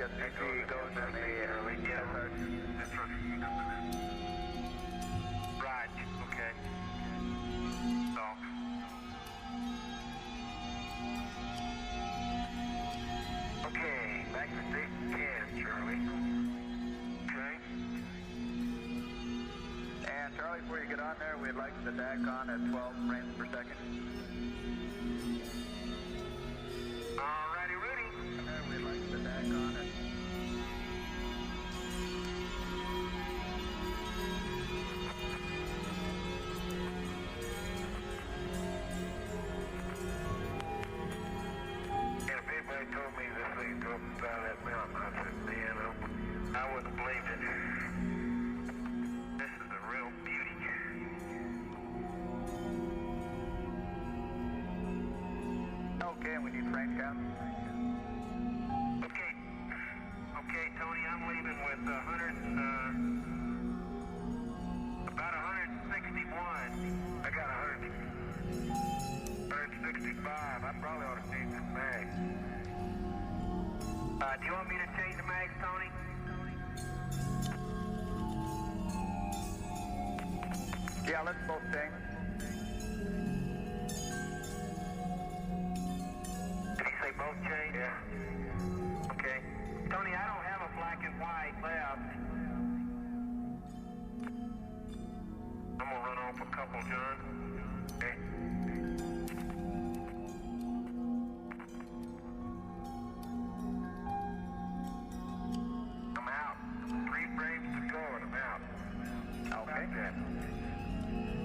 SRT goes in the air. Yeah, that's right. Right, okay. So. Okay, back to station 10, Charlie. Okay. And Charlie, before you get on there, we'd like the DAC on at 12 frames per second. Alrighty, ready. And we'd like the DAC on at... If anybody told me this thing drove up that mountain, I said, man, I wouldn't have believed it. This is a real beauty. Okay, and we need frame count. Okay, Tony, I'm leaving with about 161. I got 165. I probably ought to change this mag. Do you want me to change the mags, Tony? Yeah, let's both change. Did he say both change? Yeah. Okay. Tony, I don't have a black and white left. I'm gonna run off a couple, John. Okay. I'm out. 3 frames to go and I'm out. Okay.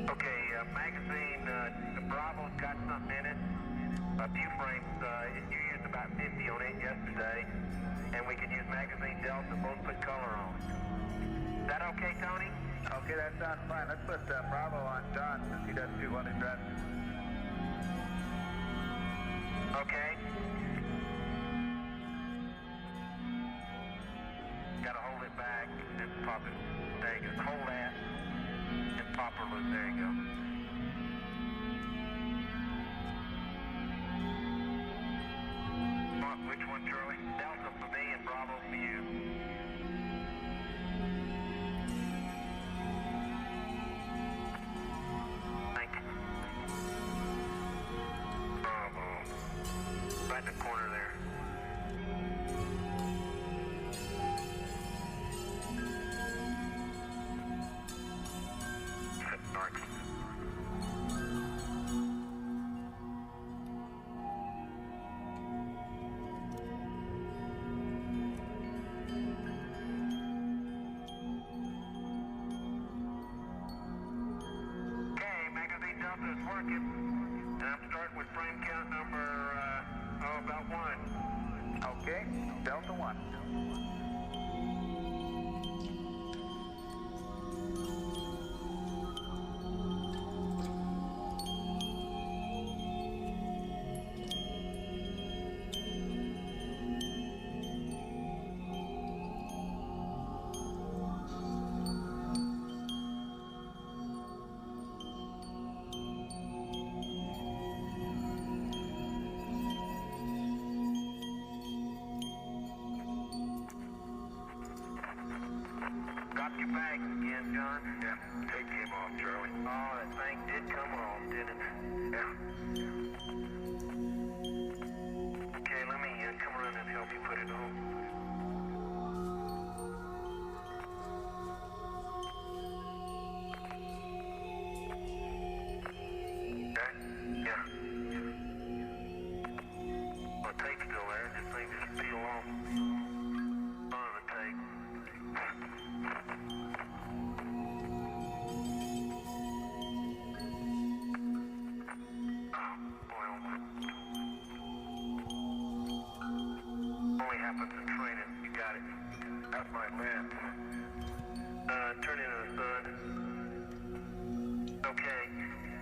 Okay, magazine, the Bravo's got something in it. A few frames, you used about 50 on it yesterday. And we can use magazine Delta, both put color on. Is that okay, Tony? Okay, that sounds fine. Let's put Bravo on John since he doesn't do one in dress. Okay. Gotta hold it back and pop it. There you go. Hold that and pop her loose. There you go. Which one, Charlie? Delta for me and Bravo for you. Thank you. Bravo. Right in the corner there. Dark. Is working, and I'm starting with frame count number, about 1. Okay, Delta 1. Your bags again, John. Yeah, take him off, Charlie. Oh, that thing did come off, didn't it? Yeah. Okay, let me come around and help you put it on. Okay? Yeah. Well, the tape's still there. This thing just peel off on the tape. Only happens in training. You got it. That's my man. Turn into the sun. Okay.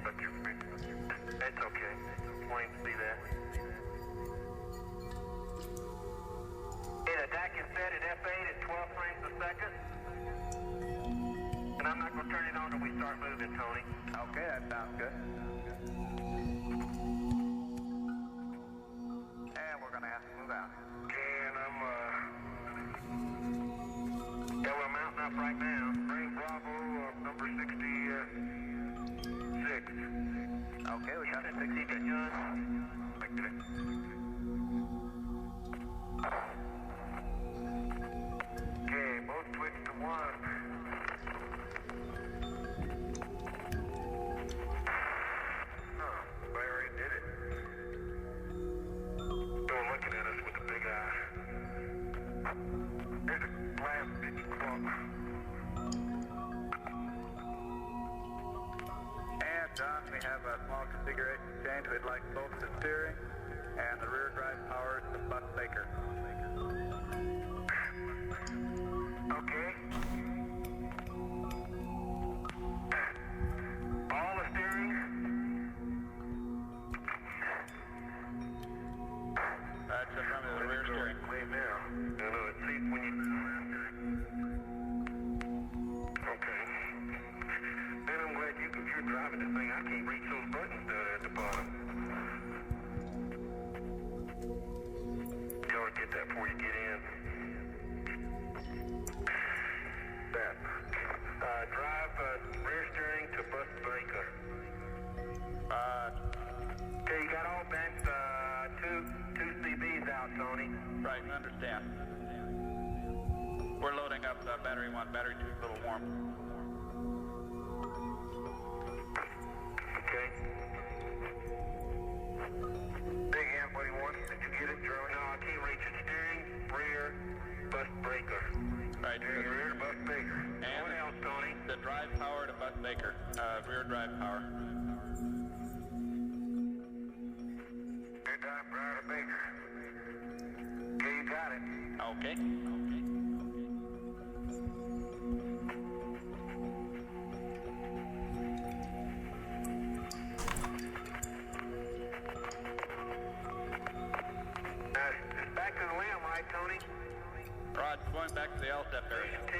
But it's okay. Wayne, see that. Okay, the DAC is set at F8 at 12 frames a second. And I'm not going to turn it on until we start moving, Tony. Okay, that sounds good. And we're going to have to move out. Okay, and I'm 60 to John. Okay, both twitch to 1. Larry did it. Still looking at us with a big eye. There's a glass big clock. And John, we have a small configuration change. We'd like both the steering and the rear drive power to Bus Baker. Okay. All the steering. That's the front of the rear steering. Wait now. No, no, it sees when you. Okay. Then I'm glad if you're driving this thing, I can't reach those buttons down there at the bottom. You ought to get that before you get in. That. Drive rear steering to Bus Baker. Okay, you got all that two CBs out, Tony. Right, I understand. We're loading up battery 1, battery 2 is a little warm. Okay. Big hand, what do you want? Did you get it, Charlie? No, I can't reach it. Steering, rear, Bus Baker. Right. Steering, rear, Bus Baker. And what else, Tony? The drive power to Bus Baker. Rear drive power. Rear drive power to Baker. Okay, you got it. Okay. It's back to the limb, right, Tony? Rod, going back to the L-step area. 10.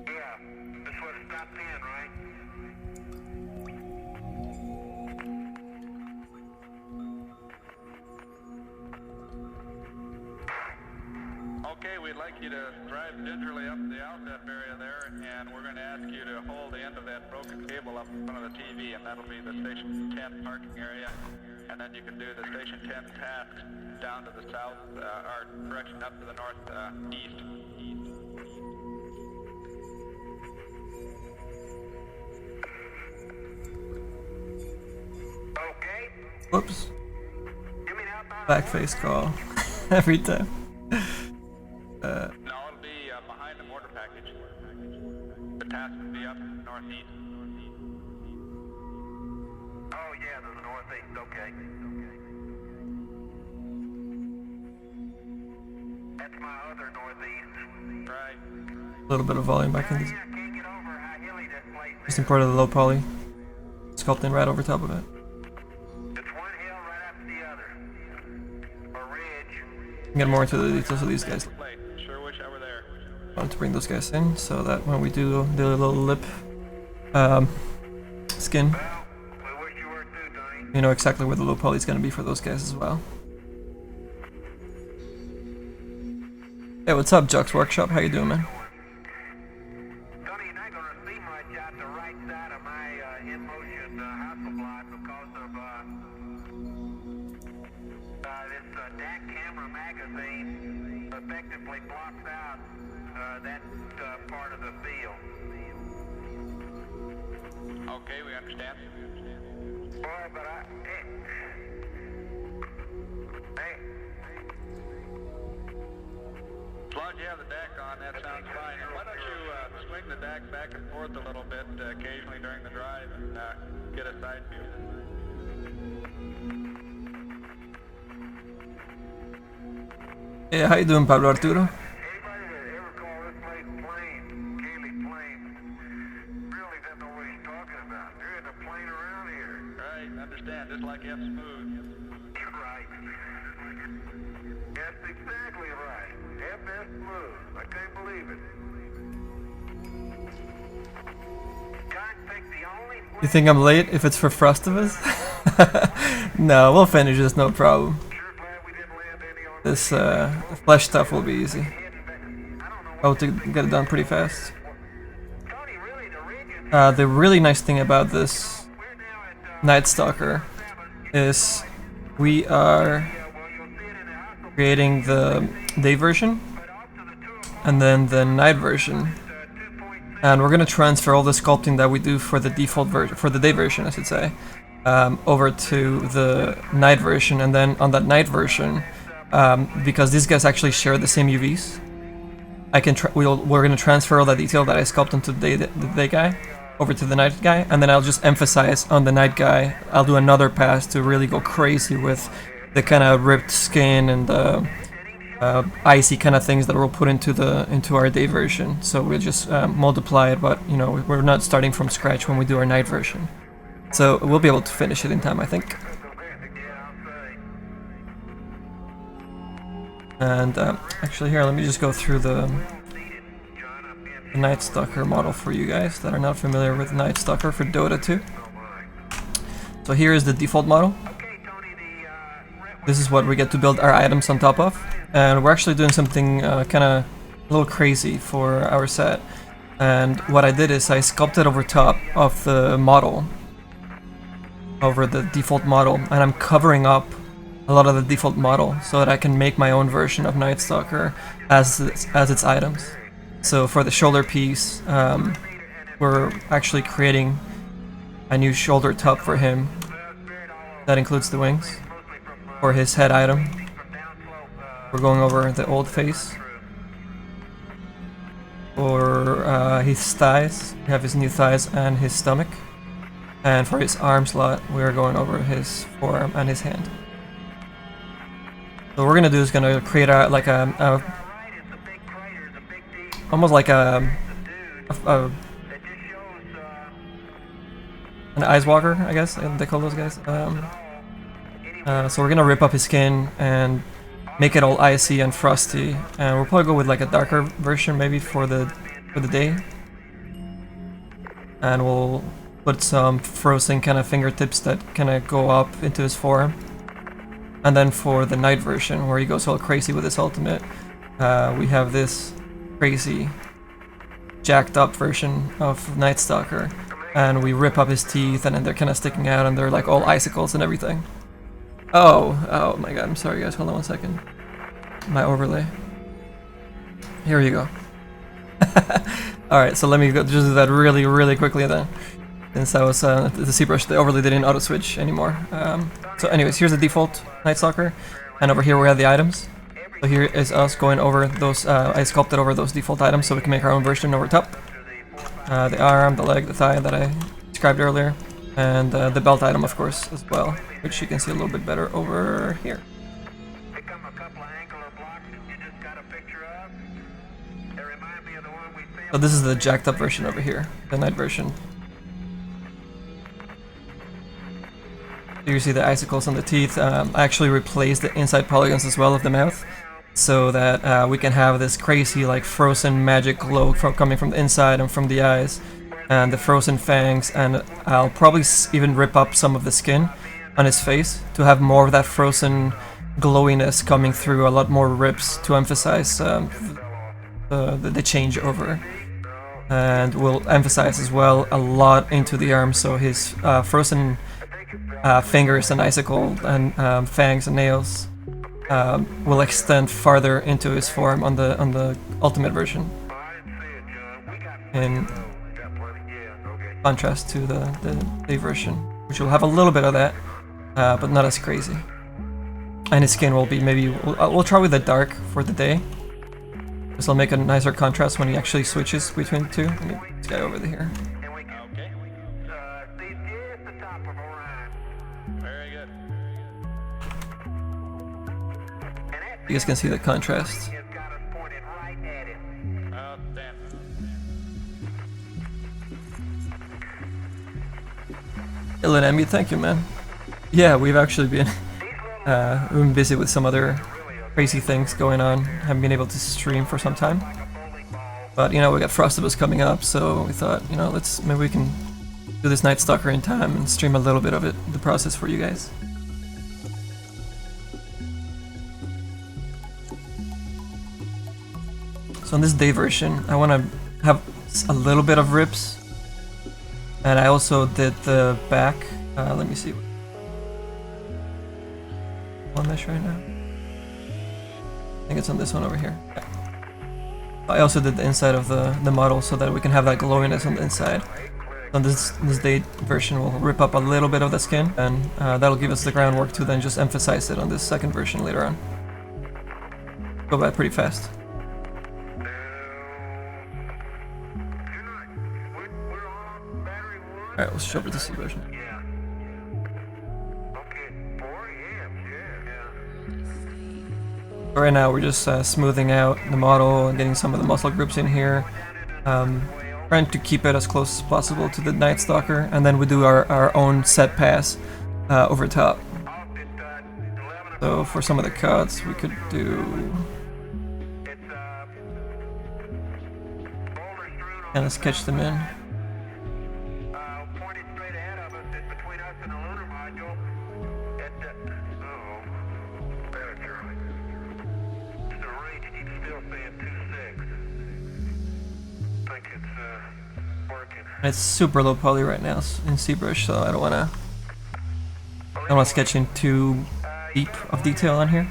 Yeah, this was stop 10, right? Okay, we'd like you to drive gingerly up the L-step area there, and we're going to ask you to hold the end of that broken cable up in front of the TV, and that'll be the Station 10 parking area. And then you can do the Station 10 tasks down to the south, or correction, up to the northeast. Okay. Whoops. Give me the outbound. Back face call. Every time. No, it'll be behind the mortar package. The task will be up northeast. Oh, yeah, to the northeast. Okay. That's my other northeast. Right. A little bit of volume back in Yeah, this. I can't get over how hilly this place is. Just import the low poly. Sculpting right over top of it. It's one hill right after the other. A ridge. Get more into the details of these guys. Plate. Sure wish I were there. I want to bring those guys in so that when we do the little lip skin, Well, we wish you were too, Tony. you know exactly where the low poly is going to be for those guys as well. Hey, what's up, Jux Workshop? How you doing, man? Tony, you're not going to see much out the right side of my in-motion Hasselblad because of this DAC camera magazine effectively blocks out that part of the field. Okay, we understand. Boy, but hey. As long as you have the deck on, that sounds fine. Why don't you swing the deck back and forth a little bit occasionally during the drive and get a side view. Yeah, how you doing, Pablo Arturo? Anybody that ever call this place plain, Keely Plain, really doesn't know what he's talking about. There isn't a plane around here. Right, understand, just like F Smooth. Right. That's exactly right. FS Smooth. I can't believe it. God picked the only You think I'm late if it's for Frostivus? No, we'll finish this, no problem. Sure glad we didn't land any on This the flesh stuff will be easy. I don't know Oh, to get it done pretty fast. Tony, really, the ridge is The really nice thing about this Nightstalker is we are creating the day version and then the night version, and we're gonna transfer all the sculpting that we do for the default version, for the day version I should say, over to the night version. And then on that night version, because these guys actually share the same UVs, we're gonna transfer all that detail that I sculpted into the day guy over to the night guy, and then I'll just emphasize on the night guy. I'll do another pass to really go crazy with the kind of ripped skin and the icy kind of things that we'll put into our day version. So we'll just multiply it, but you know, we're not starting from scratch when we do our night version. So we'll be able to finish it in time, I think. And actually here, let me just go through the Nightstalker model for you guys that are not familiar with Nightstalker for Dota 2. So here is the default model. This is what we get to build our items on top of, and we're actually doing something kind of a little crazy for our set. And what I did is I sculpted over top of the model, over the default model, and I'm covering up a lot of the default model so that I can make my own version of Nightstalker as its items. So for the shoulder piece, we're actually creating a new shoulder top for him that includes the wings. For his head item, we're going over the old face. For his thighs, we have his new thighs and his stomach. And for his arm slot, we're going over his forearm and his hand. So what we're gonna do is gonna create like a almost like an ice walker, I guess they call those guys. So we're gonna rip up his skin and make it all icy and frosty, and we'll probably go with like a darker version maybe for the day. And we'll put some frozen kind of fingertips that kind of go up into his forearm. And then for the night version, where he goes all crazy with his ultimate, we have this crazy jacked up version of Nightstalker, and we rip up his teeth, and then they're kind of sticking out, and they're like all icicles and everything. Oh my god, I'm sorry guys, hold on one second. My overlay. Here you go. Alright, so let me just do that really quickly then. Since I was, the Zbrush, the overlay didn't auto switch anymore. So anyways, here's the default Nightstalker, and over here we have the items. So here is us going over those, I sculpted over those default items so we can make our own version over top. The arm, the leg, the thigh that I described earlier, and the belt item of course as well, which you can see a little bit better over here. So this is the jacked up version over here, the night version. You see the icicles on the teeth. I actually replaced the inside polygons as well of the mouth, so that we can have this crazy like frozen magic glow coming from the inside and from the eyes, and the frozen fangs, and I'll probably even rip up some of the skin on his face to have more of that frozen glowiness coming through, a lot more rips to emphasize the changeover. And we'll emphasize as well a lot into the arm, so his frozen fingers and icicle and fangs and nails will extend farther into his form on the ultimate version, in contrast to the day version, which will have a little bit of that, but not as crazy. And his skin will be maybe we'll try with the dark for the day. This will make a nicer contrast when he actually switches between the two. Let me get this guy over here. Okay. Very good. You guys can see the contrast. Enemy, thank you, man. Yeah, we've actually been busy with some other crazy things going on. Haven't been able to stream for some time, but you know, we got Frostabus coming up, so we thought, you know, maybe we can do this Nightstalker in time and stream a little bit of it, the process for you guys. So in this day version, I want to have a little bit of rips And I also did the back. Let me see. On mesh right now. I think it's on this one over here. Yeah. I also did the inside of the model so that we can have that glowiness on the inside. On this date version, we'll rip up a little bit of the skin, and that'll give us the groundwork to then just emphasize it on this second version later on. Go by pretty fast. Alright, let's jump to the C version. Right now we're just smoothing out the model and getting some of the muscle groups in here. Trying to keep it as close as possible to the Nightstalker, and then we do our own set pass over top. So for some of the cuts we could do... kind of sketch them in. It's super low poly right now in Zbrush, so I don't wanna sketch in too deep of detail on here.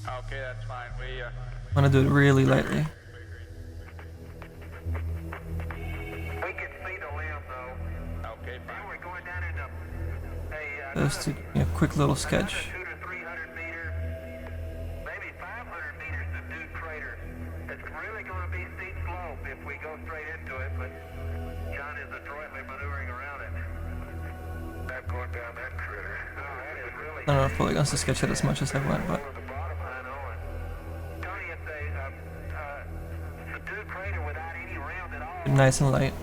Okay, that's fine. We I wanna do it really lightly. okay, fine. Just to a quick little sketch. I don't know if Polygons to sketch it as much as I want, but nice and light.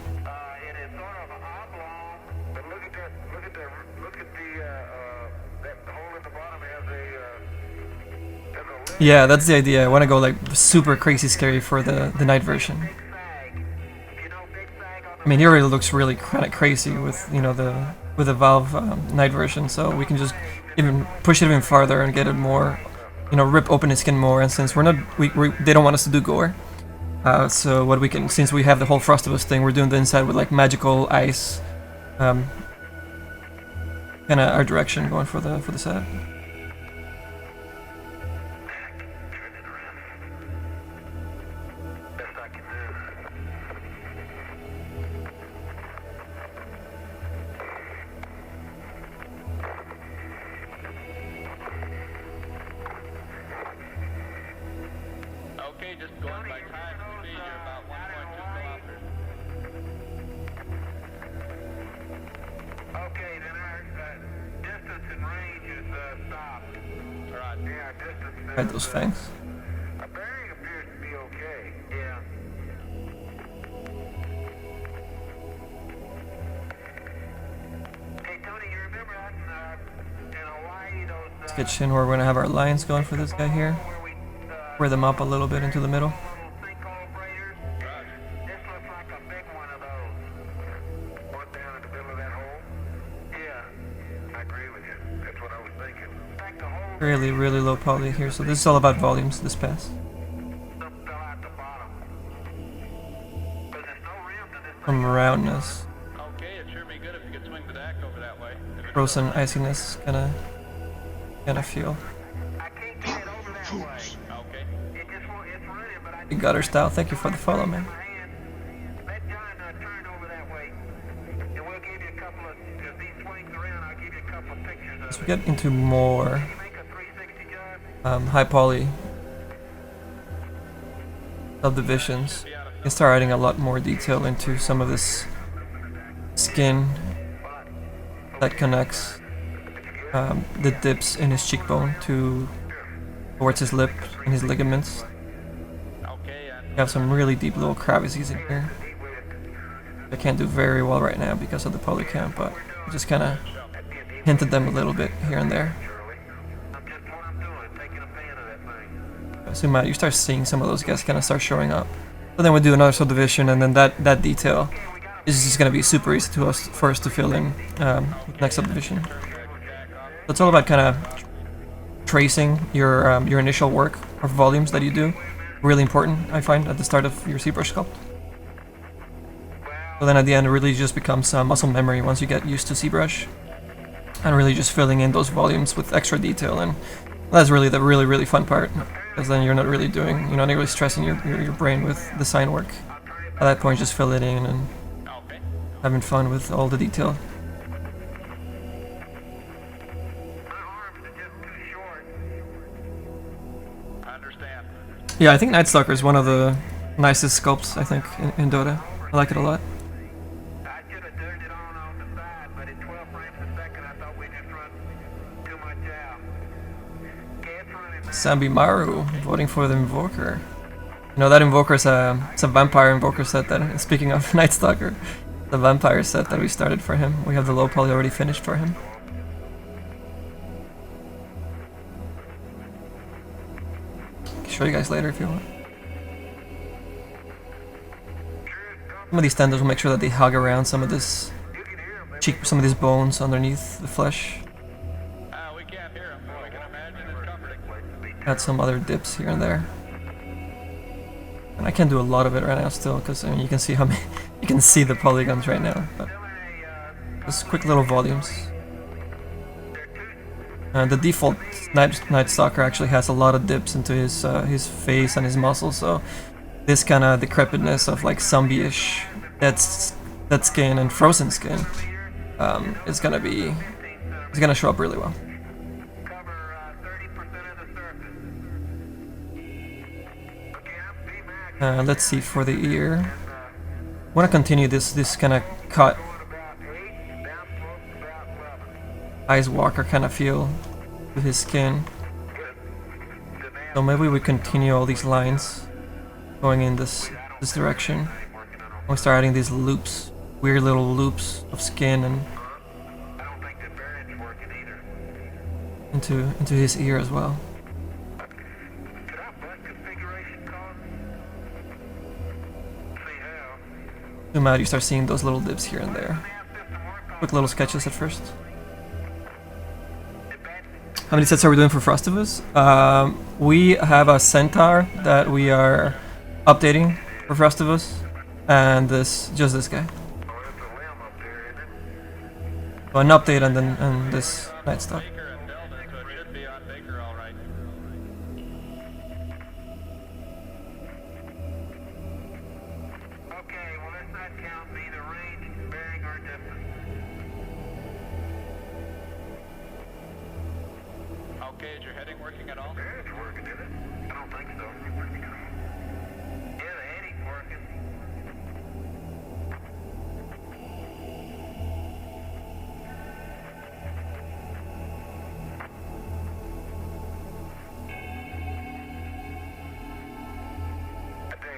Yeah, that's the idea. I want to go like super crazy scary for the night version. I mean, here it looks really kind of crazy with, you know, the Valve night version, so we can just even push it even farther and get it more, you know, rip open his skin more. And since we're not, they don't want us to do gore, so what we can, since we have the whole Frostivus thing, we're doing the inside with like magical ice, kind of our direction going for the set. Okay, just going by time and speed, you're about 1.2 kilometers. Okay, then our distance and range is stopped. Right. Yeah, distance is... Right, those fangs. Our bearing appears to be okay. Yeah. Hey, Tony, you remember that in Hawaii, those... Sketch in where we're going to have our lines going for this guy here. Square them up a little bit into the middle. Really, really low poly here, so this is all about volumes, this pass. Some roundness. Frozen iciness, kinda feel. Gutter style, thank you for the follow, man. As we get into more high poly subdivisions, you can start adding a lot more detail into some of this skin that connects the dips in his cheekbone towards his lip and his ligaments. We have some really deep little crevices in here. I can't do very well right now because of the poly count, but I just kind of hinted them a little bit here and there. Zoom out, you start seeing some of those guys kind of start showing up. But then we do another subdivision, and then that detail is just going to be super easy for us to fill in with next subdivision. So it's all about kind of tracing your initial work of volumes that you do. Really important, I find, at the start of your Zbrush sculpt. So then at the end it really just becomes muscle memory once you get used to Zbrush. And really just filling in those volumes with extra detail, and that's really the really fun part. Because then you're not really stressing your brain with design work. At that point just fill it in and having fun with all the detail. Yeah, I think Nightstalker is one of the nicest sculpts, I think, in Dota. I like it a lot. I should have turned it on the side, but at 12 frames a second, I thought we just run too much out. Can't run it, man. Sambi Maru voting for the Invoker. You know, that Invoker is it's a vampire Invoker set that, speaking of Nightstalker, the vampire set that we started for him. We have the low poly already finished for him. Show you guys later if you want. Some of these tendons will make sure that they hug around some of this cheek, some of these bones underneath the flesh. We can't hear him, but we can imagine it's comforting. Add some other dips here and there. And I can't do a lot of it right now still, because I mean, you can see how many, you can see the polygons right now. But just quick little volumes. The default Nightstalker actually has a lot of dips into his face and his muscles, so this kind of decrepitness of like zombie-ish dead skin and frozen skin is gonna show up really well. Let's see for the ear. I want to continue this kind of cut Ice Walker kind of feel with his skin. So maybe we continue all these lines going in this direction. We start adding these loops, weird little loops of skin and into his ear as well. Zoom out, you start seeing those little dips here and there. Quick little sketches at first. How many sets are we doing for Frostivus? We have a Centaur that we are updating for Frostivus, and just this guy. So an update and this Nightstalker. Okay, is your heading working at all? Yeah, it's working, is it? I don't think so. Yeah, the heading's working.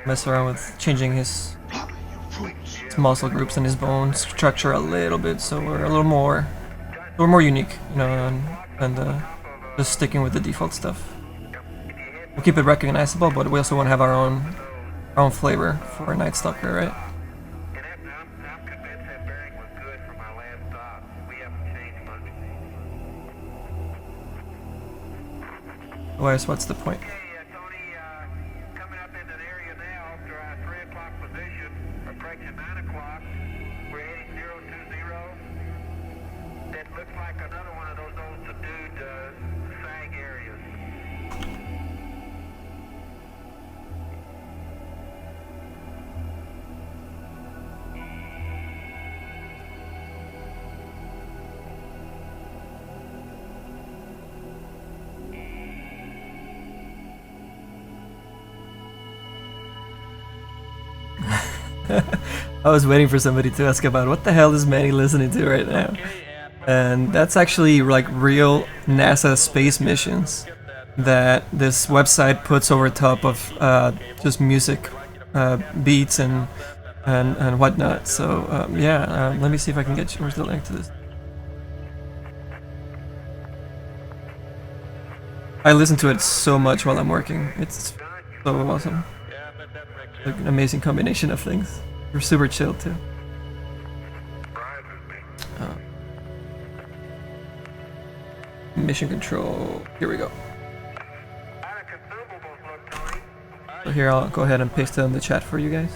Mess around with changing his muscle groups and his bone structure a little bit, so we're a little more unique, you know, and just sticking with the default stuff. We'll keep it recognizable, but we also want to have our own flavor for Nightstalker, right? I'm convinced that bearing was good for my last stop. We haven't changed much. Otherwise, what's the point? Okay, Tony, coming up in an area now after our 3 o'clock position, approaching 9 o'clock. We're heading 020. That looks like another one of those old subdued sag areas. I was waiting for somebody to ask about what the hell is Manny listening to right now. And that's actually like real NASA space missions that this website puts over top of just music beats and whatnot. So yeah, let me see if I can get you. Where's the link to this? I listen to it so much while I'm working. It's so awesome. Like an amazing combination of things. We're super chill too. Mission control. Here we go. So here, I'll go ahead and paste it in the chat for you guys.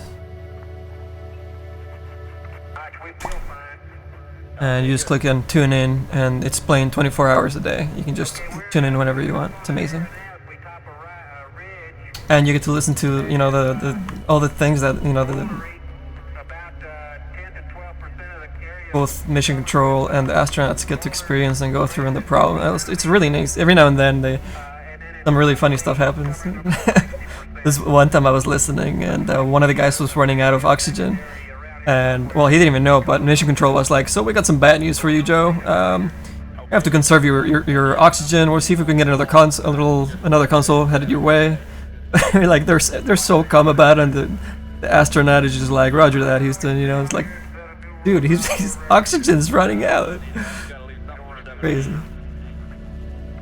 we feel fine. And you just click on tune in, and it's playing 24 hours a day. You can just tune in whenever you want. It's amazing. We top a ridge. And you get to listen to, you know, the all the things that, you know, the About 10 to 12% of the area. both mission control and the astronauts get to experience and go through in the problem. It's really nice. Every now and then some really funny stuff happens. This one time I was listening, and one of the guys was running out of oxygen. And, well, he didn't even know, but mission control was like, so we got some bad news for you, Joe. You have to conserve your oxygen. We'll see if we can get another console headed your way. Like, they're so calm about it, and the astronaut is just like, Roger that, Houston, you know, it's like, dude, his oxygen's running out. Crazy.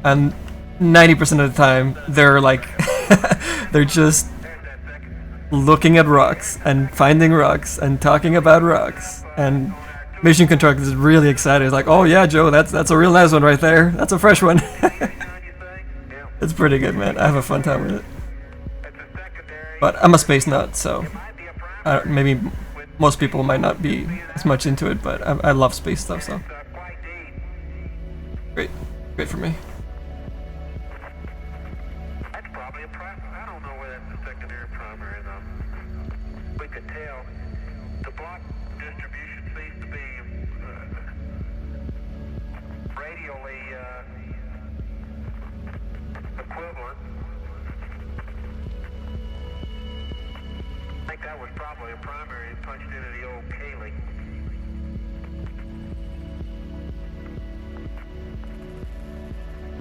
And 90% of the time, they're like, they're just looking at rocks and finding rocks and talking about rocks, and mission control is really excited. It's like, oh yeah, Joe, that's a real nice one right there. That's a fresh one. It's pretty good, man. I have a fun time with it. But I'm a space nut, so maybe most people might not be as much into it, but I love space stuff, so great for me. That's probably a primary. I don't know whether that's a secondary or primary though. We could tell. The block distribution seems to be radially equivalent. I think that was probably a primary punched into the old Kaylee.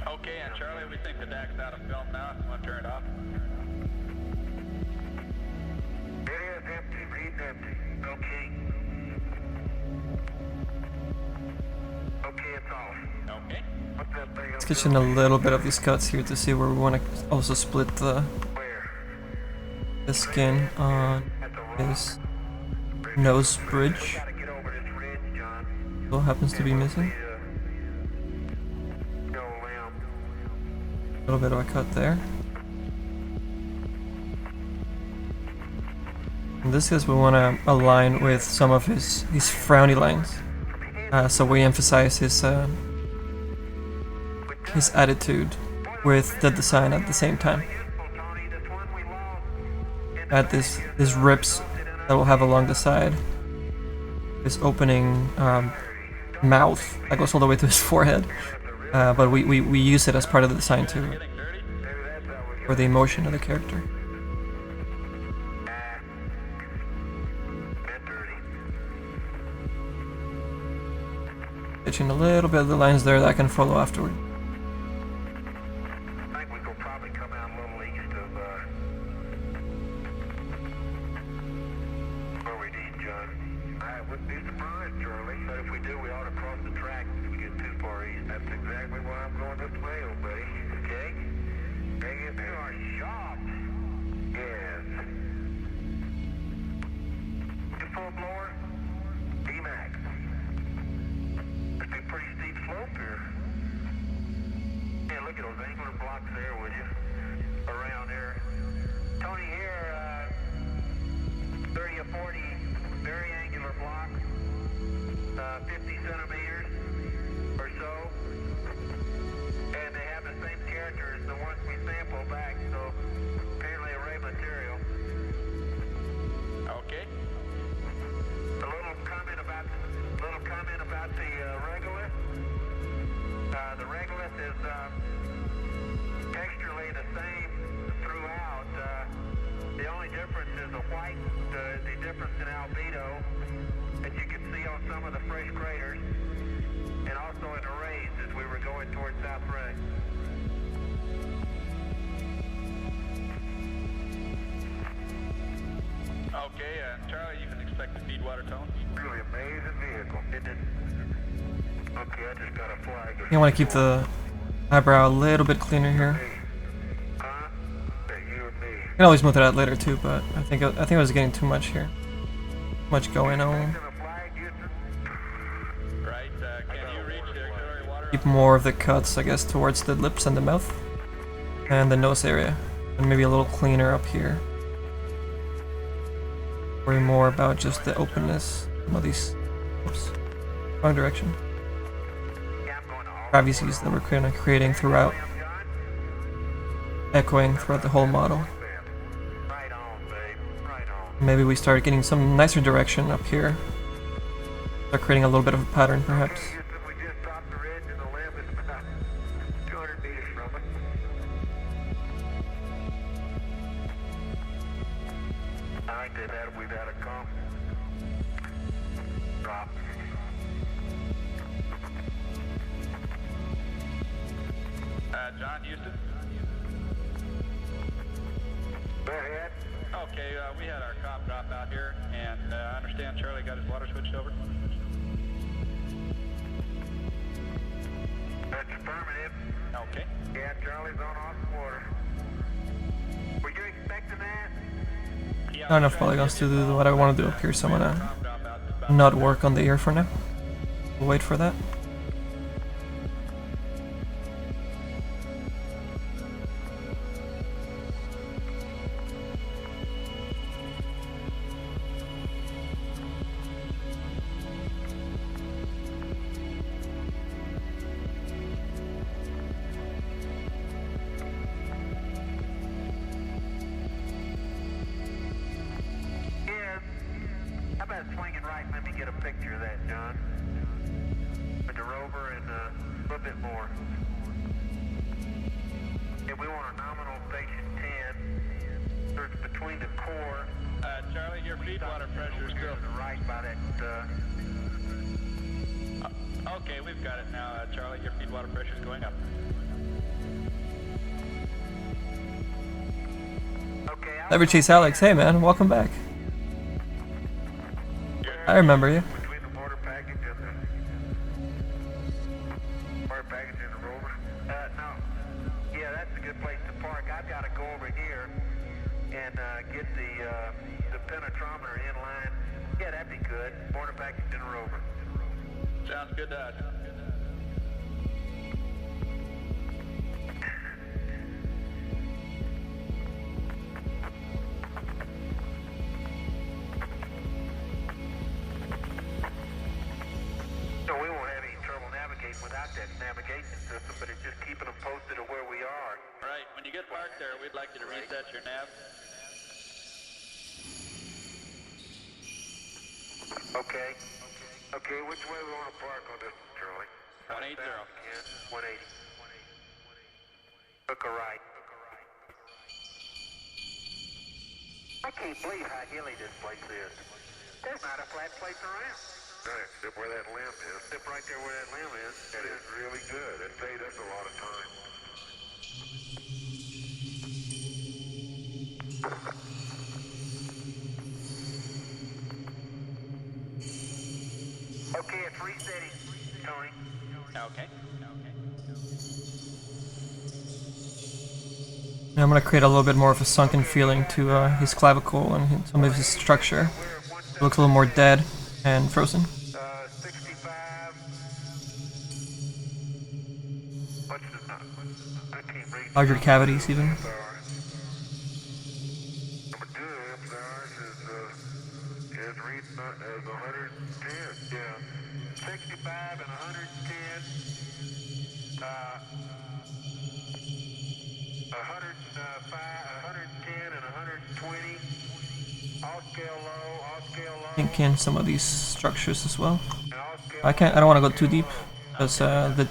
Okay, and Charlie, we think the DAC's out of film now. You want to turn it off? It is empty, read empty. Okay. Okay, it's off. Okay. What's that thing? Let's get in a little bit of these cuts here to see where we want to also split the skin on his nose bridge. Gotta get over this ridge, John. Still happens to be missing. A little bit of a cut there. In this case, we want to align with some of his frowny lines, so we emphasize his attitude with the design at the same time. Add these rips that we'll have along the side, this opening mouth that goes all the way to his forehead. But we use it as part of the design too, for the emotion of the character. Stitching a little bit of the lines there that I can follow afterward. I think we could probably come out a little east of where we need, John. I wouldn't be surprised, Charlie, but if we do, we ought to cross the track if we get too far east. That's exactly why I'm going this way, old buddy. Okay? Bring it to our shop. Yes. You full blower? D-Max. Must be a pretty steep slope here. Yeah, look at those angular blocks there, would you? Around there. Tony, here, 30 or 40 very angular blocks, 50 centimeters or so. And they have the same character as the ones we sample back, so apparently array material. Okay. A little comment about the regolith. The regolith is texturally the same throughout. The only difference is the white, the difference in albedo that you can see on some of the fresh craters, and also in the rays as we were going towards South Ray. Okay, Charlie, you can expect the feed water tone. Really amazing vehicle. It didn't. Okay, I just got a flag. You want to keep the eyebrow a little bit cleaner here. Huh? Hey, you and me. You can always smooth it out later too, but I think I was getting too much here. Much going on. And a flag, Houston? Right, can you reach the auxiliary water? Keep more of the cuts, I guess, towards the lips and the mouth and the nose area, and maybe a little cleaner up here. Worry more about just the openness. Some of these Oops. Wrong direction. Yeah, I'm going to all. Privacies that we're kind of creating throughout, echoing throughout the whole model. Right on, babe. Right on. Maybe we start getting some nicer direction up here. Start creating a little bit of a pattern, perhaps. We just dropped the ridge and the limb is about 200 meters from it. I think we've had a come. Drop. John Houston? Go ahead. Okay, we had our cop drop out here, and I understand Charlie got his water switched over. That's affirmative. Okay. Yeah, Charlie's on off the water. Were you expecting that? Not enough polygons to do what I want to do up here, so I'm gonna not work on the ear for now. We'll wait for that. How about swinging right and let me get a picture of that, John? With the rover and a little bit more. If we want a nominal station 10, so it's between the core. Charlie, your feed water pressure is still... To the right by that, Okay, we've got it now, Charlie. Your feed water pressure is going up. okay, Never Chase Alex, hey man, welcome back. I remember you. between the motor package and the motor package and the rover. No. Yeah, that's a good place to park. I've got to go over here and get the penetrometer in line. Yeah, that'd be good. Motor package and the rover. Sounds good to us. So we won't have any trouble navigating without that navigation system, but it's just keeping them posted of where we are. Right, when you get parked there, we'd like you to reset your nav. Okay. Okay, which way we want to park on this, Charlie? 180. 180. Hook a right. I can't believe how hilly this place is. There's not a flat place around. No, except where that limb is. Except right there where that limb is. That is really good. That saved us a lot of time. Okay, it's resetting, Tony. Okay. I'm gonna create a little bit more of a sunken feeling to his clavicle and some of his structure. It looks a little more dead and frozen. 65. What's the I can't read. Larger cavities even. Number 2 ours is reading as 110. Yeah. 65 and 110. 110 and 120. All scale low, all scale low. Think in some of these structures as well. And all scale I don't want to go too deep because the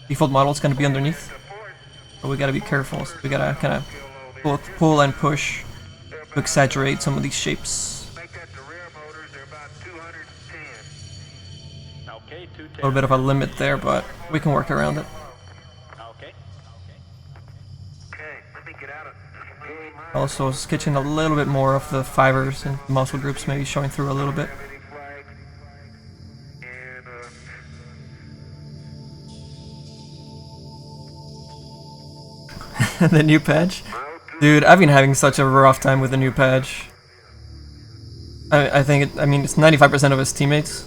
default model is going to be underneath. But we gotta be careful. So we gotta kind of both pull and push to exaggerate some of these shapes. Make that the rear motors, they're about 210. Okay, 210. A little bit of a limit there, but we can work around it. Okay. Okay, let me get out of Also sketching a little bit more of the fibers and muscle groups, maybe showing through a little bit. any flag. And The new patch? Dude, I've been having such a rough time with the new patch. I think it's 95% of his teammates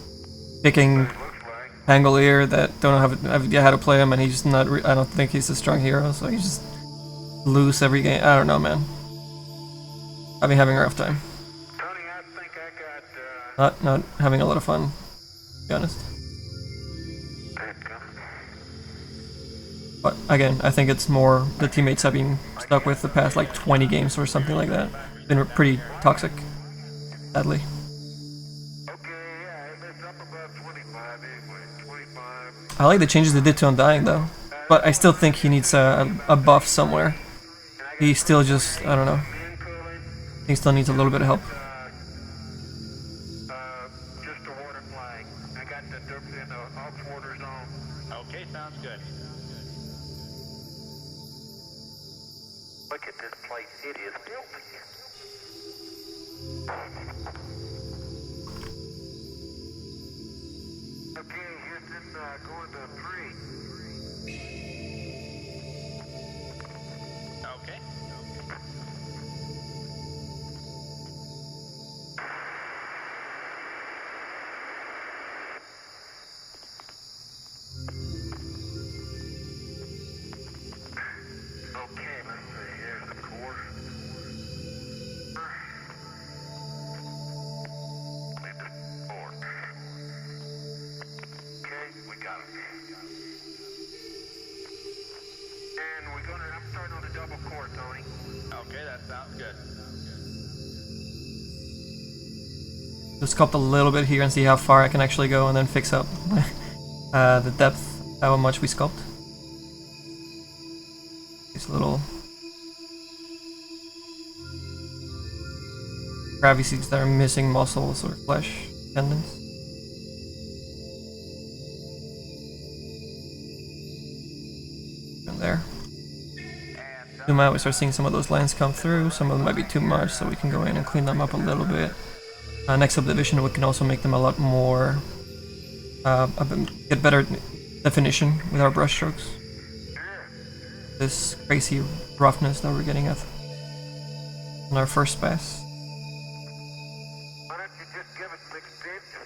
picking Pangolier that don't have idea how to play him, and he's not. I don't think he's a strong hero, so he's just lose every game. I don't know, man. I've been having a rough time. Tony, I think I got Not having a lot of fun. be honest. But again, I think it's more the teammates I've been stuck with the past like 20 games or something like that. It's been pretty toxic, sadly. I like the changes they did to Undying though, but I still think he needs a buff somewhere. He still just, I don't know, he still needs a little bit of help. Just a water flag. I got the dirt in the off-water zone. Okay, sounds good. Look at this place. It is filthy. Okay, Houston, going to 3. Okay. Okay, let's see. Here's the course. Need the board. Okay, we got it. And we're gonna. I'm starting on the double course, Tony. Okay, that sounds good. Just sculpt a little bit here and see how far I can actually go, and then fix up the depth, how much we sculpt. These little gravities that are missing muscles or flesh tendons. And there. Zoom out, we start seeing some of those lines come through. Some of them might be too much, so we can go in and clean them up a little bit. Next subdivision, we can also make them a lot more, get better definition with our brush strokes. This crazy roughness that we're getting at on our first pass. Why don't you just give us an extension?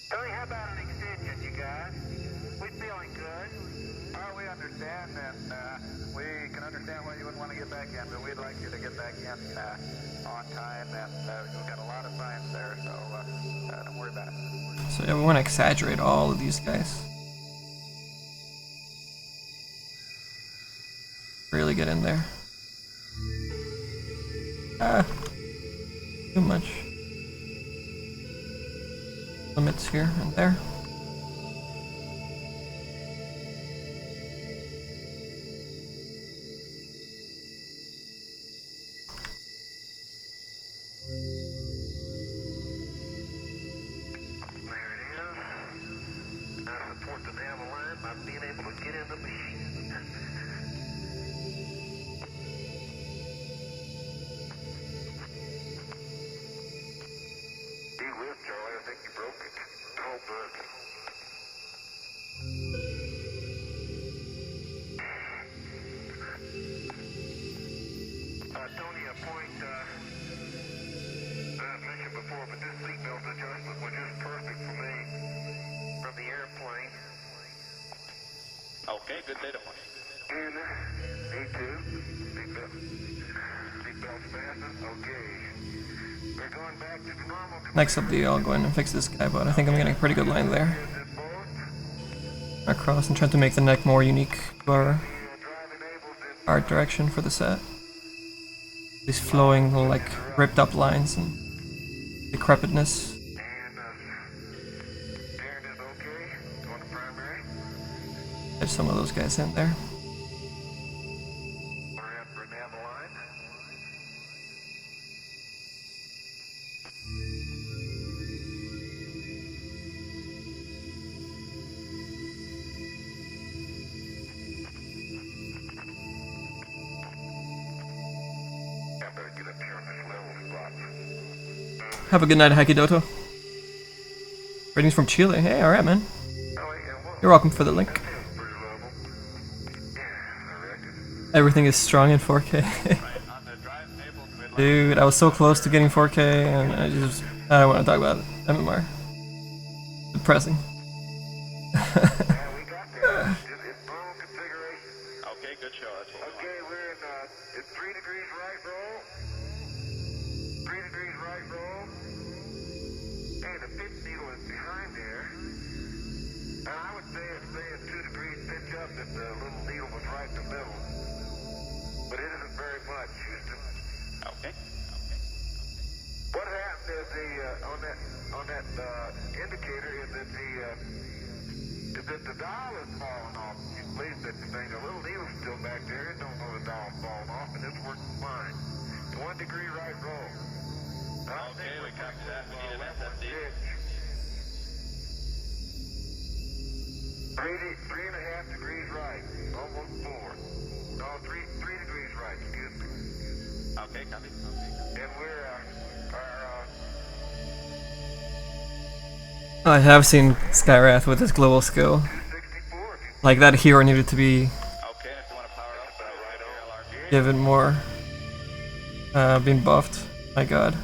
Tony, how about an extension, you guys? We feeling good? Well, we understand, and we can understand why you wouldn't want to get back in, but we'd like you to get back in on time, and we've got a lot of signs there, so don't worry about it. So yeah, we want to exaggerate all of these guys. Really get in there. Too much. Limits here and there. Tony, a point I've mentioned before, but this seatbelt adjustment was just perfect for me from the airplane. Okay, good data point. And me too. Seatbelt's fastened. Okay. We're going back to the normal. Next up, I'll go in and fix this guy, but I think I'm getting a pretty good line there. Across and trying to make the neck more unique to our art direction for the set. These flowing, like, ripped up lines and decrepitness. And Darren is okay. Going to primary. There's some of those guys in there. We're at Renata line. I better get up here on this level spot. Have a good night, Hakidoto. Ratings from Chile. Hey, alright, man. You're welcome for the link. Pretty level. Yeah, I reckon. Everything is strong in 4K. On the drive tables, we'd like Dude, I was so close to getting 4K, and I don't want to talk about it. MMR. Depressing. Yeah, we got there. It's full configuration. Okay, good show. That's what we want. Okay, we're in, it's 3 degrees right roll. 3 degrees right roll. And the pitch needle is behind there. And I would say it's 2 degrees pitch up if the little needle was right in the middle. But it isn't very much, Houston. Okay. What happened is on that indicator is that the dial is falling off. You believe that the little needle's still back there. It don't know the dial's falling off, and it's working fine. 1 degree right roll. Okay, we copy that. We need an SFD. 3.5 degrees right. Almost 4. No, 3 degrees right. Excuse me. Okay, copy. And we're I have seen Skywrath with his global skill. 264. Like that hero needed to be Okay, if you want to power up, right on. given more, being buffed. My god.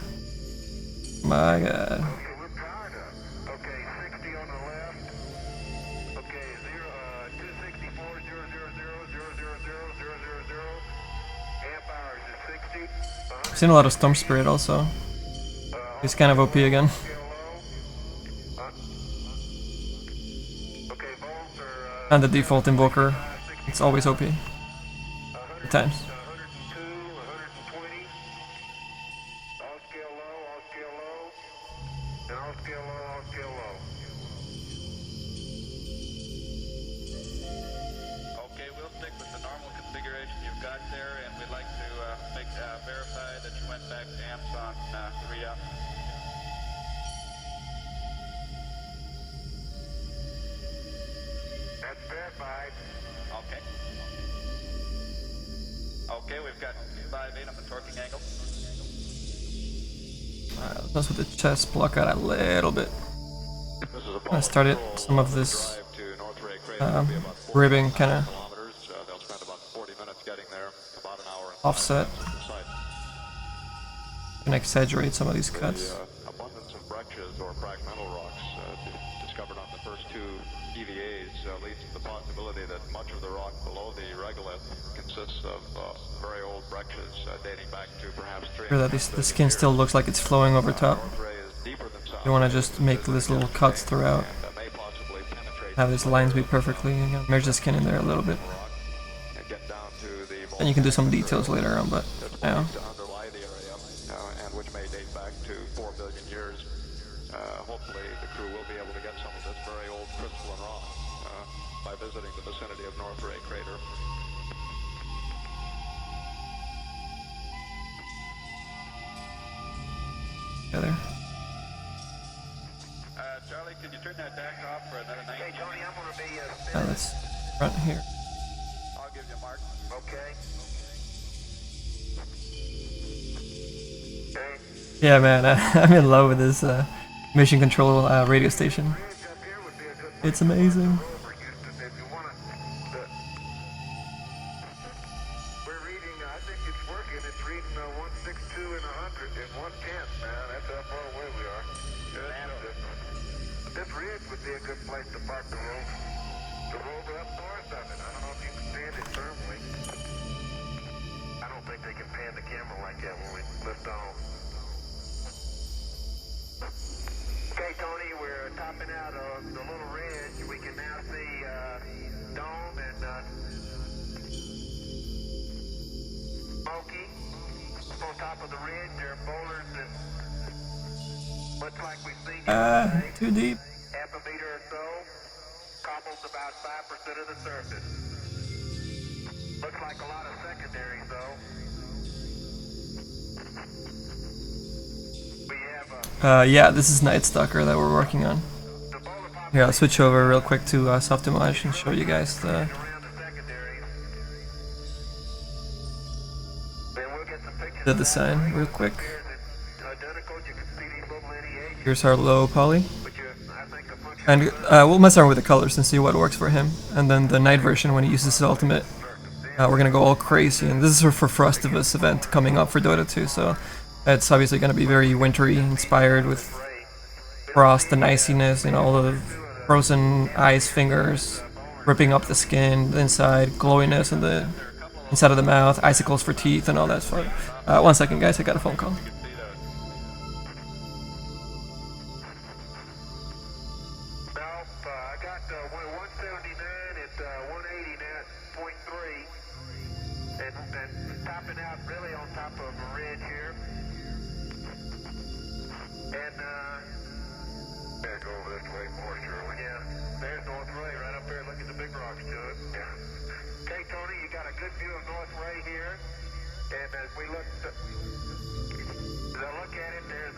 My god. Okay, we're powered up. Okay, 60 on the left. Okay, 264, 000. Amp hours is 60. I've seen a lot of Storm Spirit also. He's kind of OP again. Okay, volts are And the default invoker. It's always OP. At times. 102, 120. All scale low, and all scale low, all scale low. Okay, we'll stick with the normal configuration you've got there, and we'd like to verify that you went back to amps on re-up. That's verified. Okay. Okay, we've got 5.8 on the torquing angle. Alright, let's mess with the chest, block out a little bit. I started some of this ribbing kind of offset. Can exaggerate some of these cuts. Abundance of breccias or fragmental rocks discovered on the first 2 EVAs leads to the possibility that much of the rock below the regolith consists of very old breccias dating back to perhaps 300 Sure that the skin still looks like it's flowing over top. You want to just make these little cuts throughout. Have these lines be perfectly, you know, merge the skin in there a little bit. And you can do some details later on, but yeah. And which may date back to 4 billion years. Hopefully the crew will be able to get some of this very old crystalline rock by visiting the vicinity of North Ray Crater. Together. Charlie, could you turn that back off for another 90 Hey, Tony, I'm going to be Now let's front here. I'll give you a mark. okay. Okay. Yeah, man, I'm in love with this mission control radio station. Bridge up here would be a good place It's amazing. for Houston if you want to. We're reading, I think it's working. It's reading 162 and 100 and 110, man. That's how far away we are. This ridge would be a good place to park the rover. The rover up north of it. I don't know if you can stand it firmly. I don't think they can pan the camera like that when we lift off. Okay, Tony, we're topping out of the little ridge. We can now see Dome and Smoky on top of the ridge. There are boulders that looks like we've seen Too deep. half a meter or so. Cobbles about 5% of the surface. Looks like a lot of secondaries, though. We have Yeah, this is Nightstalker that we're working on. the boulder pop Here, I'll switch over real quick to Softimage and show you guys the around the secondaries. Then we'll get some pictures. design real quick. Identical. You can see these little lineations, Here's our low poly. which I think a function And we'll mess around with the colors and see what works for him. And then the night version, when he uses his ultimate, we're gonna go all crazy. And this is for Frostivus event coming up for Dota 2, so it's obviously gonna be very wintry, inspired with frost and iciness, you know, all the frozen ice fingers, ripping up the skin, the inside, glowiness in the inside of the mouth, icicles for teeth, and all that fun. 1 second, guys, I got a phone call. go over this way more, Shirley. Yeah, there's North Ray right up there. Look at the big rocks to it. Yeah. Okay, Tony, you got a good view of North Ray here. And as we look at it, there's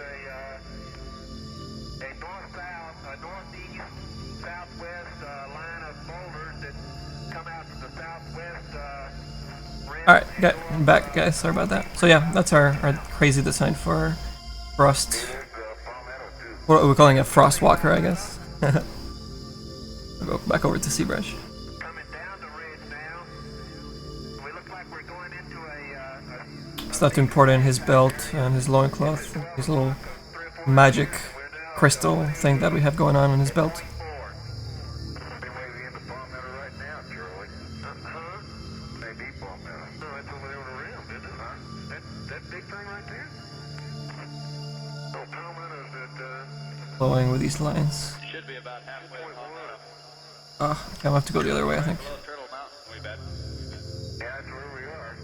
a north-south, a northeast, southwest line of boulders that come out from the southwest rim. Alright, I'm back, guys. Sorry about that. So yeah, that's our crazy design for Frost. What are we calling it? Frost Walker, I guess. We'll go back over to Zbrush. Coming down the ridge now. We look like we're going into a It's not too important, his belt and his loincloth, his little magic crystal thing that we have going on his belt. Flowing with these lines. Should be about halfway to Palmetto. Okay, I'll have to go the other way, I think. Below Turtle Mountain, we bet. Yeah, that's where we are.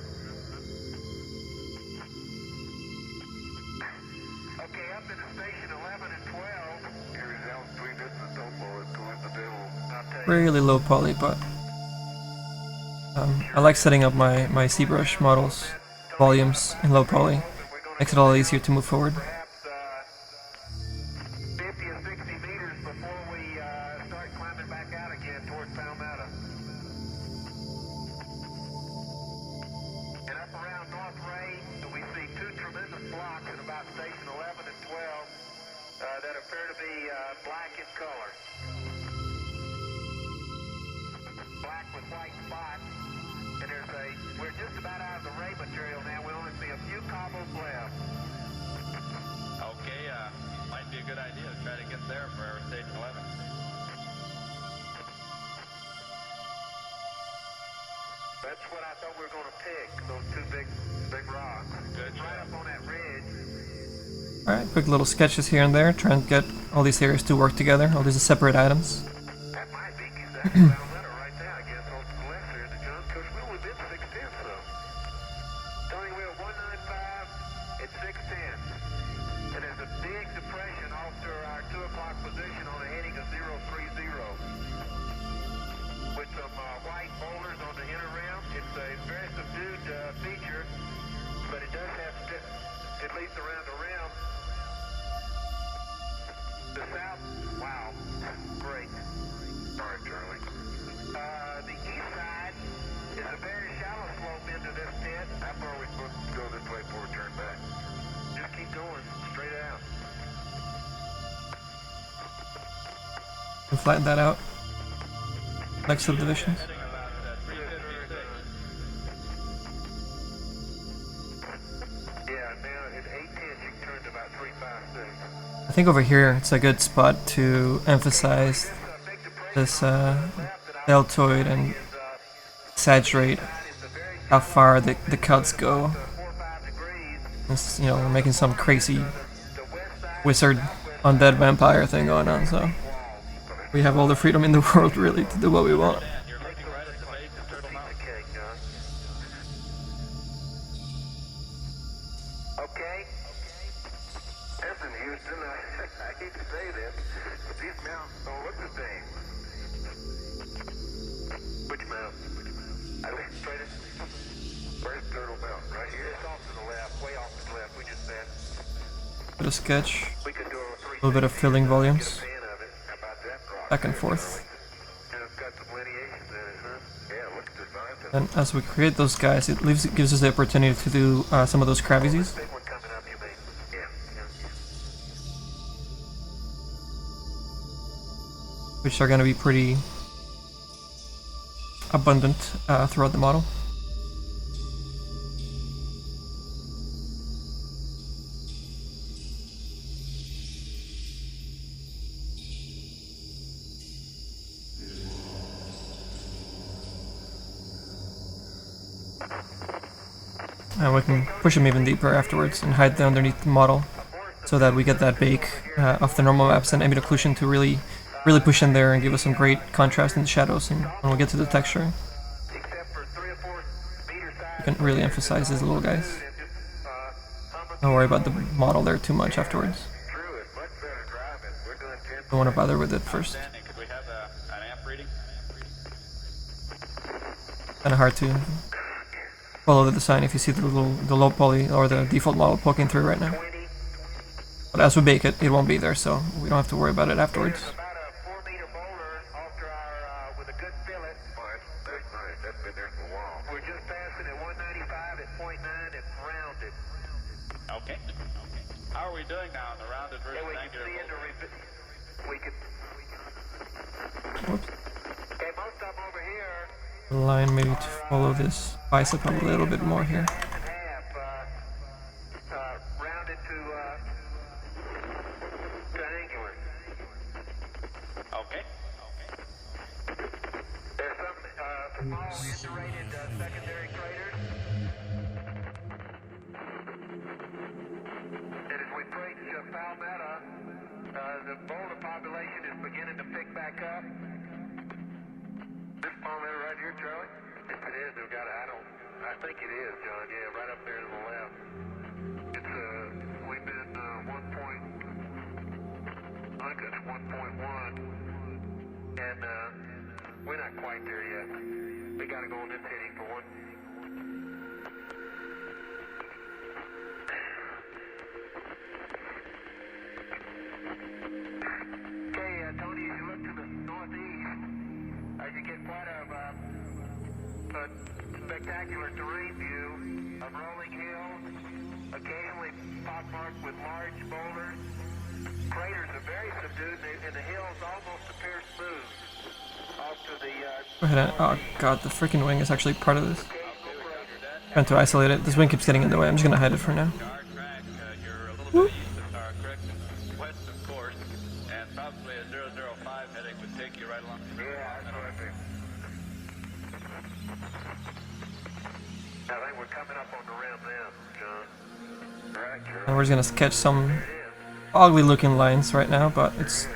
Okay, up into station 11 and 12. Here is altitude. This is the topo. It's coincidental. I'll tell you. Really low poly, but I like setting up my Zbrush models volumes in low poly. Makes it a lot easier to move forward. Perhaps 50 or 60 meters before we start climbing back out again towards Palmetto. And up around North Ray, we see two tremendous blocks at about station 11 and 12 that appear to be black in color. Black with white spots. And we're just about out of the ray material now. We only see a few cobbles left. Okay, might be a good idea to try to get there for our station 11. That's what I thought we were going to pick, those two big rocks. Good Right up on that ridge. Alright, quick little sketches here and there, trying to get all these areas to work together, all these separate items. That might be exactly Palmetto right now, I guess, on the left there, the John, because we only been 610, so. Tony, we're 195 at 610. And there's a big depression off to our 2 o'clock position on a heading of 030. With some white boulders on the inner rim. It's a very subdued feature, but it does have, at least around the rim, the south, wow, great. Sorry, Charlie. The east side is a very shallow slope into this pit. How far are we supposed to go this way before we turn back? Just keep going, straight out. And flatten that out. Next subdivisions. Heading about 356. Yeah, now at 810 you can turn to about 356. I think over here it's a good spot to emphasize this deltoid and saturate how far the cuts go. It's, you know, we're making some crazy wizard undead vampire thing going on, so we have all the freedom in the world really to do what we want. And you're looking right at the base of Turtle Mountain. Okay. Listen, Houston, I hate to say this, but these mountains don't look the same. Which mountain? I went straight in. Where's Turtle Mountain? Right here? It's off to the left, way off to the left, we just said. Bit of sketch, We could do a a little bit of filling volumes, fan of it. How about that rock? back and forth. And it's got some lineations in it, huh? Yeah, look at the signs. And as we create those guys, it gives us the opportunity to do some of those cravies. Big one coming up, you mean? Yeah. Which are going to be pretty abundant throughout the model. And we can push them even deeper afterwards and hide them underneath the model so that we get that bake off the normal maps and ambient occlusion to really push in there and give us some great contrast in the shadows. And when we get to the texture, Except for 3 or 4 meter size. we can really emphasize these little guys. Don't worry about the model there too much afterwards. True, it's much better driving. We're doing 10 Don't want to bother with it first. Outstanding. Could we have an amp reading? Kind of hard to follow the design if you see the low poly or the default model poking through right now. But as we bake it, it won't be there, so we don't have to worry about it afterwards. There's about a 4-meter boulder after our, with a good fillet. Oh, that's nice. That's been there for a while. We're just passing at 195 at 0.9. It's rounded. Okay. How are we doing now on the rounded versus Yeah, we can angular? see in the we can. Whoops. Okay, most of them over here. The line maybe to follow this bicep a little bit more here. Half and half, rounded to angular. Okay. There's some small indurated secondary craters. And as we approach Palmetto, the boulder population is beginning to pick back up. This Palmetto right here, Charlie? If it is, we've got I think it is, John, yeah, right up there to the left. It's, we've been, I think it's 1.1, and, we're not quite there yet. We gotta go on this hitting for one. Okay, Tony, as you look to the northeast, you get quite a spectacular terrain view of rolling hills, occasionally pockmarked with large boulders. Craters are very subdued, and the hills almost appear smooth. Off to the Go ahead and, oh god, the freaking wing is actually part of this. Trying to isolate it. This wing keeps getting in the way. I'm just gonna hide it for now. Our track, you're a little bit east of our correct west of course, and probably a 005 heading would take you right along the yeah, that's perfect. I think we're coming up on the rim now, John. Right, John. And we're just gonna sketch some ugly looking lines right now, but it's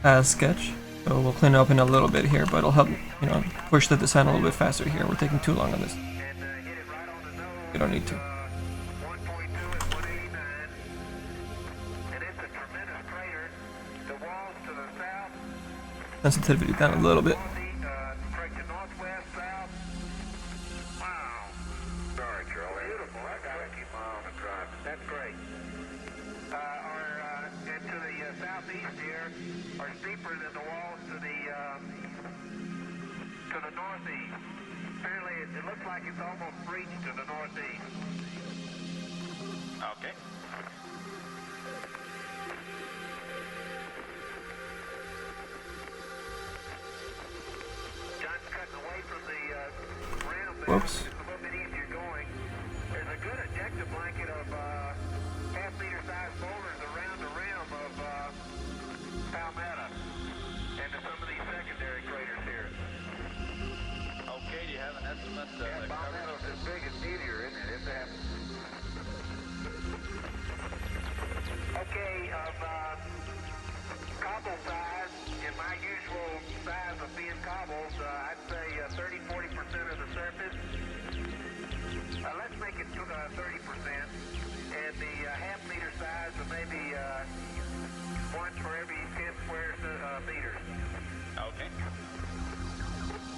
as sketch. So we'll clean it up in a little bit here, but it'll help, you know, push the design a little bit faster here. We're taking too long on this. And hit it right on the nose. We don't need to. 1.2 at 189. And it's a tremendous crater. The walls to the south, Sensitivity down a little bit. straight to northwest, south. Wow. Sorry, Charlie. Beautiful. I gotta keep my eye on the drive. That's great. And to the southeast here are steeper than the walls to the northeast. Apparently, it looks like it's almost reached to the northeast. Okay. John's cutting away from the rim. Whoops. It's a little bit easier going. There's a good ejecta blanket of half-meter sized boulders around the rim of Palmetto and to some of these secondary craters here. Okay, do you have an estimate? Palmetto's as big as Meteor, isn't it? It's okay, of cobble size, in my usual size of being cobbles, I'd say 30-40% of the surface. Let's make it 30%. And the half-meter size of maybe once for every 10 square meters. Okay.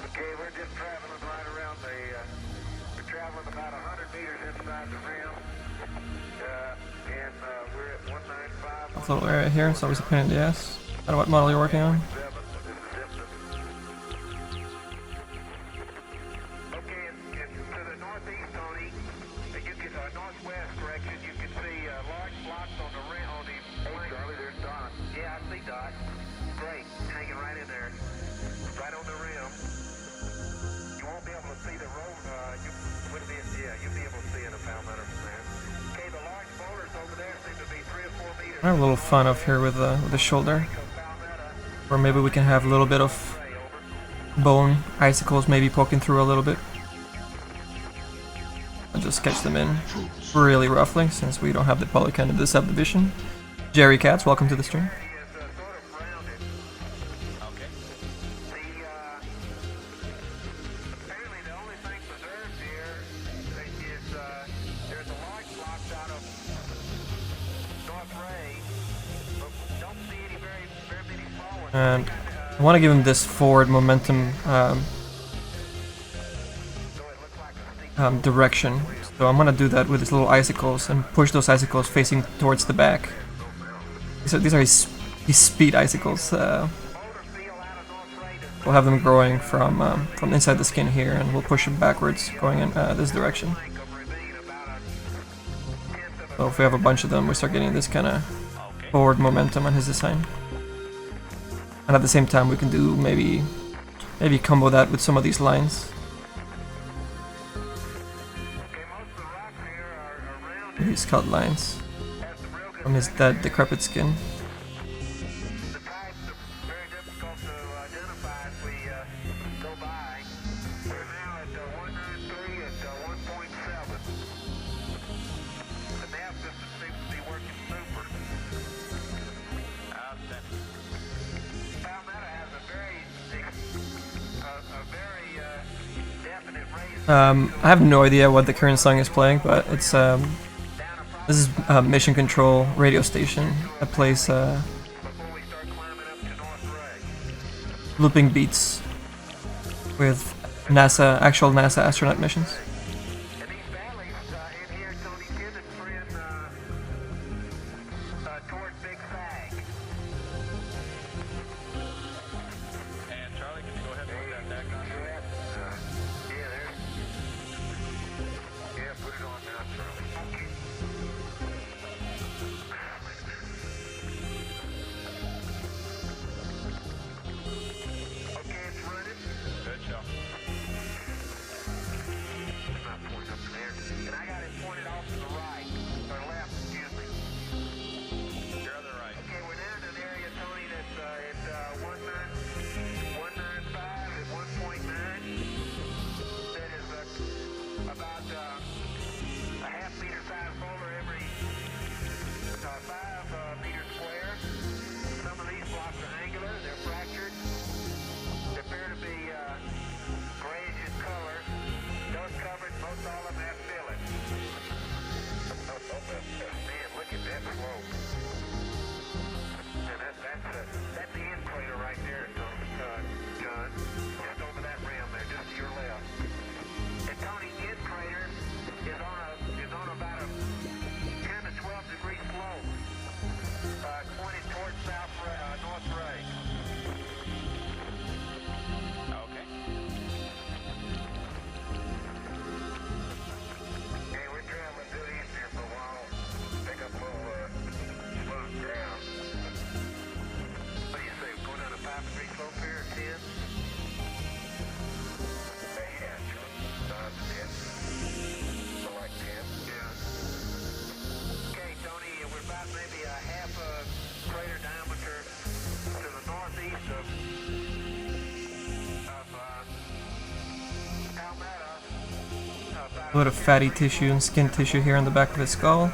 Okay, we're just traveling right around we're traveling about 100 meters inside the rim. And we're at 195. This little area here, it's always a pain in the ass. I don't know what model you're working on. Okay, and to the northeast, Tony, you can northwest correction. You can see large blocks on the rim. Hey, Charlie, there's Dot. Yeah, I see Dot. Great, hanging right in there, right on the rim. You won't be able to see the road. You'll be able to see in a Palmetto from there. Okay, the large boulders over there seem to be 3 or 4 meters. I have a little fun up here with the shoulder, or maybe we can have a little bit of bone icicles maybe poking through a little bit. I'll just sketch them in really roughly since we don't have the polygon of the subdivision. Jerry Katz, welcome to the stream. Apparently the only thing preserved here is there's a large block out of North Ray, but don't see any very And I want to give him this forward momentum direction. So I'm gonna do that with his little icicles and push those icicles facing towards the back. These are his speed icicles. We'll have them growing from inside the skin here, and we'll push them backwards, going in this direction. So if we have a bunch of them, we start getting this kind of forward momentum on his design. And at the same time, we can do maybe combo that with some of these lines. These cut lines from his dead, decrepit skin. I have no idea what the current song is playing, but it's this is Mission Control radio station that plays looping beats with actual NASA astronaut missions. A lot of fatty tissue and skin tissue here on the back of his skull.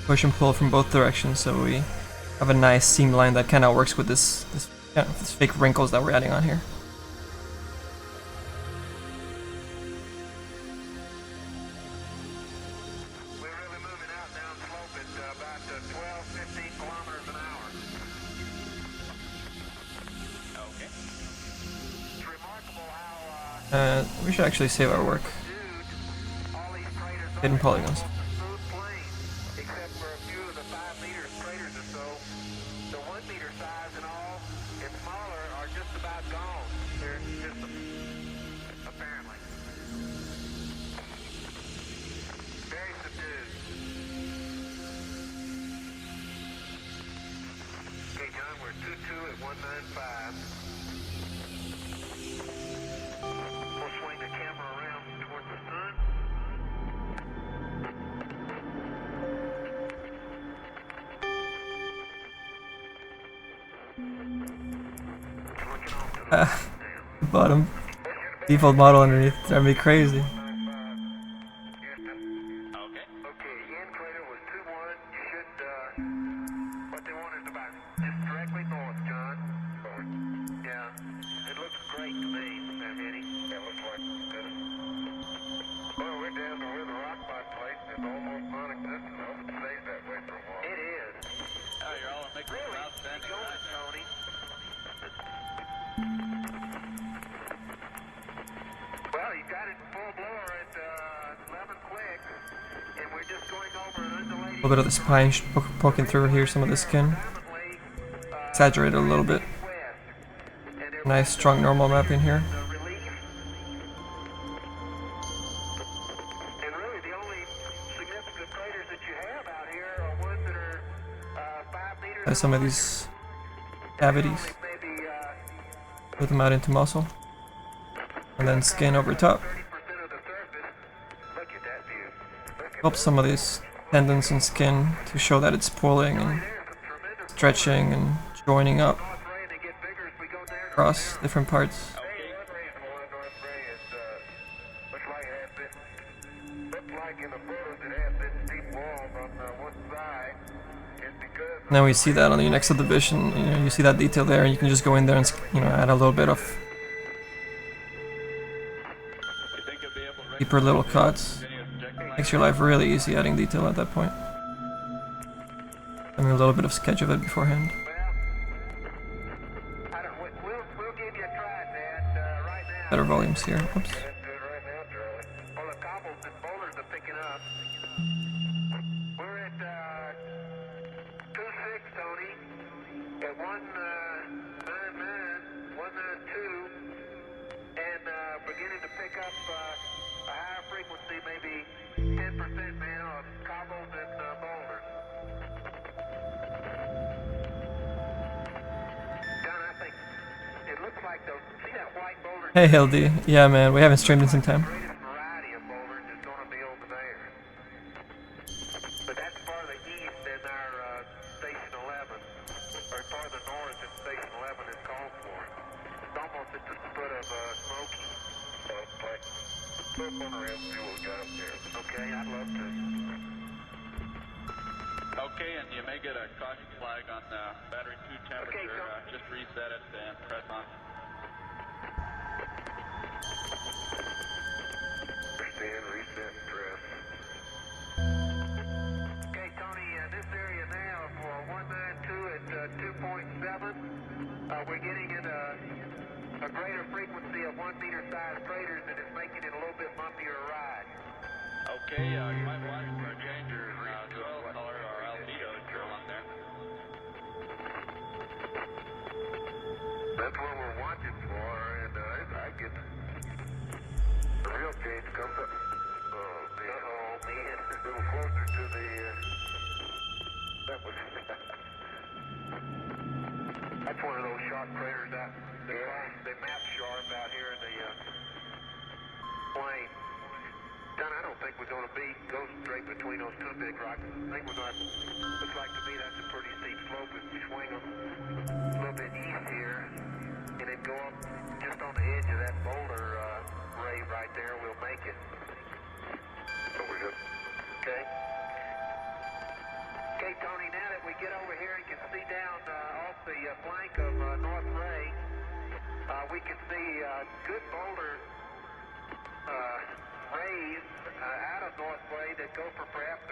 Push and pull from both directions, so we have a nice seam line that kind of works with this fake wrinkles that we're adding on here. We're really moving out down slope at about 12, 15 kilometers an hour. Okay. It's remarkable how We should actually save our work. all these craters Hidden polygons. smooth plain, except for a few of the 5 meter craters or so. The 1 meter size and all, and smaller, are just about gone. They're just apparently very subdued. Okay, John, we're 2-2 at 195. We'll swing the camera around towards the sun. Looking off Bottom default model underneath. It's driving me crazy. Okay. Okay, inflator was 2-1. You should, what they want is about just directly north, John. Yeah. It looks great to me, that heading. Yeah, it looks like good. Well, we're down to where the rock pot place is almost non-existent. I hope it stays that way for a while. It is. Oh, you're all making some outstanding Going, Tony. Well, you got it full blower at 11 clicks, and we're just going over an undulating... A little bit of the spine poking through here, some of the skin. Exaggerated a little bit. Nice strong normal mapping here. And really the only significant craters that you have out here are ones that are 5 meters... There's some of these cavities. Maybe, Put them out into muscle. And then skin over top. 30% of the surface. Look at that view. Helps some of these tendons and skin to show that it's pulling and stretching and joining up across different parts. Now we see that on the next subdivision. You know, you see that detail there, and you can just go in there and add a little bit of deeper little cuts. Makes your life really easy adding detail at that point. I mean, a little bit of sketch of it beforehand. We'll give you a try at that right now. Better volumes here. Oops. Well, the cobbles and boulders are picking up. We're at 2-6, Tony. At 199, 192, and beginning to pick up a higher frequency, maybe 10% now of cobbles and boulders. John, I think it looks like those. See that white boulder? Hey LD. Yeah man, we haven't streamed in some time. Greatest variety of boulders is going to be over there. But that's farther east than our Station 11, or farther north than Station 11 is called for. It's almost at the foot of Smoky. Like, flip on around, see what we got up there. Okay, I'd love to. Okay, and you may get a caution flag on battery 2 temperature. Just reset it and press on. Understand, reset, press. Okay, Tony, this area now for 192 at 2.7, we're getting in a greater frequency of 1 meter size craters, and it's making it a little bit bumpier ride. Okay, you might watch for a change your oil color or albedo if you're along there. That's what we're watching for, and I get the real change comes up. Oh, man. A little closer to the, that was, that's one of those sharp craters out, they map sharp out here in the plain. John, I don't think we're going to go straight between those two big rocks. I think we're going to, looks like to me that's a pretty steep slope. If we swing them a little bit east here, and then go up just on the edge of that boulder ray right there, we'll make it. So we're good. Okay. Okay, Tony, now that we get over here and can see down off the flank of North Ray, we can see good boulder rays out of North Ray that go for perhaps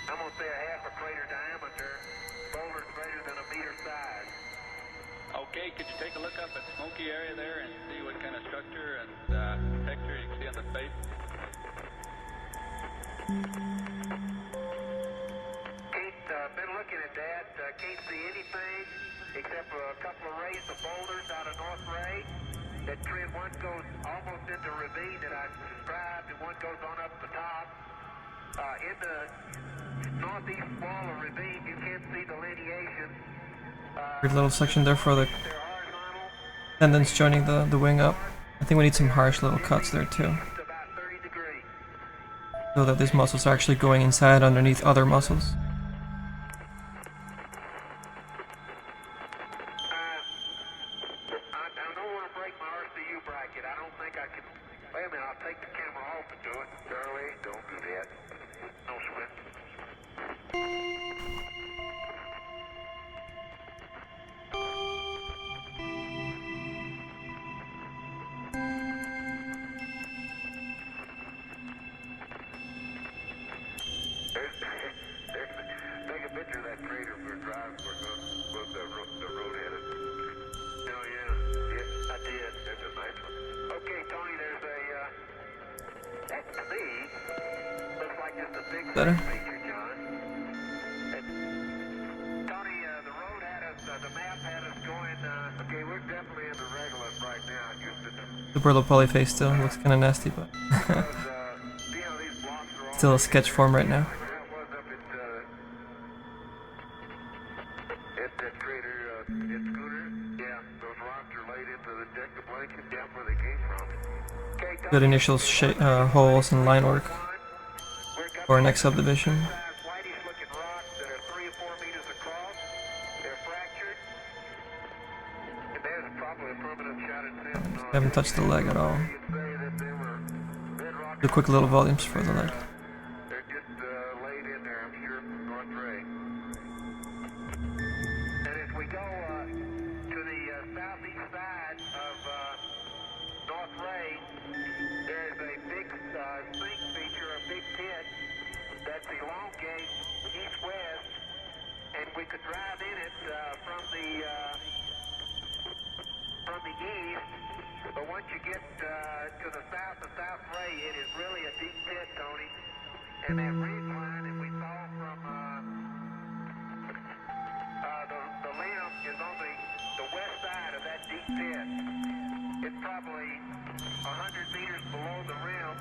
I'm going to say a half a crater diameter, boulders greater than 1 meter size. Okay, could you take a look up at Smoky area there and see what kind of structure and texture you can see on the face? Been looking at that. Can't see anything except for a couple of rays of boulders out of North Ray. That trend, one goes almost into a ravine that I described, and one goes on up the top. In the northeast wall of ravine, you can't see delineation. Weird little section there for the tendons joining the wing up. I think we need some harsh little cuts there too. So that these muscles are actually going inside underneath other muscles. I don't want to break my RCU bracket. I don't think I can. Wait a minute, I'll take the camera off and do it. Charlie, don't do that. No sweat. Take a picture of that crater for drive for the road headed. Oh yeah, I did. That's a nice one. Okay, Tony, there's a that to me looks like just a big Better. feature, John. Tony, the road had us, the map had us going. Okay, we're definitely in the regolith right now. The Brillo polyface still looks kind of nasty, but These blocks are all still a sketch form right now. that was up at that crater in Scooter. Yeah, those rocks are laid into the deck of blanket. Yeah, where they came from. Okay, Good initial holes and line work for our next subdivision. whitish looking rocks that are 3 or 4 meters across. They're fractured. And there's probably a permanent shot at this. Haven't touched the leg at all. You'd say that they were bedrock. Do quick little volumes for the leg. They're just laid in there, I'm sure, from North Ray. And as we go to the southeast side of North Ray, there's a big sink feature, a big pit that's elongate east-west, and we could drive in it from the east. But once you get to the south of South Ray, it is really a deep pit, Tony. And that ridge line that we saw from the limb is on the west side of that deep pit. It's probably 100 meters below the rim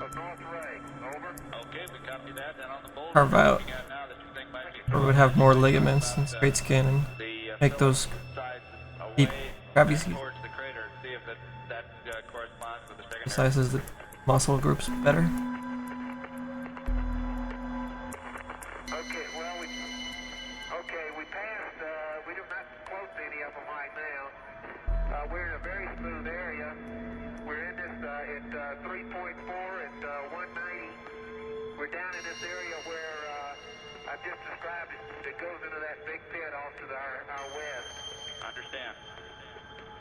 of North Ray. Over. Okay, we copy that. And on the boulder, Carve out, looking at now that you think might be or would have more ligaments and straight skin and the make those sides deep away cavities. towards the crater, see if that corresponds with the second. Sizes the muscle groups better. Okay, well, we passed, we're not close to any of them right now. We're in a very smooth area. We're in this at 3.4 at 190. We're down in this area where I've just described it. It goes into that big pit off to our west. Understand.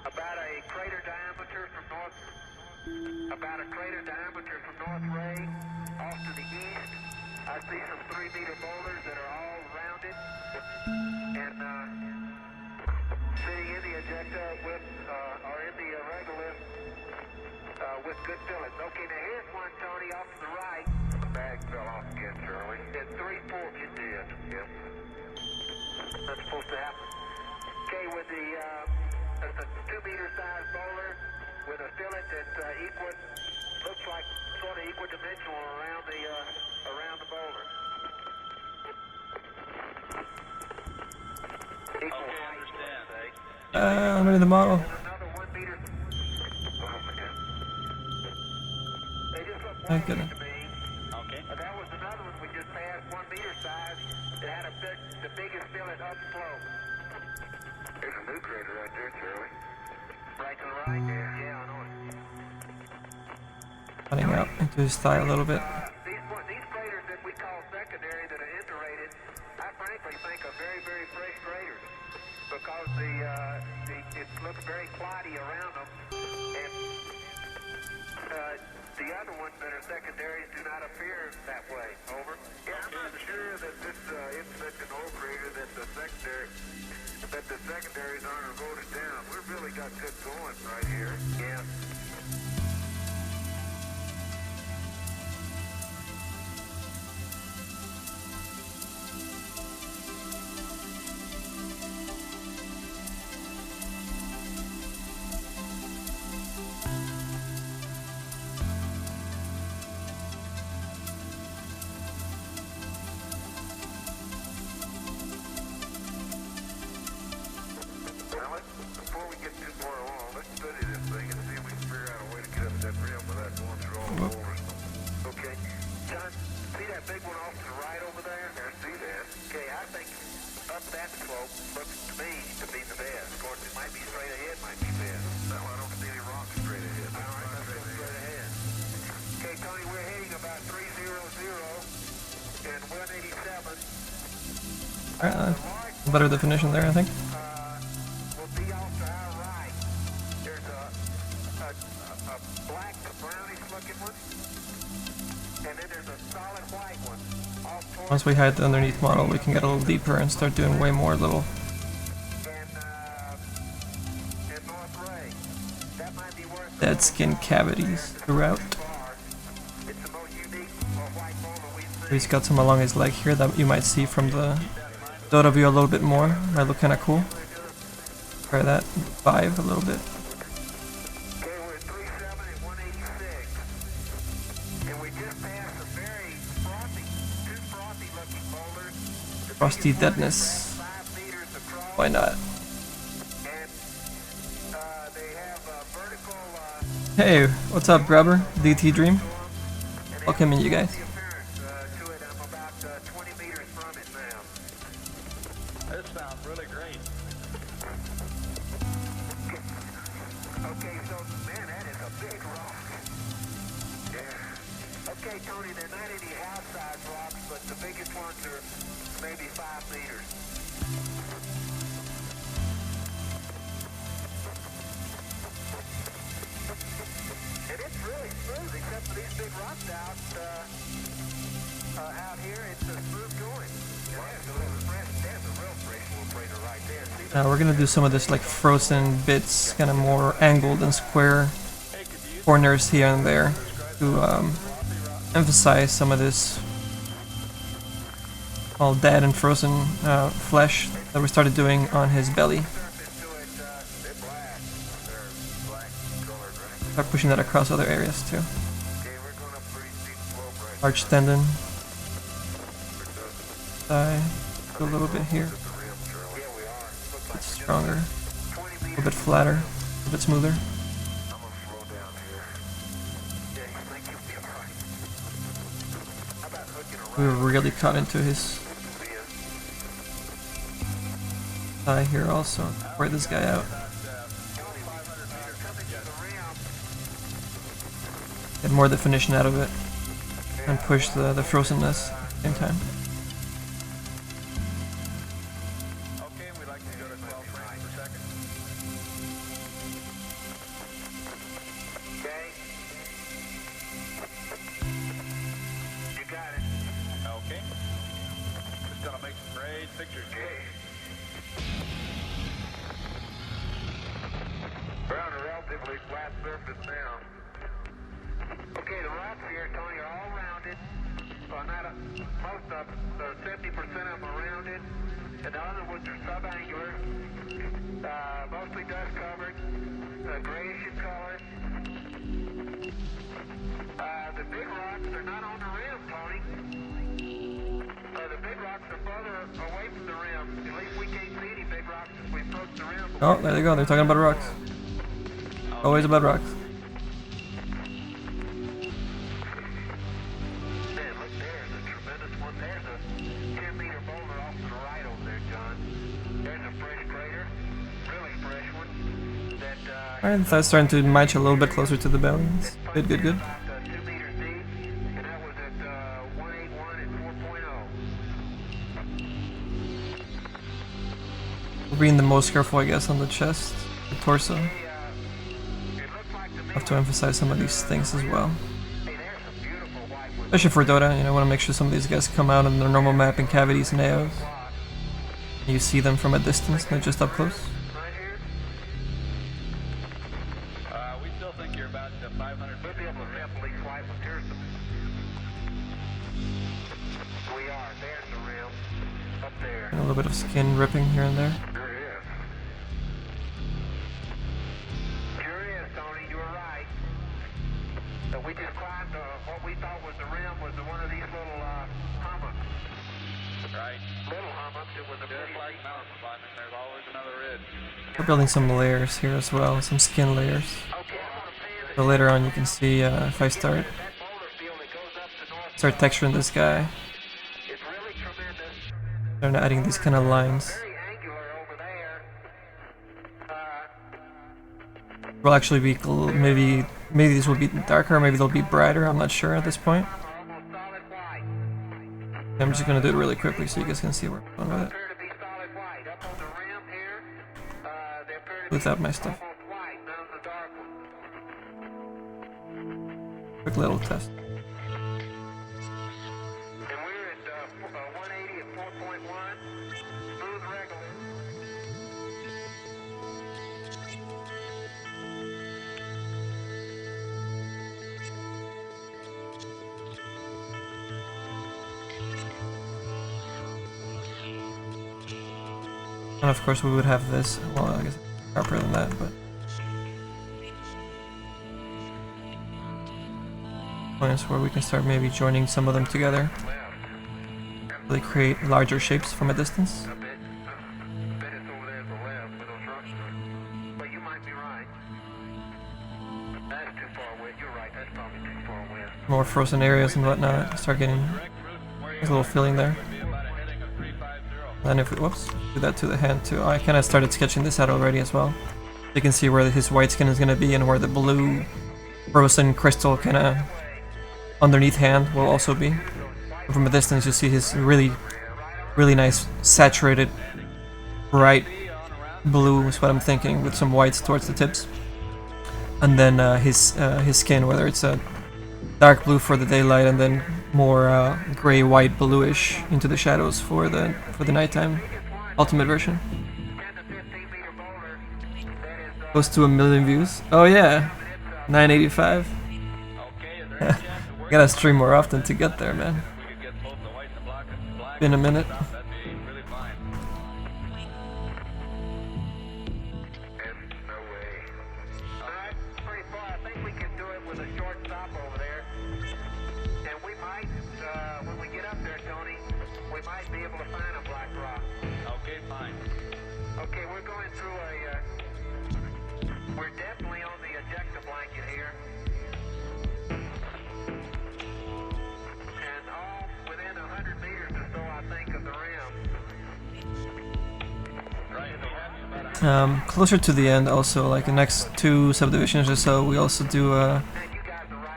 About a crater diameter from North Ray off to the east. I see some 3-meter boulders that are all rounded and sitting in the ejecta with or in the regolith with good fillets. Okay, now here's one, Tony, off to the right. The bag fell off again, Charlie. At 3-4, it did. Yes. That's supposed to happen. Okay, with that's a 2-meter size boulder with a fillet that's looks like sort of equidimensional around the boulder. Equal height, understand. say. I'm in the model. Another 1 meter. Oh my God. They just look Thank white goodness. to me. Okay. That was another one we just passed, 1 meter size. It had the biggest fillet upslope. There's a new crater right there, Charlie. Right to the right? Yeah, I know it. Cutting out into his thigh a little bit. These craters that we call secondary that are iterated, I frankly think are very, very fresh craters because it looks very cloddy around them, and the other ones that are secondaries do not appear that way. Over. Yeah, I'm not sure that this it's such an old crater that the secondaries aren't eroded down. We've really got good going right here. Yeah. Before we get too far along, let's study this thing and see if we can Better definition there, I think. Will be off to our right. There's a black, brownish looking one, and then there's a solid white one. Off towards Once we hide the underneath model, we can get a little deeper and start doing way more little and North Ray. That might be worth dead skin cavities throughout. it's the most unique white boulder we've seen. He's got some along his leg here that you might see from the Dota view a little bit more. Might look kind of cool. Try that 5 a little bit. Okay, we're at 37 and 186. And we just passed some very frothy, two frothy looking boulders. The Frosty biggest one deadness. is 5 meters across. Why not? And they have vertical Hey, what's up, Grubber? DT Dream? Welcome in, you guys. appearance to it. I'm about 20 meters from it now. This sounds really great. Okay, so man, that is a big rock. Yeah. Okay, Tony, they're not any house-size rocks, but the biggest ones are maybe 5 meters. And it's really smooth, except for these big rocks out here. It's a smooth going. Yeah, that's a little fresh. That's a real freshwater operator right there. See, We're gonna do some of this like frozen bits, kind of more angled and square corners here and there to emphasize some of this all dead and frozen flesh that we started doing on his belly. they're black. They're black colored, right? Start pushing that across other areas too. Okay, we're going up pretty steep slope right Arch tendon, thigh, a little bit here, at the rim, Charlie. Yeah, we are. Looks a like bit stronger, 20 a meters. little bit flatter, a bit smoother. I'm gonna slow down here. Yeah, you think you'll be alright? How about hooking We around? were really caught into his thigh here also. Wear this guy out. Get more definition out of it and push the frozenness at the same time. Okay, we'd like to go to 12 frames per second. Okay. You got it. Okay. Just gonna make some great pictures. We're on a relatively flat surface now. Okay, the rocks here, Tony, are all rounded. Well, most of them, 70% of them are rounded, and the other ones are subangular, mostly dust covered, grayish in color. The big rocks are not on the rim, Tony. The big rocks are further away from the rim. At least we can't see any big rocks as we approach the rim. Oh, there they go. They're talking about rocks. Always about rocks. Man, look, there's a tremendous one. There's a 10-meter boulder off to the right over there, John. There's a fresh crater, really fresh one. That Alright, that's starting to match a little bit closer to the belly. It's good, good, good. about 2 meters deep, and that was at 181 and 4.0. Being the most careful, I guess, on the chest, the torso. It looks like the Have to emphasize some of these things as well. hey, there's some beautiful white ones. Especially for Dota, you know, I want to make sure some of these guys come out in their normal map in cavities and AOs. You see them from a distance, not just up close. Right here, We still think you're about 500 we'll be able to sample each white one. Here's some. We are. There's the rim. Up there. And a little bit of skin ripping here and there. There it is. Sure is, Tony. You were right. We just climbed what we thought was the rim was one of these little hummocks. right? Little hummocks. It was a Just pretty like deep mountain climbing, there's always another ridge. We're building some layers here as well, some skin layers. Okay, I'm gonna pan So later on you can see if I start that boulder field that goes up to north. start texturing this guy, It's really tremendous. start adding these kind of lines. Very angular over there. Will actually be maybe these will be darker, maybe they'll be brighter. I'm not sure at this point. Almost solid white. I'm just gonna do it really quickly so you guys can see where I'm going with it. Appear to without my stuff. Quick little test. And of course we would have this, well I guess sharper than that, but points where we can start maybe joining some of them together. Really create larger shapes from a distance. More frozen areas and whatnot, start getting a little feeling there. And if we, whoops, do that to the hand too. I kind of started sketching this out already as well. You can see where his white skin is going to be and where the blue frozen crystal kind of underneath hand will also be. From a distance you see his really nice saturated bright blue is what I'm thinking, with some whites towards the tips. And then his skin, whether it's a dark blue for the daylight and then more gray, white, bluish into the shadows for the nighttime ultimate version. Close to 1 million views. Oh yeah, 985. Gotta stream more often to get there, man. Been a minute. Closer to the end also, like the next 2 subdivisions or so, we also do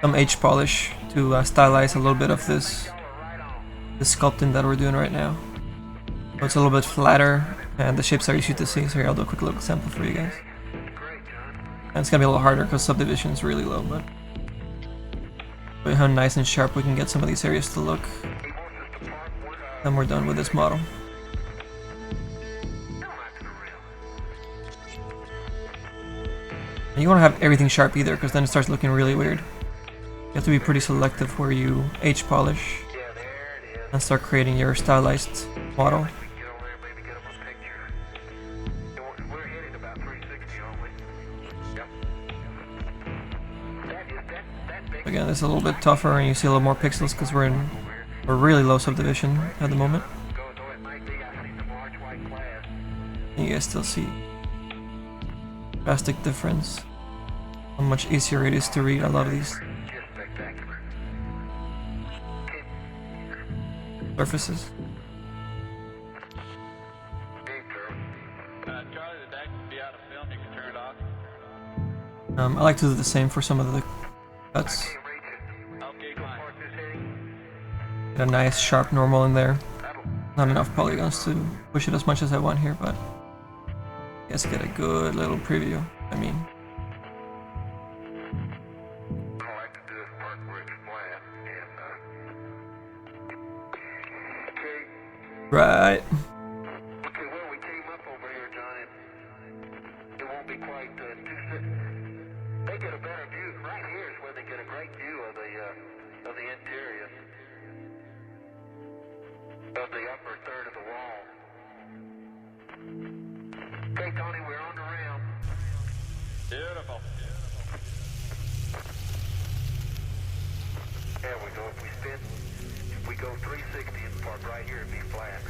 some H-polish to stylize a little bit of this sculpting that we're doing right now. So it's a little bit flatter and the shapes are easy to see, so here I'll do a quick little sample for you guys. And it's gonna be a little harder because subdivision is really low, but show you how nice and sharp we can get some of these areas to look. Then we're done with this model. You don't have everything sharp either, because then it starts looking really weird. You have to be pretty selective where you H-polish and start creating your stylized model. Again, it's a little bit tougher and you see a little more pixels because we're in a really low subdivision at the moment. You guys still see drastic difference. How much easier it is to read a lot of these surfaces. I like to do the same for some of the cuts. Get a nice sharp normal in there. Not enough polygons to push it as much as I want here, but I guess get a good little preview. I mean, right. Okay, well, we came up over here, Johnny. It won't be quite too they get a better view. Right here is where they get a great view of the interior of the upper third of the wall. Okay, Tony, we're on the rim. Beautiful. There we go. If we spin, if we go 360 in the part right here, it'd be flat.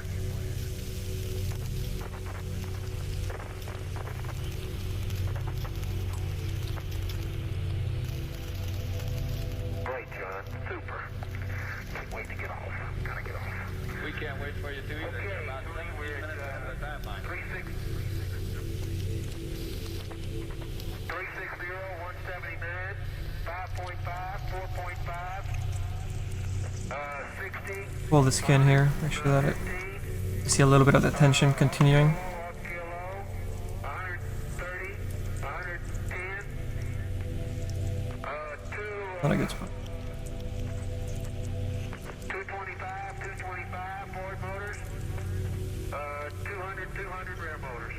Great, John. Super. Can't wait to get off. Gotta get off. We can't wait for you to either. Okay, About Tony, 16 we're minutes at into the timeline. 360. 360, 179, 5.5, 4.5, 60. Pull the skin here, make sure that you see a little bit of the tension continuing. Not a good spot. 225, 225 Ford motors. 200 rear motors.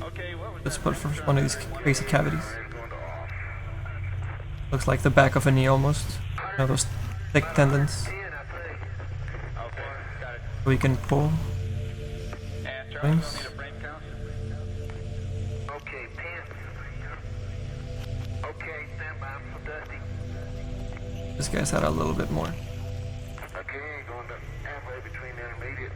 Okay, what was Good that? spot for one of these crazy cavities. Looks like the back of a knee almost. You know, those thick tendons 10, I think. Okay, got it. we can pull. And Charles, Thanks. we'll need a frame count. Okay, 10. Okay, stand by. I'm so dusty. This guy's had a little bit more. Okay, going to halfway between intermediate.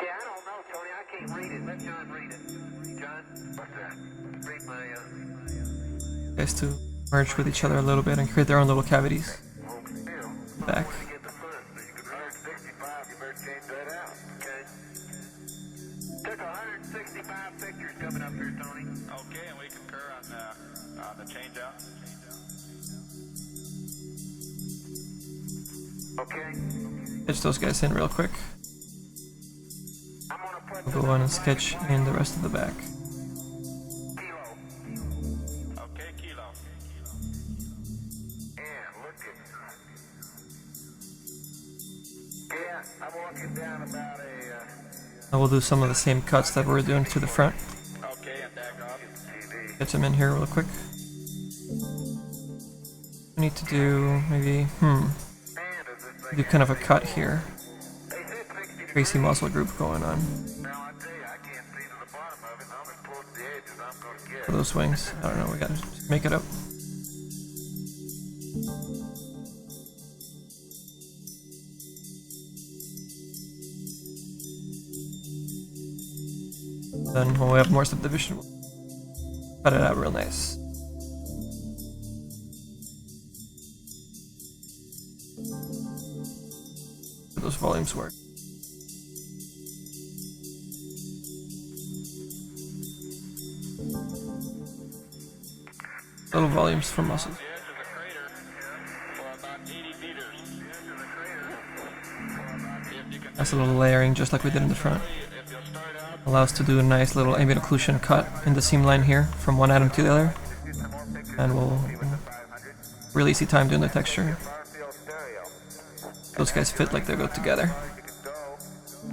Yeah, I don't know, Tony. I can't read it. Let John read it. John, what's that? Read my, Guys to merge with each other a little bit and create their own little cavities. Back. to get the fun. So you can 165, you better change that out. Okay. Took 165 pictures coming up here, Tony. Okay, and we concur on the change out. Okay. Sketch those guys in real quick. I'm gonna put We'll go on and sketch in the rest of the back. kilo. Okay, kilo. Yeah, look at. Yeah, I'm walking down about a I will do some of the same cuts that we're doing to the front. Okay, and back off. TV. Get them in here real quick. We need to do maybe, Man, does this thing do kind of a cut here. they said 60 Tracy muscle group going on Now I tell you, I can't see to the bottom of it, and I'm as close to the edge as I'm gonna get. for those wings. I don't know, we gotta make it up. Then when we have more subdivision, we'll cut it out real nice. Those volumes work. Little volumes for muscles. The edge of the crater for about 80 meters. The edge of the crater for about, if you can That's a little layering just like we did in the front. if you'll start out, Allow us to do a nice little ambient occlusion cut in the seam line here from one atom to the other. And we'll really easy time doing the texture. Those guys fit like they go together.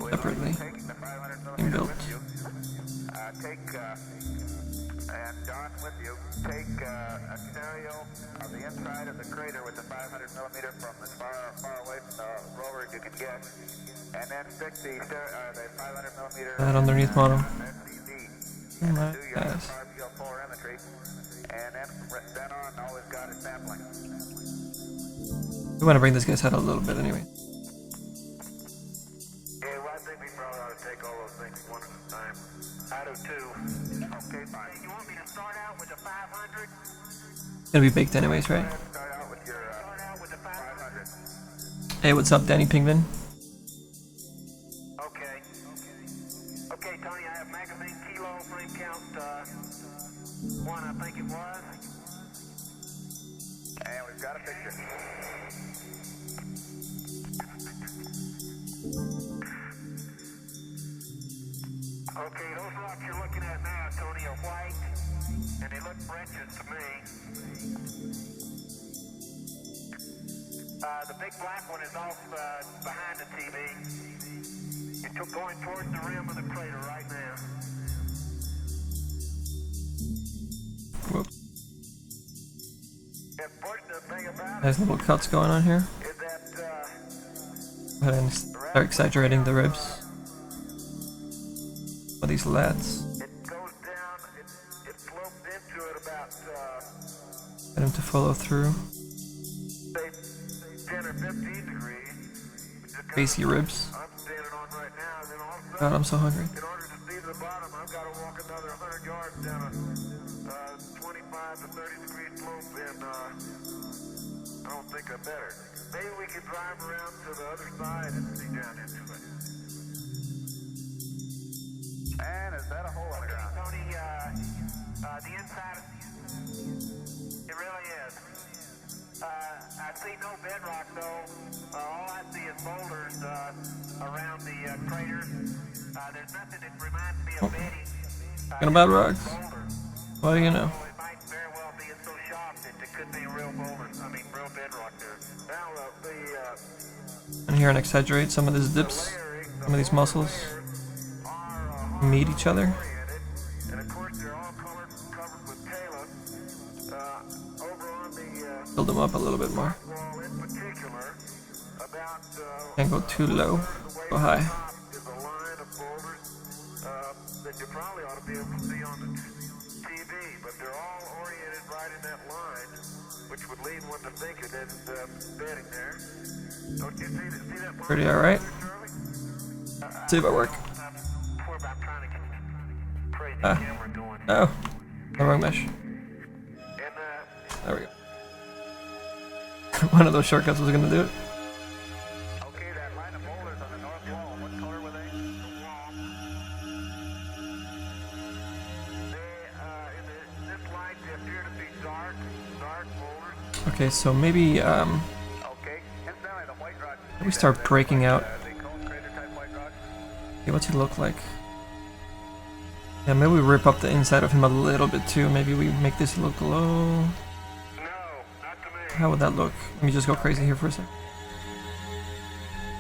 Separately. Being built. Take, and Don with you, take a stereo of the inside of the crater with the 500 millimeter from as far away from the rover as you can get, and then stick the 500 millimeter That underneath model. SCD Oh my do your gosh. RPL polarimetry, and then on always got it sampling. We want to bring this guy's head a little bit anyway. Yeah, well, I think we probably ought to take all those things one at a time. I do too. Okay, fine. You want me to start out with the 500? It's gonna be baked anyways, right? Start out with your 500. Hey, what's up, Danny Pingvin? Okay. Okay, Tony, I have magazine kilo frame count 1, I think it was. And we've got a picture. Okay, those rocks you're looking at now, Tony, are white, and they look branches to me. The big black one is off behind the TV. It's going towards the rim of the crater right now. Whoops. The unfortunate thing about Nice little cuts going on here. it is that Go ahead and start exaggerating the ribs. Of these lats. it goes down, it slopes into it about, Get him to follow through. say 10 or 15 degrees. Crazy ribs. I'm standing on right now, and then all of a God, sudden, I'm so hungry. in order to see the bottom, I've got to walk another 100 yards down a 25 to 30 degree slope, and I don't think I better. Maybe we could drive around to the other side and see down into it. And is that a hole in the ground? Tony, the inside, it really is. I see no bedrock though. All I see is boulders around the crater. There's nothing that reminds me of bedding. Got about rocks. What do you know? It might very well be so sharp that there could be real boulders. I mean, real bedrock there. Now And here and exaggerate some of these dips, some of these muscles meet each other. and of course they're all covered with talus. Over on the Build them up a little bit more. wall in particular, about Can't go too low, go high. is a line of boulders that you probably ought to be able to see on the TV, but they're all oriented right in that line, which would lead one to think it is bedding there. Don't you see that line? Pretty alright. Charlie? See if it work. I'm trying to get crazy Ah. camera going. Oh, the wrong mesh. And There we go. One of those shortcuts was gonna do it. Okay, that line of boulders on the north wall, what color were they? This light they appear to be dark boulders. Okay, so maybe Okay, incidentally, the white rock. we start breaking out. The cone crater type white rock. Okay, what's he look like? Yeah, maybe we rip up the inside of him a little bit too. Maybe we make this look low. No, not to me. How would that look? Let me just go crazy here for a sec.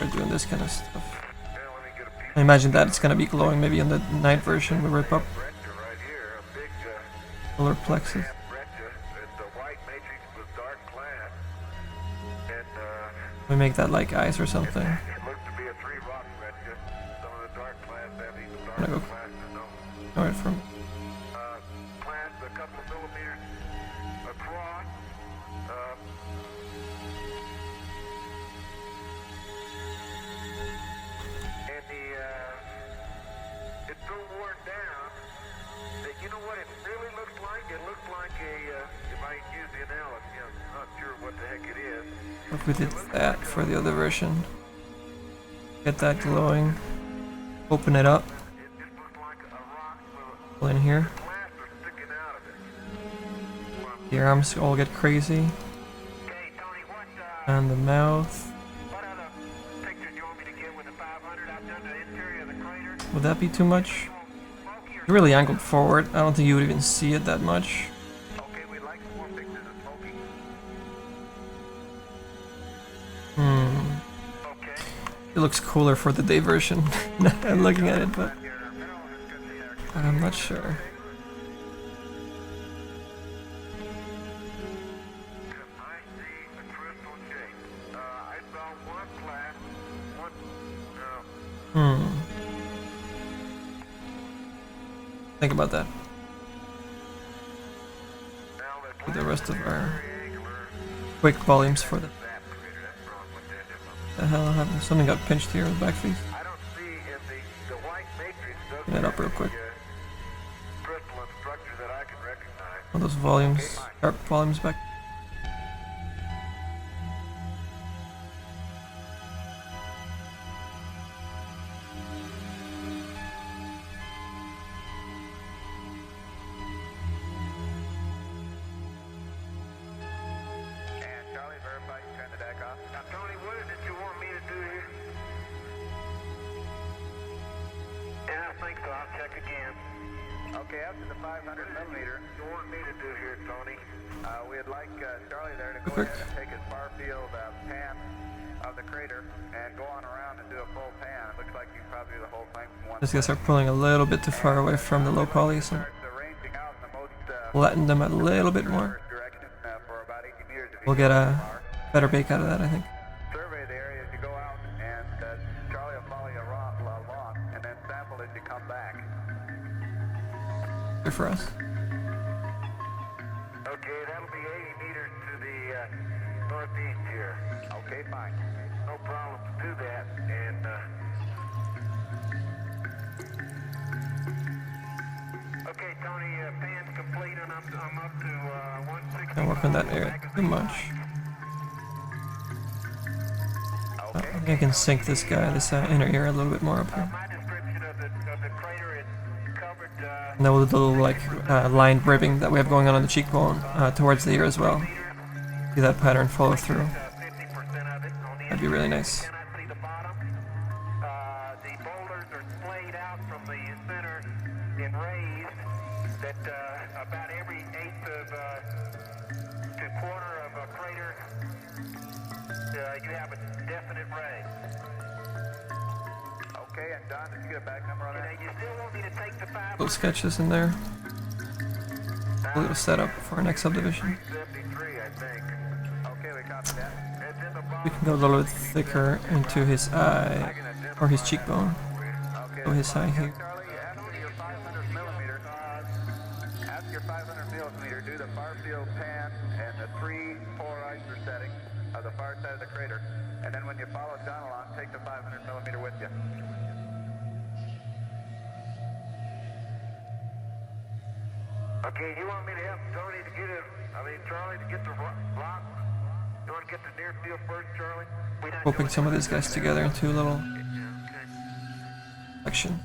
We're doing this kind of stuff. Yeah, let me get a piece I imagine that it's gonna be glowing. Maybe in the night version we rip up of breccia right here, a big solar plexus. breccia. The white matrix was dark glass, and We make that like ice or something. it looked to be a 3-rock breccia. Some of the dark glass have even Gonna darker go- glass than those. Alright, from Plants a couple of millimeters across. And it's so worn down that you know what it really looks like? It looks like if I use the analogy, I'm not sure what the heck it is. if we did that for the other version. Get that glowing. Open it up. It just looks like a rock with Pull in here. glass are sticking out of it. The arms all get crazy. Okay, Tony, And the mouth. what other picture do you want me to get with the 500? I've done the interior of the crater. Would that be too much? Smoky or You're really angled forward. I don't think you would even see it that much. okay, we'd like some more pictures of smoky. Okay. It looks cooler for the day version. I'm looking at it, but I'm not sure. I see a crystal shape. I saw one glass, one, Think about that. now With the rest of our triangular quick volumes for the zap crater. That's wrong with that. the hell happened. Something got pinched here with the back face. I don't see in the white matrix doesn't Clean that up real quick. crystalline structure that I can recognize. All those volumes, sharp volumes back. And Charlie, verify you turned the deck off. Now, Tony, what is it you want me to do here? Yeah, I think so. I'll check again. Okay, after the 500 millimeter, You want me to do here, Tony? we'd like Charlie there to go Perfect. ahead and take his far field pan of the crater and go on around and do a full pan. Looks like you can probably do the whole thing from one These guys are pulling a little bit too far away from the low poly, so Start arranging out in the most flatten them a little bit more. direction for about 80 meters. If you We'll get a better bake out of that, I think. survey the area as you go out, and Charlie will follow you along, and then sample as you come back. Good for us. Okay, that'll be 80 meters to the northeast here. Okay, fine. No problem to do that. And okay, Tony, pan's complete, and I'm up to 160. Don't work on that area too much. I think I can sink this guy, this inner ear a little bit more up here. My description of the crater is covered. And then with the little like line ribbing that we have going on the cheekbone towards the ear as well. See that pattern follow through. 50% of it. On the That'd be really nice. cannot see the bottom. The boulders are splayed out from the center and raised that about every eighth of to quarter of a crater you have a definite ray. Okay, and Don, did you get a back number on that? You still want me to take the 500? Little sketches in there. A little setup for our next subdivision. 73, I think. Okay, we copy that. It's in the bottom. We can go a little bit thicker into his eye or his cheekbone. Go his eye here. Charlie, after your 500 millimeter, after your 500 millimeter, do the far field pan and the 3 polarizer setting of the far side of the crater. And then when you follow John along, take the 500 millimeter with you. Okay, you want me to help Tony to get it? Charlie, to get the rock? You want to get the near field first, Charlie? Hoping some of these guys together into a little section.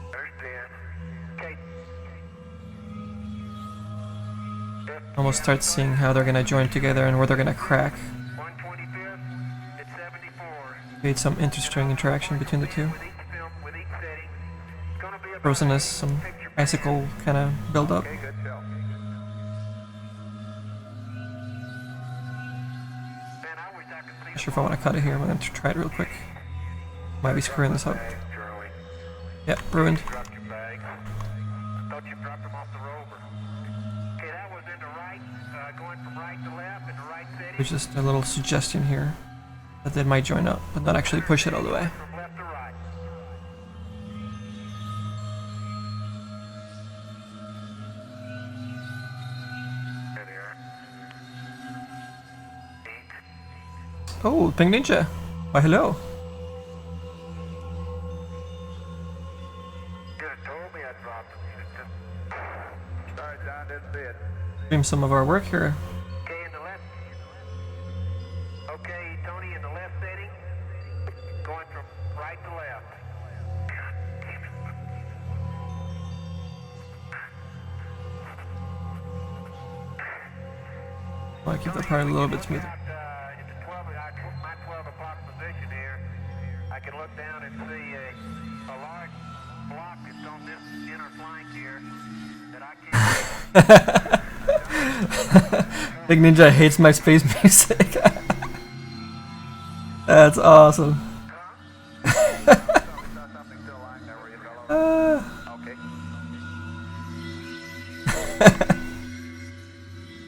Understand. Okay. Almost start seeing how they're gonna join together and where they're gonna crack. 125th, it's 74. Create some interesting interaction between the two. With each film, with each setting, it's going to be about Frozenness, some icicle kind of build up. okay, good film. Man, I wish I could see Not sure if I want to cut it here. I'm gonna try it real quick. Might be screwing this up. Charlie. Yeah, ruined. Dropped your bags. I thought you dropped them off the rover. Okay, that was in the right, going from right to left in the right setting. There's just a little suggestion here that they might join up, but not actually push it all the way. From left to right. There they are. 8. Oh, Pink Ninja. Why, hello. Could have told me I dropped them. You just... Sorry, John, didn't see it. Stream some of our work here. Okay, in the left. Okay, Tony, in the left setting. Going from right to left. I want to keep that part a little bit smoother. It's 12, my 12 o'clock position here. I can look down and see a large block that's on this inner flank here that I can't. Big Ninja hates my space music. That's awesome. Something still lying there where you fell over. Okay.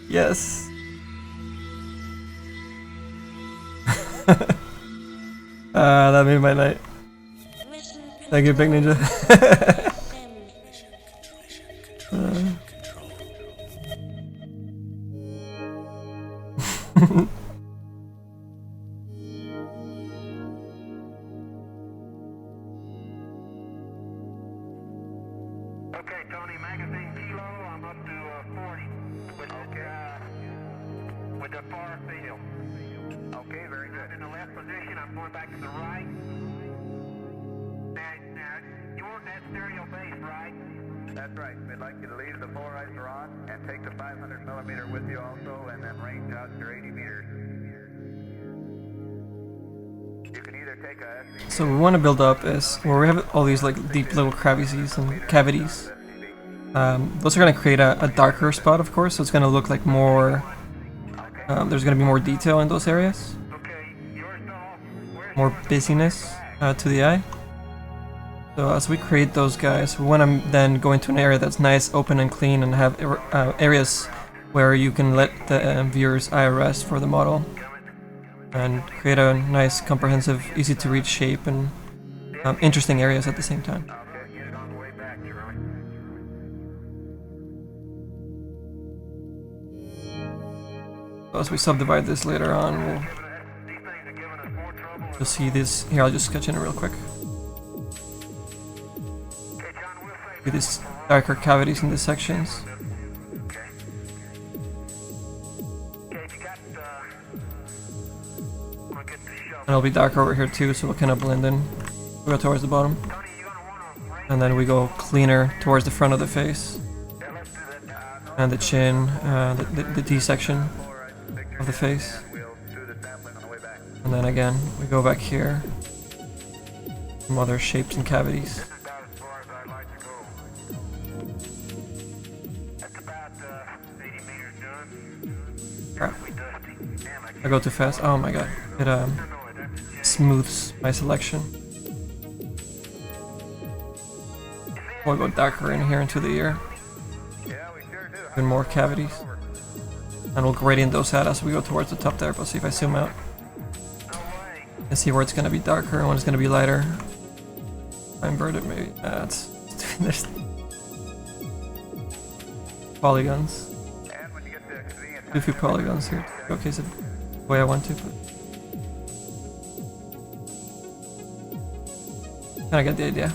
Yes. That made my night. Thank you, Big Ninja. Okay, Tony, magazine kilo, I'm up to 40 with the far field. Okay, very good. In the left position, I'm going back to the right. Now, you want that stereo base, right? That's right. We'd like you to leave the polarizer on and take the 500 millimeter with you also, and then range out your 80 meters. You can either take a So we want to build up is where we have all these like deep little cavities and cavities. Those are going to create a darker spot, of course, so it's going to look like more. There's going to be more detail in those areas, more busyness to the eye. So as we create those guys, we want to then go into an area that's nice, open and clean, and have areas where you can let the viewer's eye rest for the model, and create a nice, comprehensive, easy to reach shape and interesting areas at the same time. As we subdivide this later on, we'll see this. Here, I'll just sketch in it real quick. See these darker cavities in these sections. And it'll be darker over here too, so we'll kind of blend in. We go towards the bottom. And then we go cleaner towards the front of the face. And the chin, the D section. of the face. And we'll do the sampling on the way back. And then again, we go back here. Some other shapes and cavities. This is about as far as I'd like to go. That's about 80 meters done. Crap. We dusty. Damn, I I go too fast. Oh my god. It can't know it. That's smooths my selection. We'll go darker in here into the ear. yeah, we sure do. Even more cavities. And we'll gradient those out as we go towards the top there. But see if I zoom out. No way. And see where it's gonna be darker and when it's gonna be lighter. I invert it maybe. It's there's polygons. And when you get the convenient A few polygons here to showcase it the way I want to. But kinda get the idea.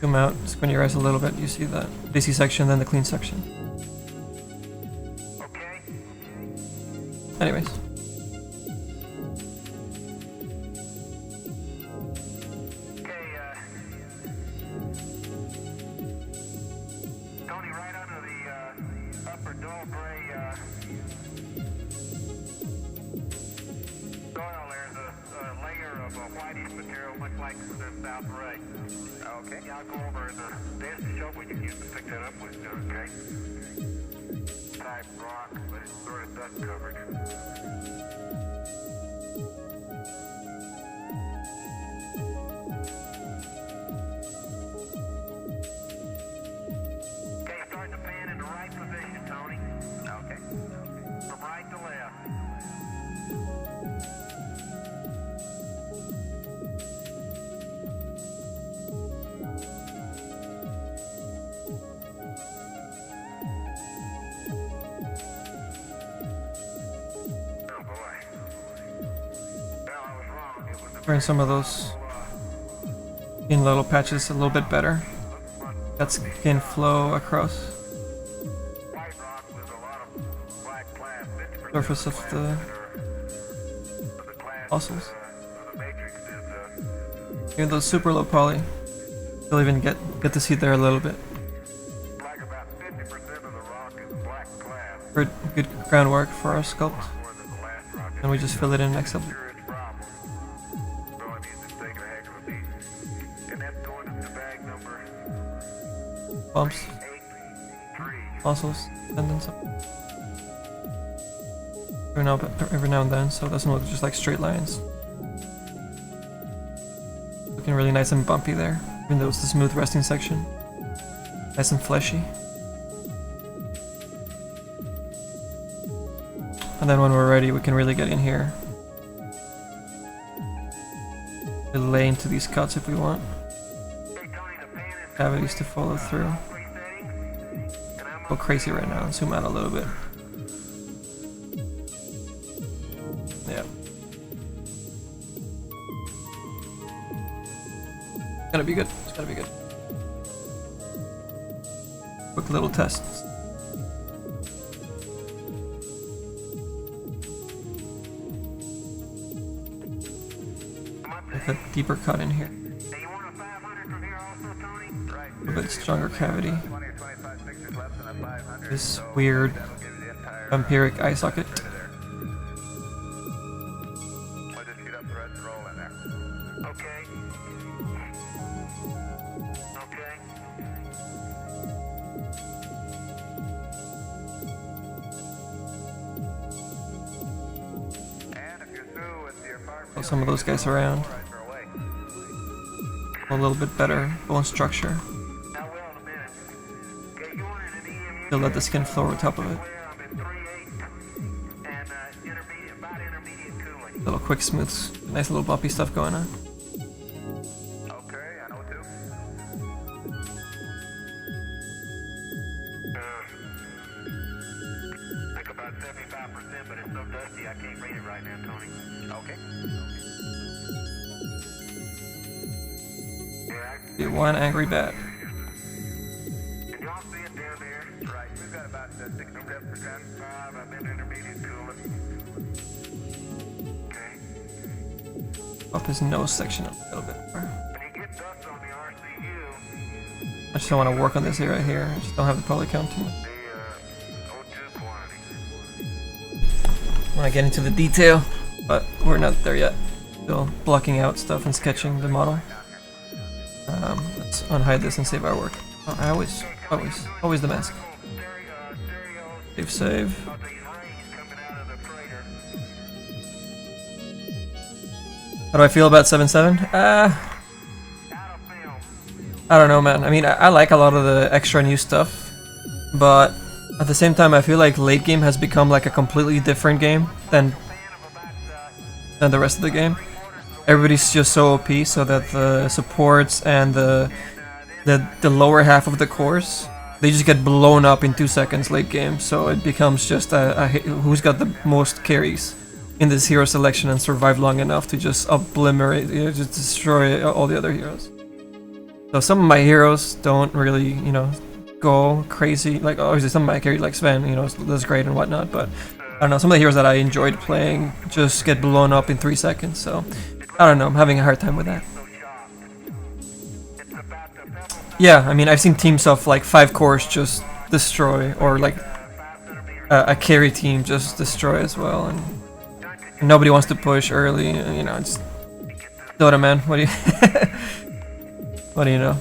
Zoom out, squint your eyes a little bit, you see that busy section, then the clean section. okay. Anyways. Okay, Tony, right under the upper dull gray soil, there's a layer of whitish material, much like the south ray. Okay. Yeah, I'll go over and there's the show we can use to pick that up with, okay? Type rock, but it's sort of dust covered. Okay, start the pan in the right position, Tony. Okay. From right to left. Oh boy. Well, I was wrong. It was Bring some of those in little patches a little bit better. That skin flow across white rock with a lot of black glass. 50% surface of the of the glass fossils. of the matrix is Even though super low poly, you'll even get to see there a little bit. like about 50% of the rock is black glass. Good groundwork for our sculpt, More than the last rock. and we just fill it in next up. Sure it's problem. So I mean, it's taking a heck of a beat. And that's going into bag number Bumps, 83. fossils, tendons. Every now and then, so it doesn't look just like straight lines. Looking really nice and bumpy there, even though it's the smooth resting section. Nice and fleshy. And then when we're ready, we can really get in here. We'll lay into these cuts if we want. Hey, Tony, the pan is Cavities to follow through. 3 settings. And I'm Go crazy right now and zoom out a little bit. Yeah. It's gonna be good. It's gonna be good. Quick little tests. With a deeper cut in here. Hey, you want a 500 from here also, Tony? Right. A little bit stronger cavity. 20 or 25 pictures left in a 500. This weird That'll give you the entire vampiric eye socket. there. We'll just shoot up the rest and roll in there. Okay. Okay. And if you're through with your part, Throw some of those guys around. right away. A little bit better bone structure. Now, well, in a minute. Okay, you wanted an EMU. You'll let the skin flow over top of it. Where I'm in 3/8 and intermediate, about intermediate cooling. Little quick smooths. Nice little bumpy stuff going on. Okay, I know too. Like about 75%, but it's so dusty I can't read it right now, Tony. Okay. Yeah, Be one angry bat. can y'all see it down there? Right, we've got about 67%. I'm in intermediate cooling. Okay. Up his nose section a little bit more. When you get dust on the RCU, I just don't want to work on this area right here. I just don't have the poly count too much. the O2 quantity. when I get into the detail, but we're not there yet. Still blocking out stuff and sketching the model. Let's unhide this and save our work. Oh, I always the mask. Save. How do I feel about 7.7? I don't know, man. I mean, I like a lot of the extra new stuff, but at the same time, I feel like late game has become like a completely different game than the rest of the game. Everybody's just so OP, so that the supports and the lower half of the cores, they just get blown up in 2 seconds late game. So it becomes just who's got the most carries in this hero selection and survive long enough to just obliterate, just destroy all the other heroes. So some of my heroes don't really, go crazy. Like obviously some of my carries like Sven, does great and whatnot, but I don't know, some of the heroes that I enjoyed playing just get blown up in 3 seconds. So I don't know, I'm having a hard time with that. Yeah, I mean, I've seen teams of like 5 cores just destroy, or like a carry team just destroy as well, and nobody wants to push early. It's Dota, man. What do you what do you know?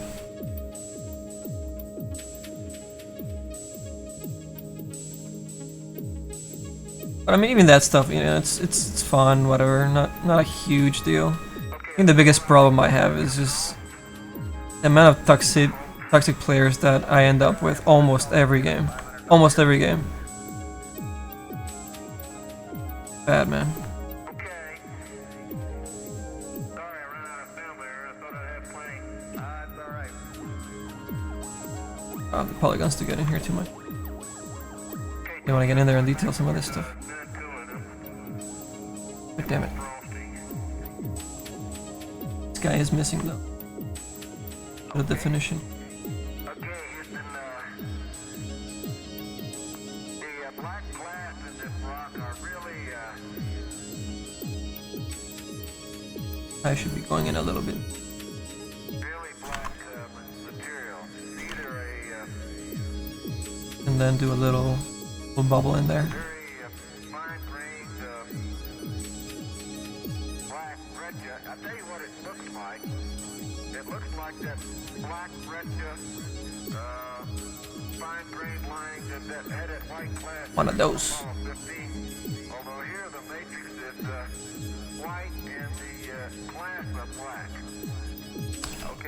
But I mean, even that stuff, it's fun, whatever. Not a huge deal. I think the biggest problem I have is just the amount of toxic players that I end up with almost every game. Almost every game. Bad, man. Oh, the polygons to get in here too much. They want to get in there and detail some of this stuff. God damn it. This guy is missing though. The definition. I should be going in a little bit. And then do a little bubble in there. One of those.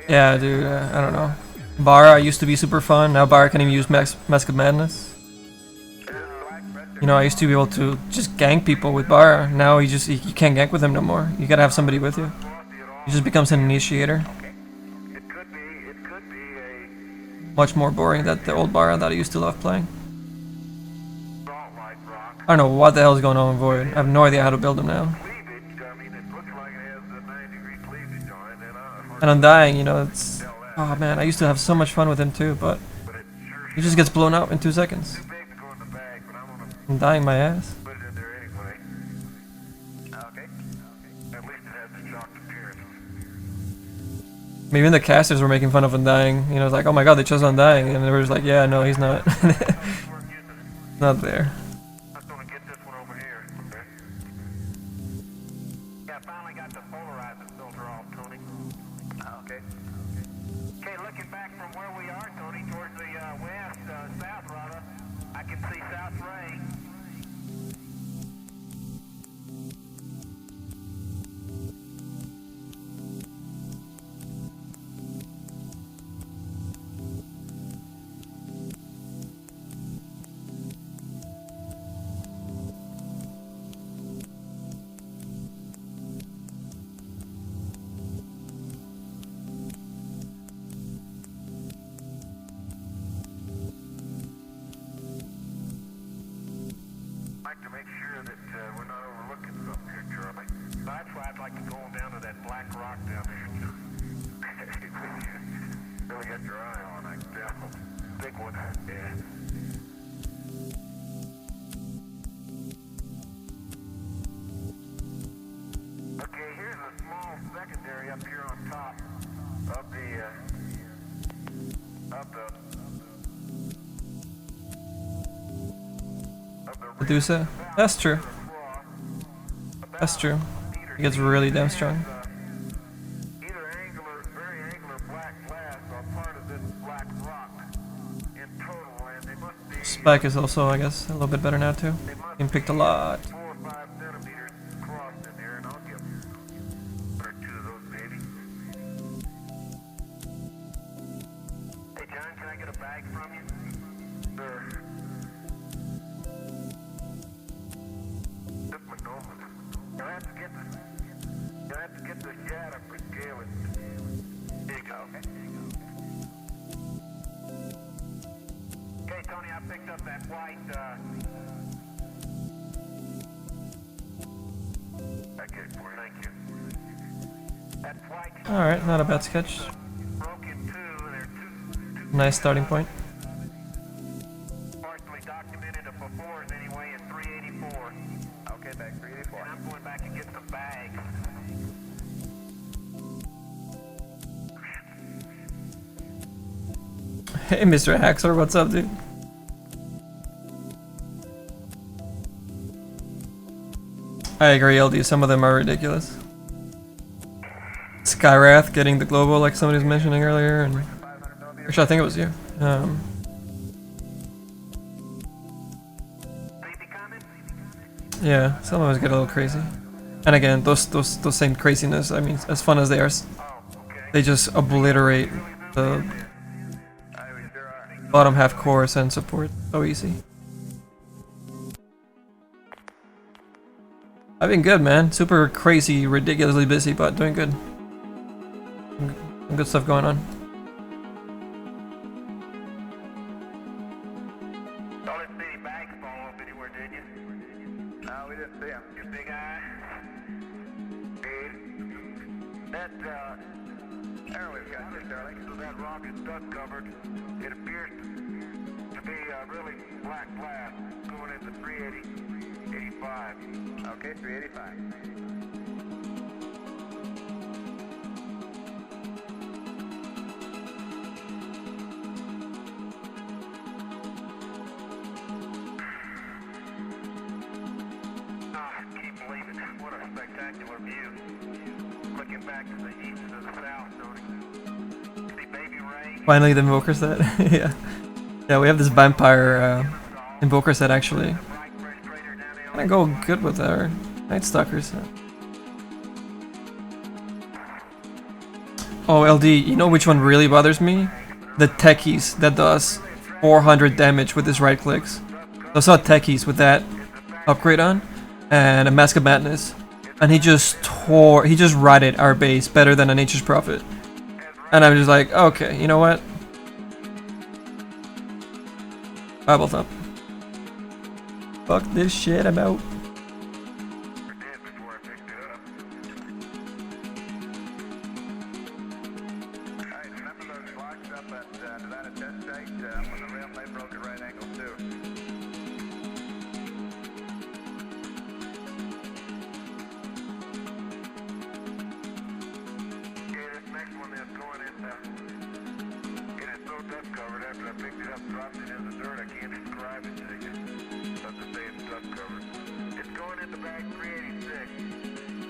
Yeah, dude, I don't know. Bara used to be super fun, now Bara can't even use Mask of Madness. I used to be able to just gank people with Bara, now you can't gank with him no more. You gotta have somebody with you. He just becomes an initiator. Much more boring than the old Bara that I used to love playing. I don't know what the hell is going on with Void. I have no idea how to build him now. And Undying, it's... Oh man, I used to have so much fun with him too, but... He just gets blown up in 2 seconds. I'm dying my ass. Maybe the casters were making fun of Undying. It's like, oh my god, they chose Undying. And they were just like, yeah, no, he's not. Not there. Medusa? That's true. That's true. He gets really damn strong. Either angular, very angular black glass or part of this black rock in total, and they must be Spike is also, I guess, a little bit better now too. Being picked a lot. 4 or 5 centimeters across in there, and I'll give 1 or 2 of those, maybe. Hey, John, can I get a bag from you? Sure. Just my nose. You'll have to get the shadow for scaling. There you go. Okay, Tony, I picked up that white, okay, thank you. That white Alright, not a bad sketch. broke in two, they're two Nice starting point. partially documented of befores anyway in 384. Okay, back 384. And I'm going back and get some bags. Hey, Mr. Haxor, what's up, dude? I agree, LD. Some of them are ridiculous. Skywrath getting the global, like somebody was mentioning earlier, and actually, I think it was you. Yeah, some of us get a little crazy. And again, those same craziness. I mean, as fun as they are, they just obliterate the bottom half chorus and support so easy. I've been good, man. Super crazy, ridiculously busy, but doing good. Some good stuff going on. Don't let any bags fall off anywhere, did you? No, we didn't see them. Your big eye? That, there we've got it, darling. So that rock is dust covered. It appears to be really black glass going into 385. Okay, 385. What a spectacular view. Looking back to the east and the south, Tony. See baby rain. Finally, the invoker set. Yeah. Yeah, we have this vampire invoker set actually. Gonna go good with our Nightstalker set. Oh, LD, you know which one really bothers me? The techies that does 400 damage with his right clicks. Those are techies with that upgrade on. And a Mask of Madness, and he just ratted our base better than a Nature's Prophet, and I'm just like, okay, you know what? Bible thump. Fuck this shit, I'm out.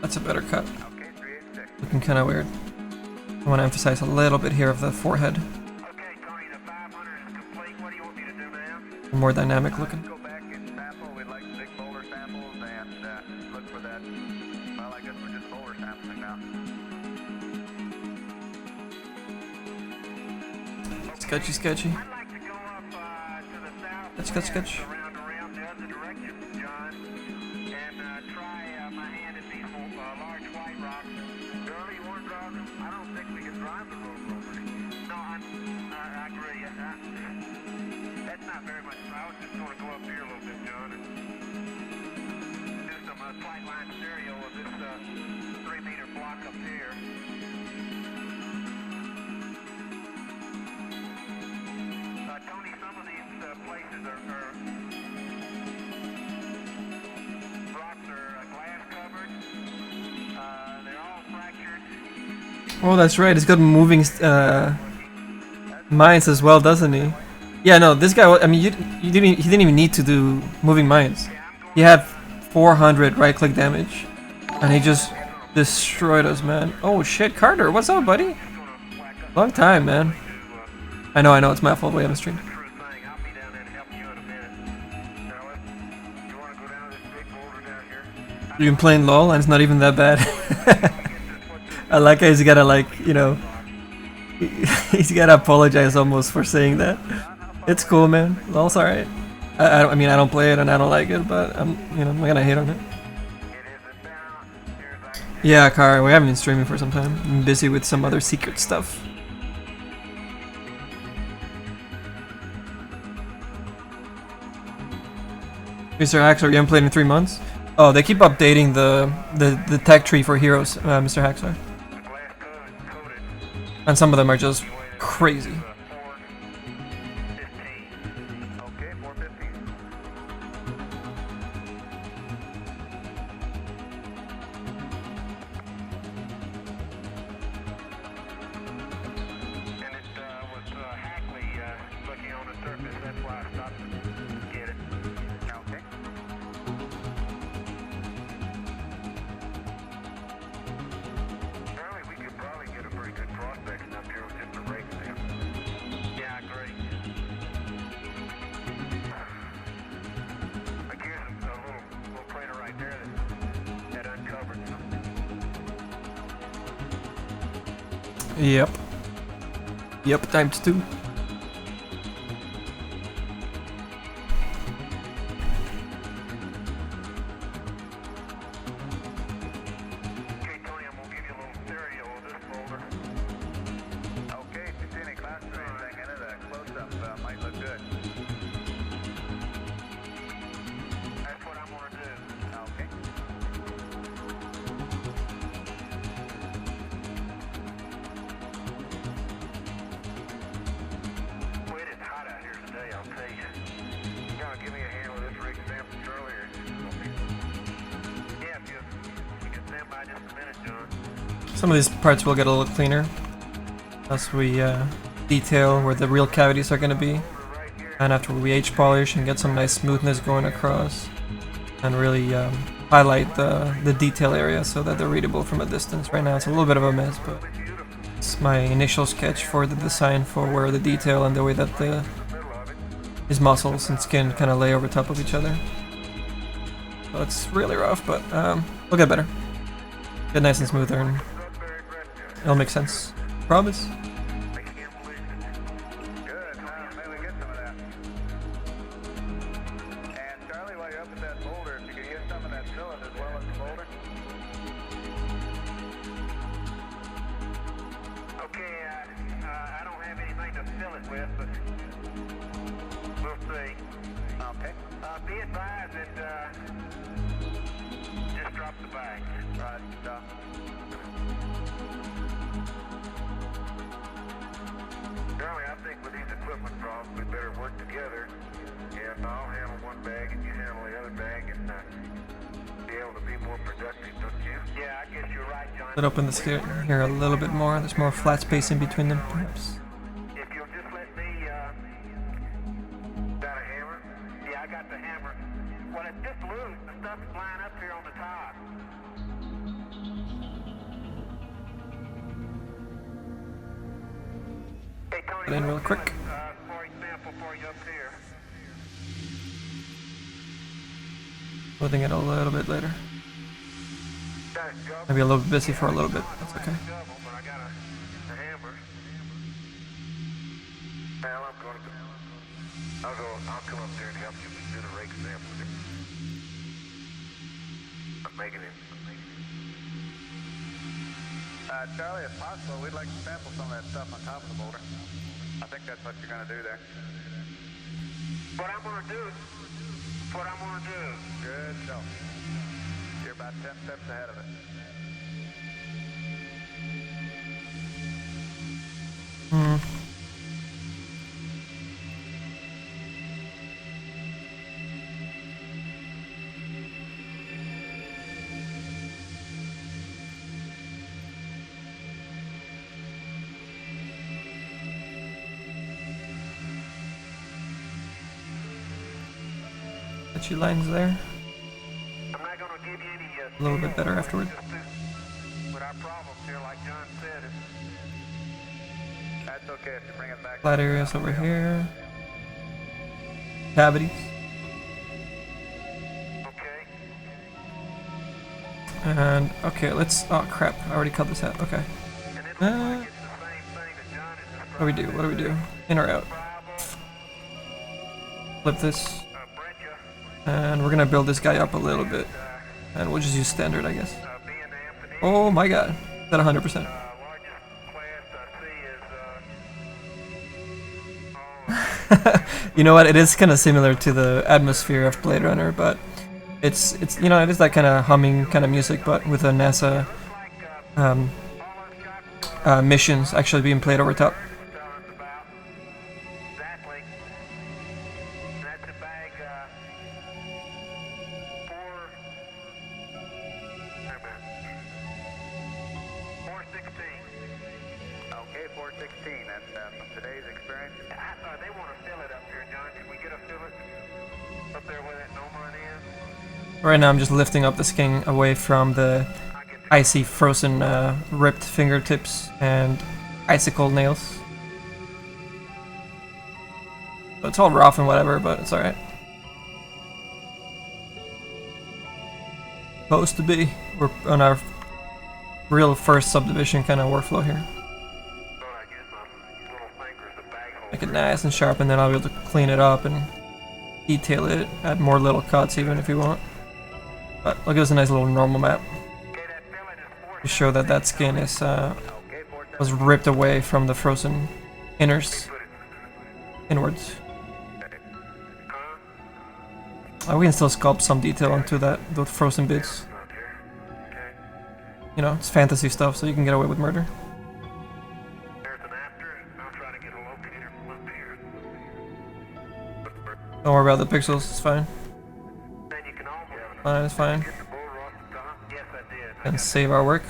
That's a better cut. Looking kind of weird. I want to emphasize a little bit here of the forehead. More dynamic looking. Go back and sample. We'd like big boulder samples and look for that. Well, I guess we're just boulder sampling now. Sketchy, sketchy. I'd like to go up to the south. Sketch, sketch. Around the other direction, John, and try my hand at these large white rocks. Early you want to drive them? I don't think we can drive the road over. No, I agree. That's not very much. I was just going to go up here a little bit, John, and do some slight line stereo of this 3-meter block up here. Tony, some of these places are rocks are glass covered. They're all fractured. Oh, that's right. He's got moving mines as well, doesn't he? Yeah, no, this guy. I mean, he didn't even need to do moving mines. He had 400 right-click damage, And he just destroyed us, man. Oh shit, Carter, what's up, buddy? Long time, man. I know, it's my fault we haven't streamed. You've been playing LOL and it's not even that bad. I like how he's gotta, like, you know, he's gotta apologize almost for saying that. It's cool, man. LOL's alright. I mean, I don't play it and I don't like it, but I'm not gonna hate on it. Yeah, Car, we haven't been streaming for some time. I'm busy with some other secret stuff. Mr. Haxor, you haven't played in 3 months? Oh, they keep updating the tech tree for heroes, Mr. Haxor. And some of them are just crazy. Yep, times 2. Some of these parts will get a little cleaner as we detail where the real cavities are going to be, and after we H-polish and get some nice smoothness going across and really highlight the detail area so that they're readable from a distance. Right now it's a little bit of a mess, but it's my initial sketch for the design for where the detail and the way that his muscles and skin kind of lay over top of each other. So it's really rough, but we'll get better. Get nice and smoother and it'll make sense. Promise. Let's open this here a little bit more. There's more flat space in between them, perhaps. If you'll just let me, got a hammer? Yeah, I got the hammer. Well, it's just loose. The stuff's flying up here on the top. Hey, Tony, Get in real quick. for example, for you up here. Loading it a little bit later. Maybe a little bit busy for a little bit. That's okay. I'll come up there and help you do the rake sample. I'm making it. Charlie, if possible, we'd like to sample some of that stuff on top of the boulder. I think that's what you're going to do there. What I'm going to do. Good show. You're about 10 steps ahead of it. Got your lines there. I'm not going to give you any a little bit better afterward. With our problems here, like John said, that's okay if you bring it back. Flat areas over here. Cavities. Okay. And okay, let's. Oh crap! I already cut this out. Okay. And it looks like it's the same thing that John is What do we do? What do we do? In or out? Flip this, and we're gonna build this guy up a little bit, and we'll just use standard, I guess. Oh my god, is that 100%? You know what? It is kind of similar to the atmosphere of Blade Runner, but it's you know, it is that kind of humming kind of music, but with a NASA missions actually being played over top. Exactly. That's a bag 416. Okay, 416. And from today's experience, they want to fill it up here, John. Can we get a fill it up there where that Nomon is? Right now I'm just lifting up the skin away from the icy, frozen, ripped fingertips and icicle nails. So it's all rough and whatever, but it's alright. Supposed to be. We're on our real first subdivision kind of workflow here. Make it nice and sharp, and then I'll be able to clean it up and detail it, add more little cuts even if you want. But I'll give us a nice little normal map to show that that skin is was ripped away from the frozen inners inwards. We can still sculpt some detail onto those frozen bits. You know, it's fantasy stuff, so you can get away with murder. Don't worry about the pixels, it's fine. Fine, it's fine. And save our work.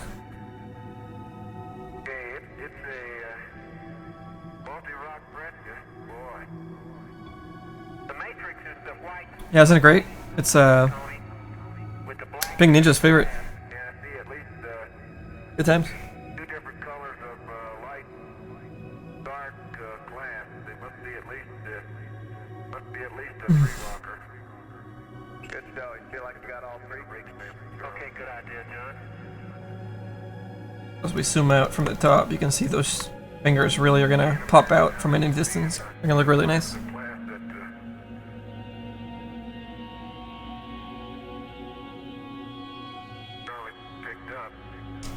Yeah, isn't it great? It's Pink Ninja's favorite. Good times. Two different colors of light, dark glass. They must be at least a three rocker. Good show. You feel like you got all three? Okay, good idea, John. As we zoom out from the top, you can see those fingers really are gonna pop out from any distance. They're gonna look really nice.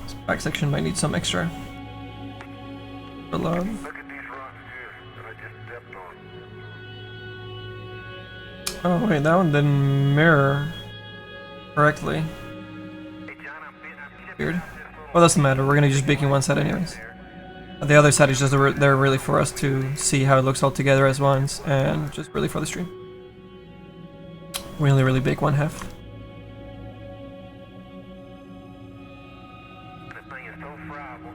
This back section might need some extra love. Look at these rocks here that I just stepped on. Oh wait, that one didn't mirror correctly. Hey, John, I'm Weird. Well, doesn't matter. We're gonna just baking one side anyways. The other side is just there really for us to see how it looks all together as ones, and just really for the stream. We only really bake one half. This thing is so friable.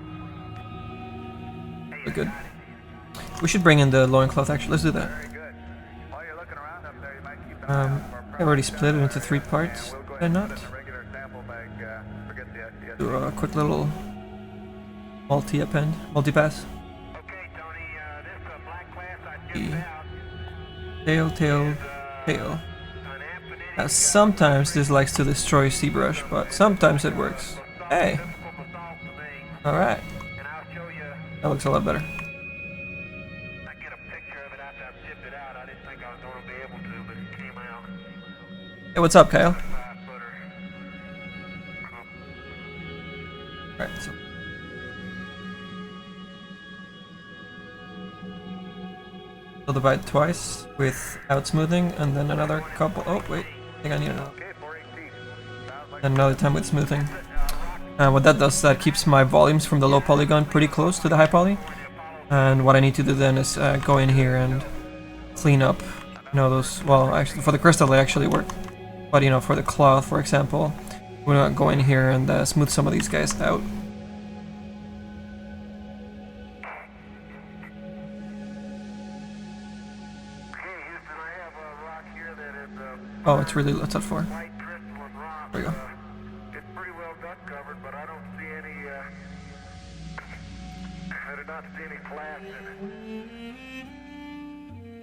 But good. We should bring in the loincloth actually. Let's do that. Very good. While you're looking around up there, you might keep I've already split it into 3 parts. Did I not? regular sample bag. Forget the SDS. Do a quick little multi-pass. Okay, Tony, this black class I just out. Tail. Now sometimes this likes to destroy Zbrush, but sometimes it works. Hey! Alright. And I'll show you. That looks a lot better. I get a picture of it after I've shipped it out. I didn't think I was going to be able to, but it came out. Hey, what's up, Kyle? 5-footer. Alright, so I'll divide twice without smoothing, and then another couple. Oh, wait. I think I need another. Okay, 418. And another time with smoothing. What that does, that keeps my volumes from the low polygon pretty close to the high poly. And what I need to do then is go in here and clean up, you know, those. Well, actually, for the crystal they actually work. But, you know, for the cloth, for example, we're gonna go in here and smooth some of these guys out. Houston, I have a rock here that is Oh, it's really low. What's that for? white crystalline rock. There we go. It's do not see any slabs in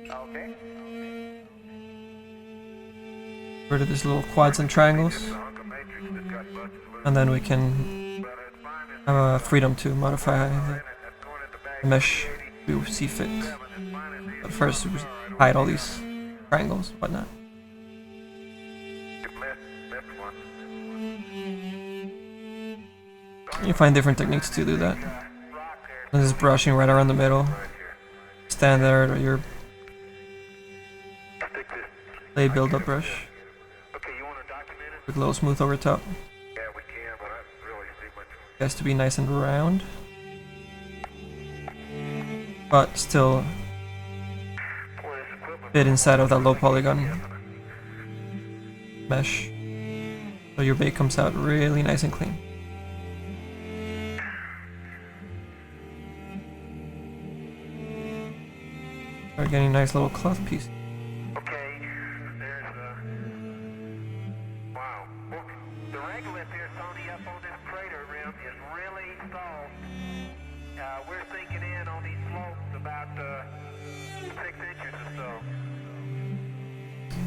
it. Okay. Rid of these little quads and triangles. And then we can have freedom to modify the mesh we see fit. But first we hide all these triangles and whatnot. You find different techniques to do that. This is brushing right around the middle. Stand there at your play build up brush. With a little smooth over top. It has to be nice and round. But still fit inside of that low polygon mesh. So your bait comes out really nice and clean. We're getting a nice little cloth piece. Okay, there's wow. Well, the regolith here, Tony, up on this crater rim is really soft. We're sinking in on these slopes about 6 inches or so.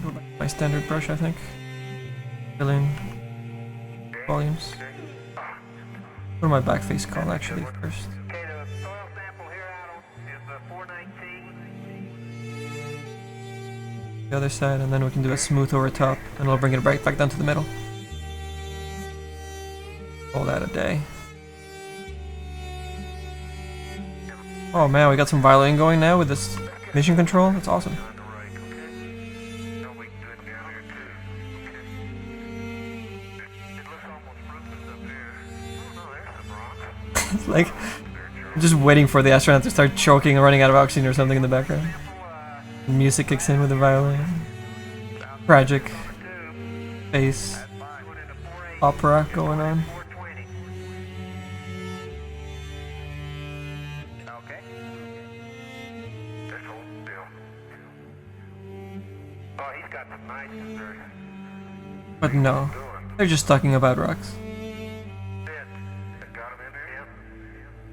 Go back to my standard brush, I think. Fill in volumes. What do my back face call actually first? Okay, the soil sample here out is 419. The other side, and then we can do a smooth over top, and it'll bring it right back down to the middle. All that a day. Oh man, we got some violin going now with this mission control. That's awesome. It's like I'm just waiting for the astronaut to start choking and running out of oxygen or something in the background. Music kicks in with the violin. Tragic bass opera going on. Okay. This whole deal. Oh, he's got some nice dessert. But no, they're just talking about rocks. Got him in there? Yep.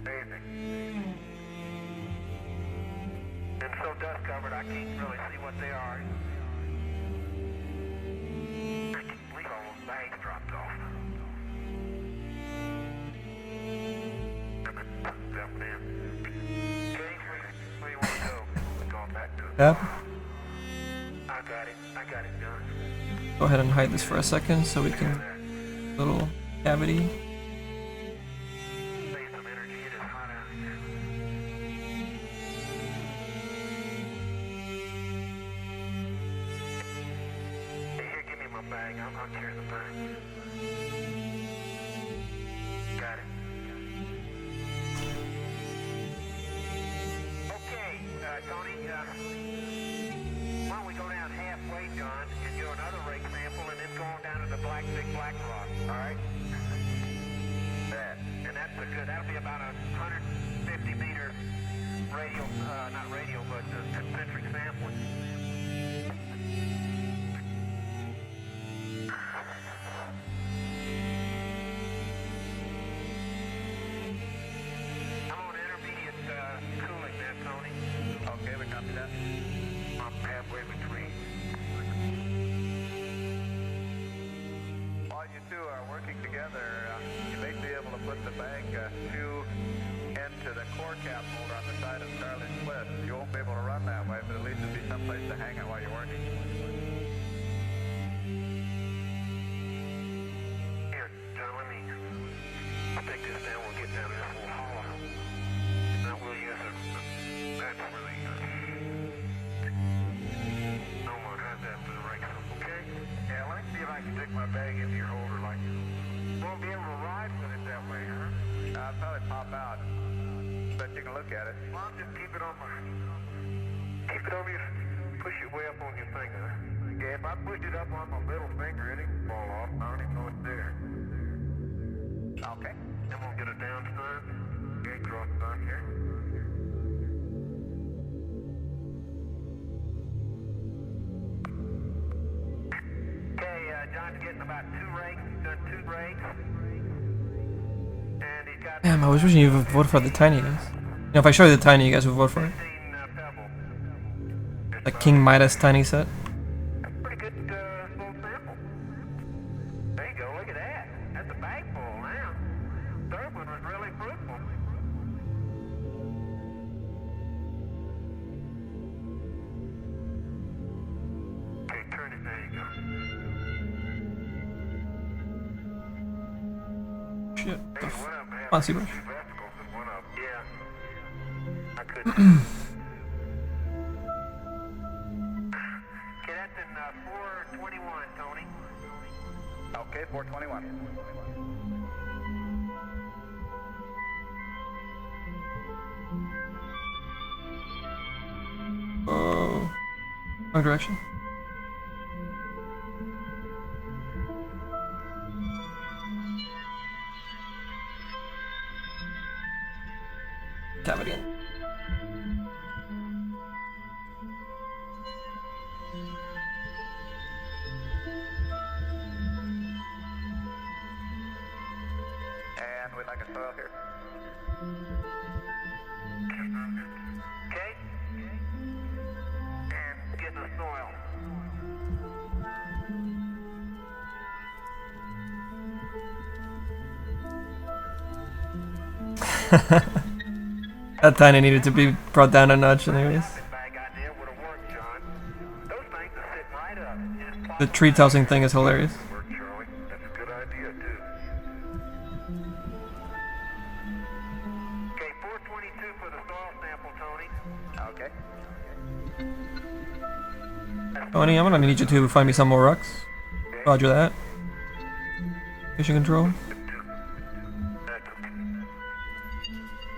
Amazing. And so dust covered, I can't really see what they are. Leave all those bags dropped off. Jumping in. Okay, where do you want to go? We're going back to it. Yep. I got it done. Go ahead and hide this for a second so we can little cavity. Save some energy, it is hot out here. Hey, here, give me my bag. I'll carry the bag. Got it. Okay, Tony, why don't we go down halfway, John, and do another rake sample, and then go on down to the big black rock, all right? And that's a good, that'll be about a 150 meter radial, not radial, but concentric sampling. I'm on intermediate cooling there, Tony. Okay, we copy that. I'm halfway between. While you two are working together, you may be able to put the bag two into the core cap holder on the side of Charlie's Cliff. You won't be able to run that way, but at least it'll be someplace to hang it while you're working. Here, John, let me take this down. We'll get down to this little hollow. Now we'll use it. That's really good. No one has that for the rake sample, okay? Yeah, let me see if I can stick my bag into your holder like you. Won't be able to ride with it that way, huh? I'll probably pop out, but you can look at it. Well, I'll just keep it on my... Keep it over your... Push it way up on your finger. Yeah, if I push it up on my middle finger, it ain't fall off. I don't even know it's there. Okay. Then we'll get it down, son. Okay, cross down here. Okay, John's getting about 2 rakes. Done 2 rakes. And he's got... Damn, I was wishing you would vote for the tiny guys. know, if I show you the tiny, you guys would vote for it. 15 pebble. The King Midas tiny set. That's a pretty good little sample. There you go, look at that. That's a bag full now. Third one was really fruitful. Okay, turn it, there you go. Shit. Hey, one of them had On Zbrush. two vesicles and one of them. Yeah. I couldn't. Okay, that's in 421, Tony. Okay, 421. Oh. Wrong direction. Cavity in. And we'd like a soil here. Okay? And get the soil. That tiny needed to be brought down a notch anyways. Bag idea would have worked, John. Those things are sitting right up. You just plop The tree tossing thing is hilarious. work, Charlie. That's a good idea, too. Okay, 422 for the soil sample, Tony. Okay. Tony, I'm gonna need you to find me some more rocks. Roger that. Mission control. That's okay.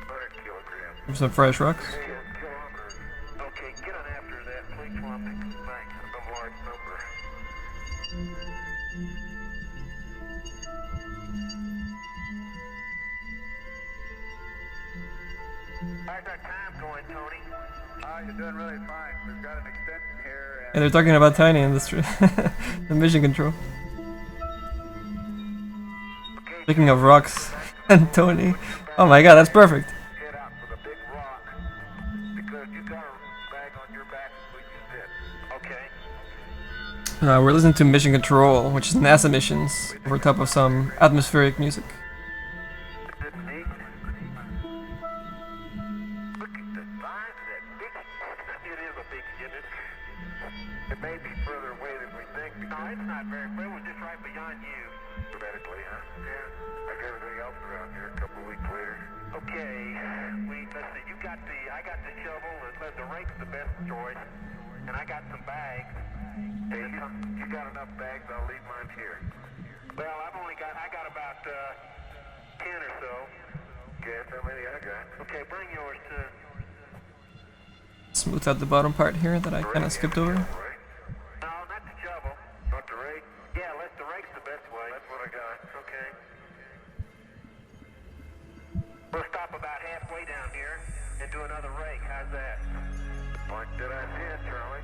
100 kilograms. Give some fresh rocks. Hey, kilometers. Okay, get on after that. Please swap it. Thanks. A large number. How's our time going, Tony? You're doing really fine. We've got an extension here. Yeah, they're talking about tiny in this the mission control. Okay, Speaking of rocks and Tony. Oh my god, that's perfect. head out for the big rock because you got a bag on your back we just did. Okay. We're listening to Mission Control, which is NASA missions, over top of some atmospheric music. Is this neat? Look at the size of that big. It is a big unit. It may be further away than we think. No, it's not very far. It was just right beyond you. Dramatically, huh? Yeah. Like everything else around here a couple of weeks later. Okay. Let's see. I got the shovel. The rake's the best choice. And I got some bags. Hey, you got enough bags? I'll leave mine here. Well, I got about 10 or so. Okay, that's how many I got. Okay, bring yours to. Smooth out the bottom part here that I kind of skipped over. No, not the shovel. Not the rake? Yeah, the rake's the best way. That's what I got. Okay. We'll stop about halfway down here and do another rake. How's that? Like that idea, Charlie.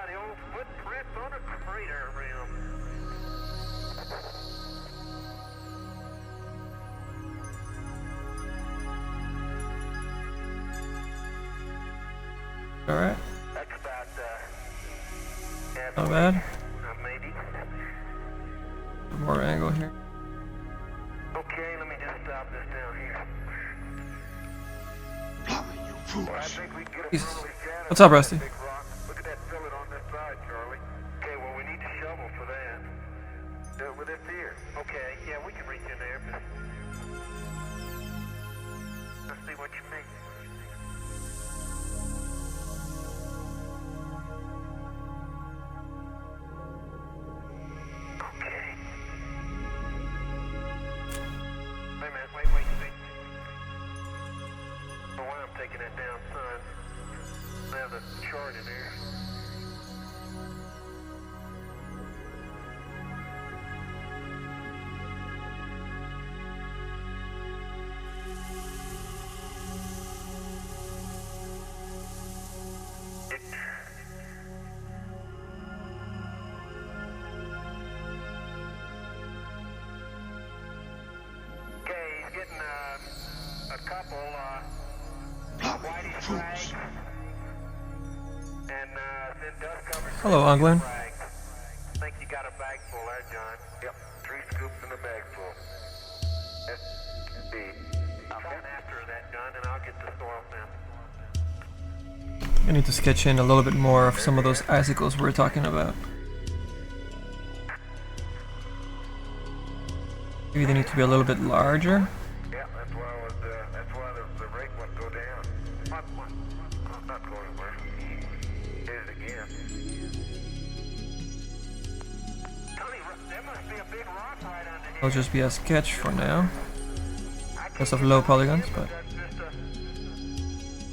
The old footprints on a crater rim. Alright, That's about halfway. not bad. Maybe. More angle here. Okay, let me just stop this down here. Well, I think we can get a Jesus. brutally shattered What's up, Rusty? big rock. Look at that fillet on this side, Charlie. Okay, well, we need a shovel for that. Do it with this here. Okay, yeah, we can reach in there, but... Let's see what you think. Okay. Wait a minute, wait, see. Oh, why I'm taking that down, son. I have the chart in there. Okay, he's getting a couple flags. And then dust covered. Hello, Oglen. I think you got a bag full there, John. Yep, 3 scoops in a bag full. Yes, indeed. I'll run after that, John, and I'll get the soil sample. I need to sketch in a little bit more of some of those icicles we were talking about. Maybe they need to be a little bit larger. Yeah, that's why the rate wouldn't go down. I'm not going anywhere. Hit it again. Tony, there must be a big rock right under here. It'll just be a sketch for now, because of low polygons, but That's just a...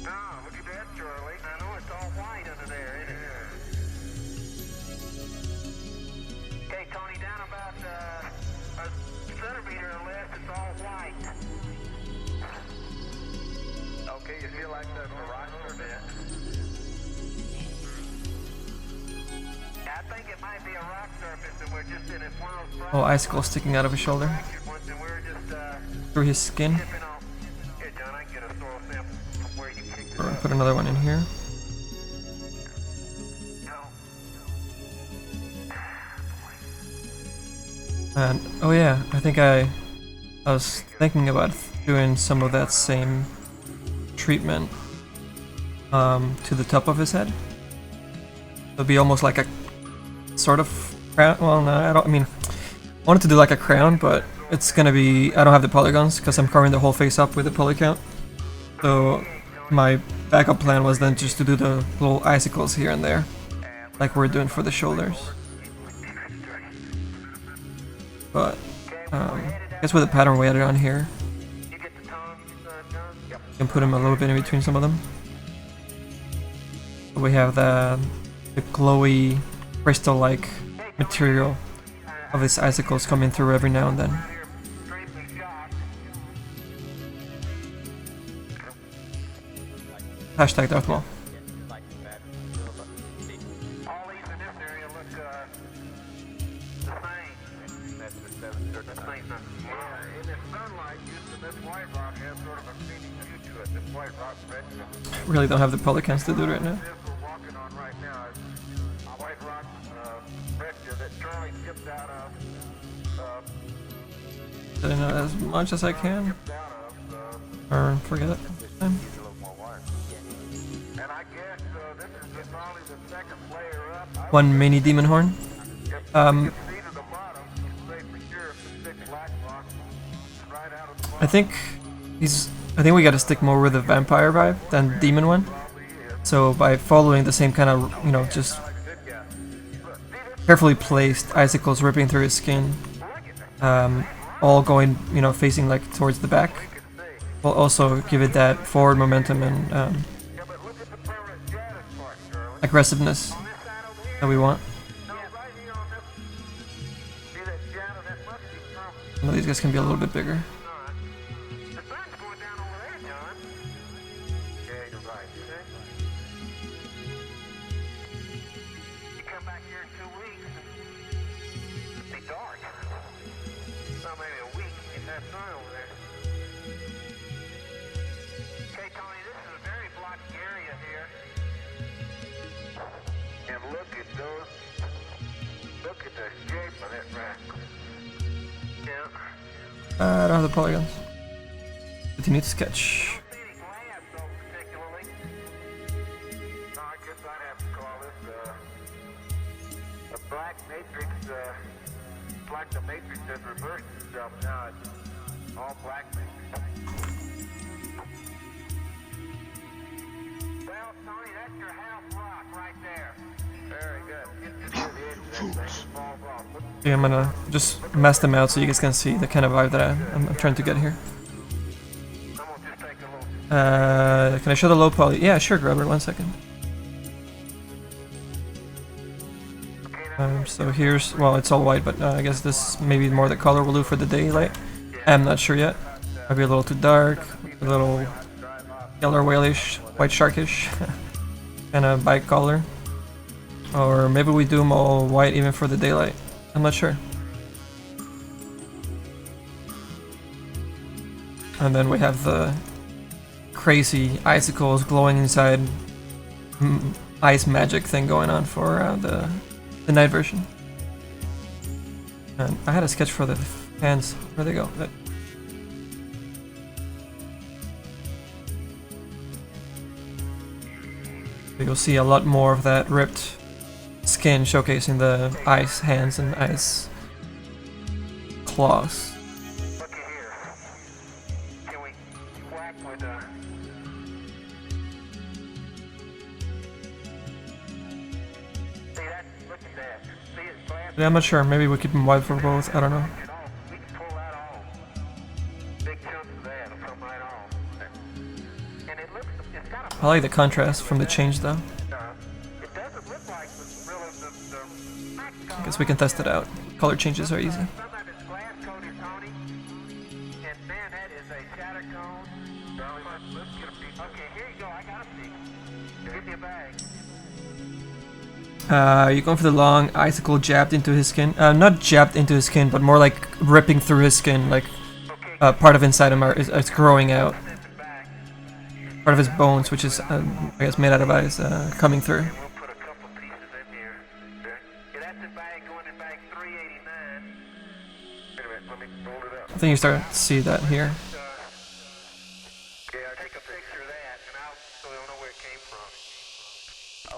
No, look at that, Charlie. I know it's all white under there, isn't it? Okay, Tony, down about a centimeter or less, it's all white. Okay, you feel like there's a rock or that? I think it might be a rock surface, and we're just in one of those oh, icicles sticking out of his shoulder ones, and we're just through his skin. chipping off. Here, John, I can get a soil sample from where you kicked it Or up. put another one in here. No. And oh yeah, I think I was thinking about doing some of that same treatment to the top of his head. It'll be almost like a sort of crown. Well, no, I mean, I wanted to do like a crown, but it's gonna be, I don't have the polygons because I'm covering the whole face up with the poly count. So my backup plan was then just to do the little icicles here and there, like we're doing for the shoulders. But I guess with the pattern we added on here, You get the tongs, John? Yep. you can put them a little bit in between some of them. So we have the glowy crystal-like material of these icicles coming through every now and then. You're extremely shocked. Hashtag Darth Maul. All these in this area look the same. That's the same. Yeah, in the sunlight, Houston, this white rock has sort of a phoenix hue to it. This white rock red. Really don't have the polygons to do it right now. This we're walking on right now is a white rock fracture that Charlie skipped out of. Doing as much as I can, or forget it. And I guess this is probably the second layer up. One mini demon horn. See to the bottom, say for sure it's the 6 black rocks right out of the bottom. I think we gotta stick more with the vampire vibe than the demon one. So by following the same kind of, you know, just carefully placed icicles ripping through his skin, all going, you know, facing like towards the back, will also give it that forward momentum and Yeah, but look at the permanent status part, Charlie. aggressiveness On this side over here, that we want. no, right here on this. See that shadow? That must be from Some of these guys can be a little bit bigger. the sun. The sun's going down over there, John. Yeah, you're right. You come back here in 2 weeks, it'll be dark. So maybe a week in that sun over there. Okay, Tony, this is a very blocky area here. And look at those. Look at the shape of that rack. Yeah. I don't have the polygons. Continue to sketch. Acidic glass, though, particularly. No, I guess I'd have to call this a black matrix. It's like the matrix has reversed itself now. It's all black matrix. Well, Tony, that's your house rock right there. Very good. Get to the edge of that thing and falls off. Look, Okay, I'm gonna just mess them out so you guys can see the kind of vibe that I'm trying to get here. I'm gonna just take a little. Can I show the low poly? Yeah, sure, Grubber, 1 second. So here's, well, it's all white, but I guess this maybe more the color will do for the daylight. I'm not sure yet. Might be a little too dark, a little yellow whalish, white sharkish, kind of bike color. Or maybe we do them all white even for the daylight. I'm not sure. And then we have the crazy icicles glowing inside ice magic thing going on for the night version. And I had a sketch for the hands. Where'd they go? You'll see a lot more of that ripped skin showcasing the ice hands and ice claws. Look at here. Can we whack with see that? Look at that. See it glass? Yeah, I'm not sure. Maybe we keep them wide for both. I don't know. We can pull that off. Big chunks of that will come right off. And it looks, it's got a I like the contrast from the change though. it doesn't look like really the max I guess we can test it out. Color changes are easy. Some of it's glass coated, Tony. And man, that is a shatter cone. Let's get a piece. Okay, here you go. I got a piece. Give me a bag. You're going for the long icicle jabbed into his skin. Not jabbed into his skin, but more like ripping through his skin, like part of inside him is growing out. Part of his bones, which is, I guess, made out of ice, coming through. We'll put a couple pieces in here. Yeah, that's in bag, going in bag 389. Wait a minute, let me fold it up. I think you start to see that here. Okay, I'll take a picture of that, and so they'll know where it came from.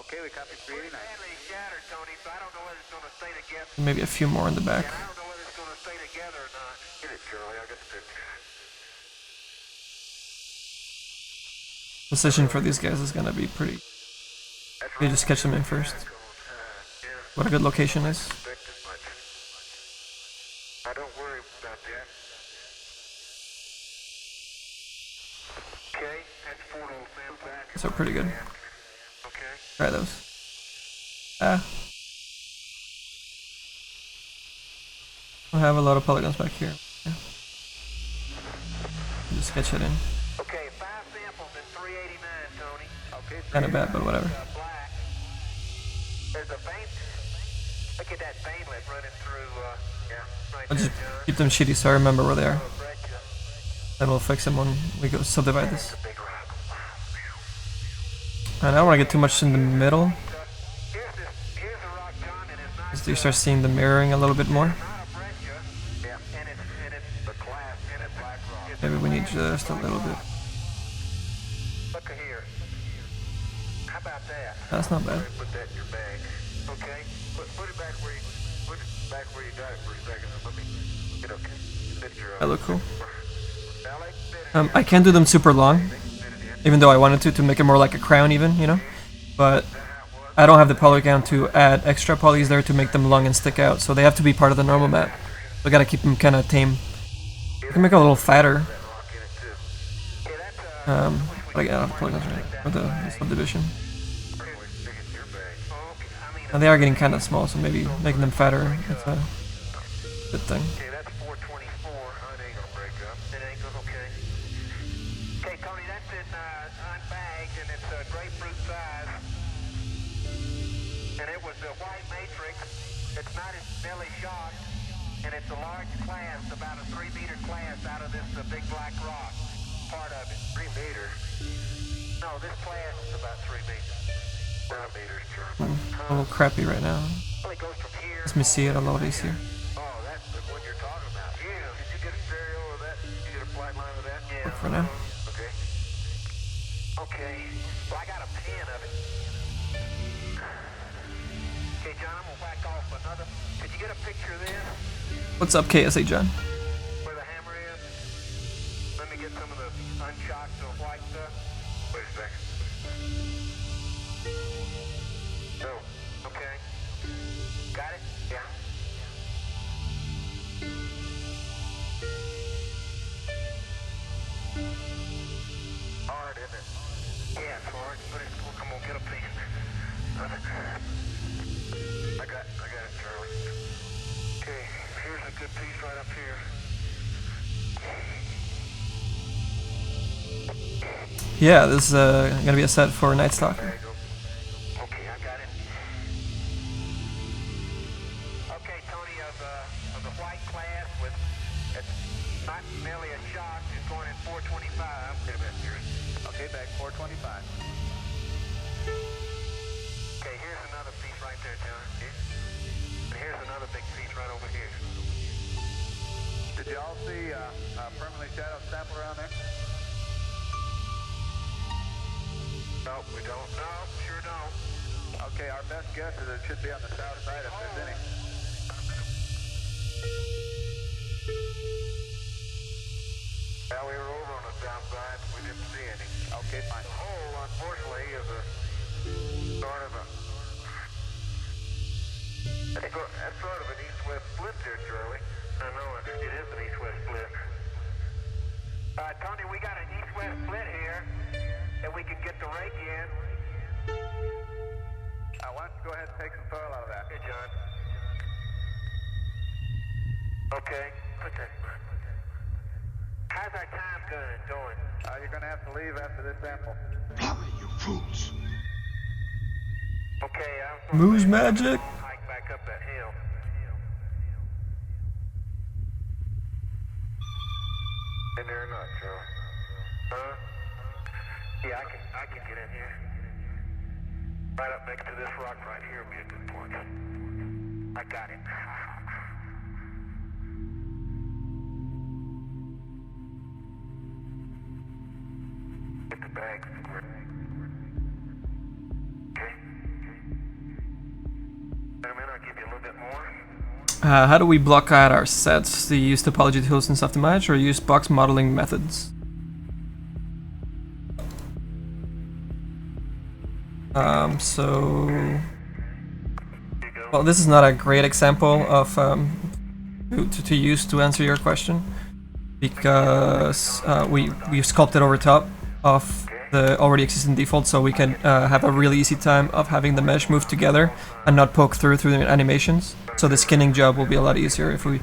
Okay, we copy 389. Badly shattered, Tony, so I don't know whether it's going to stay together. Maybe a few more in the back. And I don't know whether it's going to stay together or not. Get it, Charlie. I got the picture. Position for these guys is gonna be pretty. You just catch them in first. What a good location is. I don't worry about that. Okay, that's 4 little Sam back. So pretty good. Okay. Try those. I have a lot of polygons back here. Yeah. Just sketch it in. Okay, 5 samples at 389, Tony. Okay. Kinda bad, but whatever. Black. There's a vein. Look at that veinlet running through, right I'll there, just John. keep them shitty so I remember where they are. Breccia. Then we'll fix them when we go subdivide this. Big rock. And I don't want to get too much in the middle, Here's a rock, John, and it's not because you start seeing the mirroring a little bit more. not a breccia. Yeah, and it's the class and it's black rock. Maybe we need just a little bit. Look here. How about that? That's not bad. Put that in your bag. Okay? Put it back where you got it for a second. Let me get a picture of That look cool. it. I can't do them super long, even though I wanted to make it more like a crown even, you know? But I don't have the poly count to add extra polys there to make them long and stick out, so they have to be part of the normal map. We gotta keep them kind of tame. I can make it a little fatter. But I don't have polygons right now, for the subdivision. And they are getting kind of small, so maybe making them fatter, that's a good thing. Okay, that's 424. It ain't gonna break up. It ain't gonna, okay. Okay, Tony, that's in unbagged, and it's a grapefruit size. And it was a white matrix. It's not as belly shocked, and it's a large class, about a 3-meter class out of this big black rock. Part of it. 3 meters? No, this class is about 3 meters. 4 meters, Charlie. A little crappy right now. Well, it goes from here. Let me see it a little easier. Oh, that's the one you're talking about. Yeah. Did you get a stereo of that? Did you get a flight line of that? Yeah. For now. Okay. Okay. Well, I got a pan of it. Okay, John, I'm gonna whack off another. Could you get a picture of this? What's up, KSA John? Where the hammer is? Let me get some of the unshocked white stuff. Wait a second. Oh, okay. Got it? Yeah. Hard, isn't it? Yeah, it's hard, but it's cool. Come on, get a piece. I got it, Charlie. Okay, here's a good piece right up here. Yeah, this is gonna be a set for Nightstalker. Okay, I got it. Okay, Tony, of the white class with it's not merely a shock, it's going in 425. Wait a minute here. Okay, back 425. Okay, here's another piece right there, John. And here's another big piece right over here. Did you all see a permanently shadowed sample around there? No, we don't. No, sure don't. Okay, our best guess is it should be on the south side if there's any. Well, we were over on the south side. We didn't see any. Okay, fine. The hole, unfortunately, is a sort of a... That's sort of an east-west split there, Charlie. I know it is an east-west split. Tony, we got an east-west split here, and we can get the rake in. Why don't you go ahead and take some soil out of that? Here, John. Okay, put that. How's our time going? You're going to have to leave after this sample. Blimey, you fools. Okay, Moose magic. hike back up that hill. In there or not, Charlie? Huh? Yeah, I can get in here. Right up next to this rock right here would be a good point. I got it. Get the bags. Okay. Gentlemen, I'll give you a little bit more. How do we block out our sets? Do you use topology tools and stuff to match, or use box modeling methods? Well, this is not a great example of to use to answer your question, because we've sculpted over top of the already existing default, so we can have a really easy time of having the mesh move together and not poke through the animations. So the skinning job will be a lot easier if we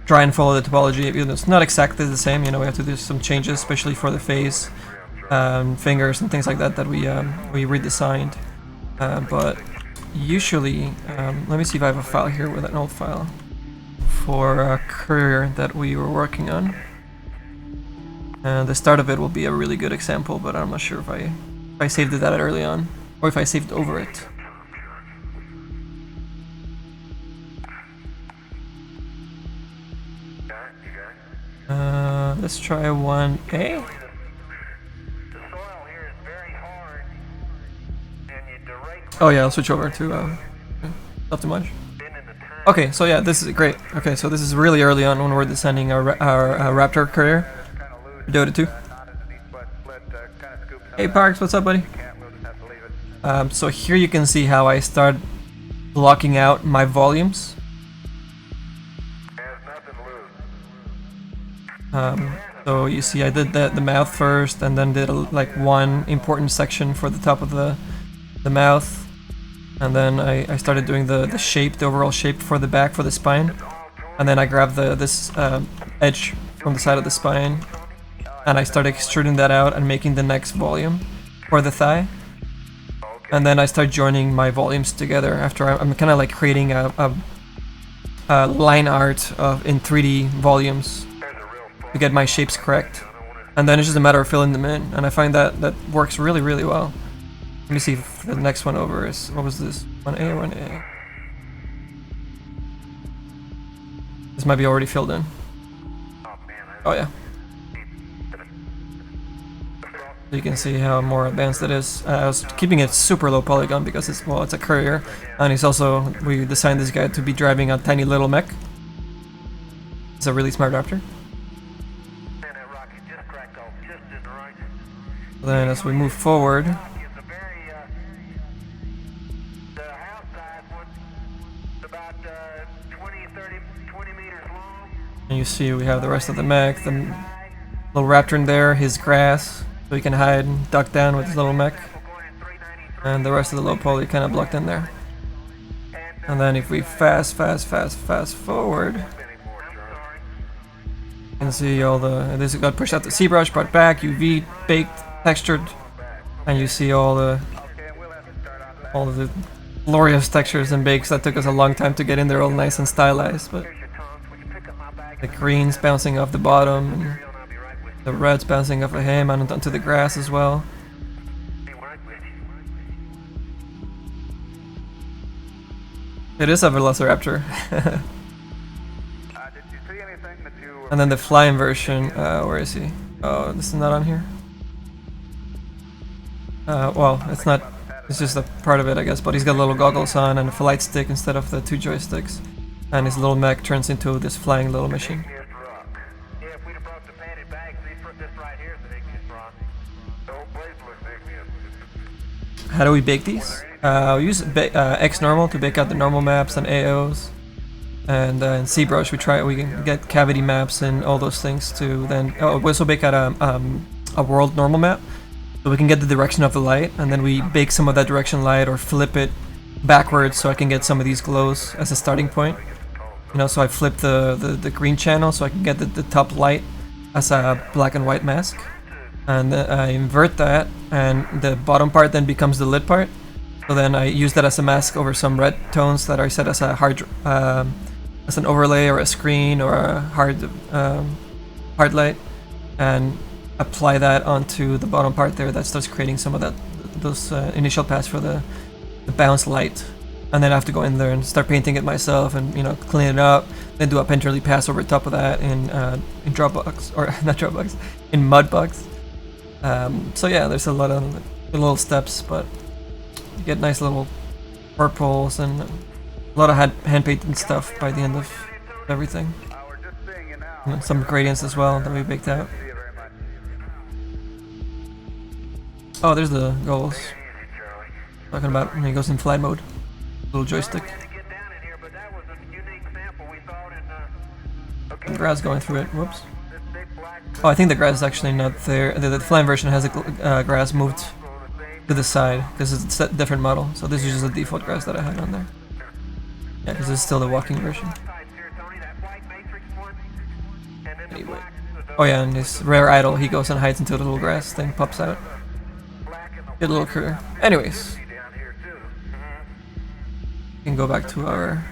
try and follow the topology. Even though it's not exactly the same, you know, we have to do some changes, especially for the face, fingers, and things like that that we redesigned. But usually, let me see if I have a file here with an old file for a courier that we were working on. The start of it will be a really good example, but I'm not sure if I saved it that early on, or if I saved over it. Let's try 1A. The soil here is very hard, and you direct Oh yeah, I'll switch over to Optimize. Okay, so yeah, this is great. Okay, so this is really early on when we're descending our Raptor courier. Dota 2. Hey Parks, what's up, buddy? So here you can see how I start blocking out my volumes. So you see I did the mouth first, and then did like one important section for the top of the mouth, and then I started doing the shape, the overall shape for the back, for the spine, and then I grabbed this edge from the side of the spine, and I started extruding that out and making the next volume for the thigh, and then I start joining my volumes together after I'm kind of like creating a line art in 3D volumes to get my shapes correct, and then it's just a matter of filling them in, and I find that works really, really well. Let me see if the next one over is, what was this? 1A or 1A? This might be already filled in. Oh yeah. So you can see how more advanced it is. I was keeping it super low polygon because it's a courier, and we designed this guy to be driving a tiny little mech. It's a really smart raptor. Then as we move forward, and you see we have the rest of the mech, the little raptor in there, his grass, so he can hide and duck down with his little mech, and the rest of the low poly kind of blocked in there. And then if we fast forward, you can see all this got pushed out to Zbrush, brought back, UV, baked, textured, and you see all of the glorious textures and bakes that took us a long time to get in there all nice and stylized, but the greens bouncing off the bottom, and The red's bouncing off of him and onto the grass as well. It is a Velociraptor. Did you see anything that you were... And then the flying version, where is he? Oh, this is not on here? Well, it's not, it's just a part of it, I guess, but he's got little goggles on and a flight stick instead of the 2 joysticks. And his little mech turns into this flying little machine. Yeah, if we'd have brought the padded bags, this right here is an igneous rock. The whole place looks igneous. How do we bake these? We use X normal to bake out the normal maps and AOs. And in Zbrush we can get cavity maps and all those things to then... Oh, we also bake out a world normal map. So we can get the direction of the light, and then we bake some of that direction light or flip it backwards so I can get some of these glows as a starting point. You know, so I flip the green channel so I can get the top light as a black and white mask. And then I invert that, and the bottom part then becomes the lit part. So then I use that as a mask over some red tones that are set as a hard, as an overlay or a screen or a hard light, and apply that onto the bottom part there. That starts creating some of those initial paths for the bounce light. And then I have to go in there and start painting it myself and, you know, clean it up, then do a painterly pass over top of that in Dropbox, or not Dropbox, in Mudbox. So yeah, there's a lot of little steps, but you get nice little purples and a lot of hand painted stuff by the end of everything. And some gradients as well that we baked out. Oh, there's the goals. Talking about when he goes in flight mode. Little joystick. The grass going through it. Whoops. Oh, I think the grass is actually not there. The flying version has the grass moved to the side because it's a different model. So this is just the default grass that I had on there. Yeah, because it's still the walking version. Anyway. Oh yeah, and this rare idol, he goes and hides until the little grass thing pops out. Good little career. Anyways. We can go back to our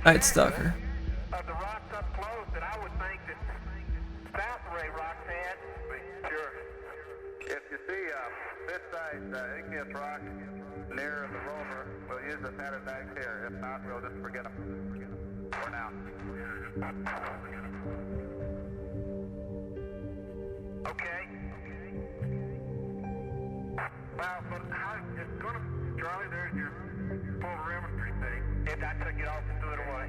Nightstalker. If you see this side igneous rock near the rover, we'll use the pattern bags here. If not, we'll just forget them for now. Okay. Well, but how it's gonna, Charlie, there's your polarimetry thing. If I took it off and threw it away.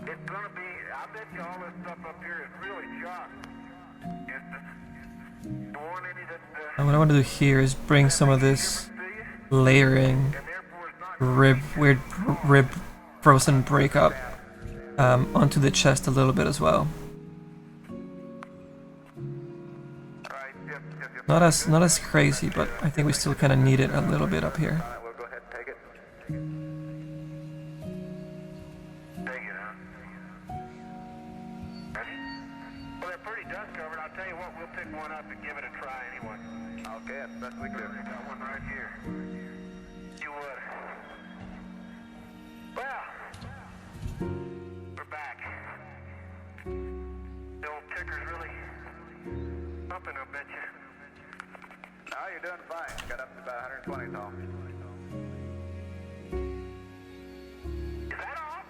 It's gonna be, I bet you all this stuff up here is really chalk. And what I want to do here is bring some of this layering, weird rib frozen breakup onto the chest a little bit as well. Not as crazy, but I think we still kind of need it a little bit up here. We'll go ahead and take it. Take it, huh? Well, they're pretty dust covered. I'll tell you what, we'll pick one up and give it a try anyway. Okay, that's the best we can do. Got one right here. You would. Well, we're back. The old ticker's really pumping, I bet you. No, you're doing fine. Got up to about 120 tall. Is that all?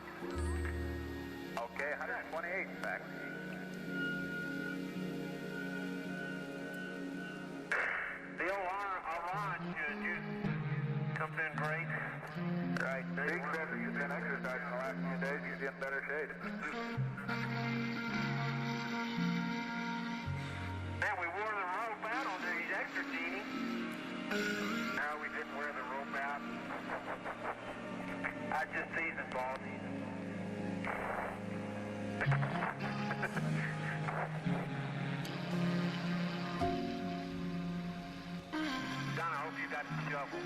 Okay, 128 in fact. The old orange juice comes in great. Right. Big said that you've been exercising the last few days. You're in better shape. Man, we wore the rope out on these extra teeny. No, we didn't wear the rope out. I just seasoned ball. Don, I hope you got the shovel.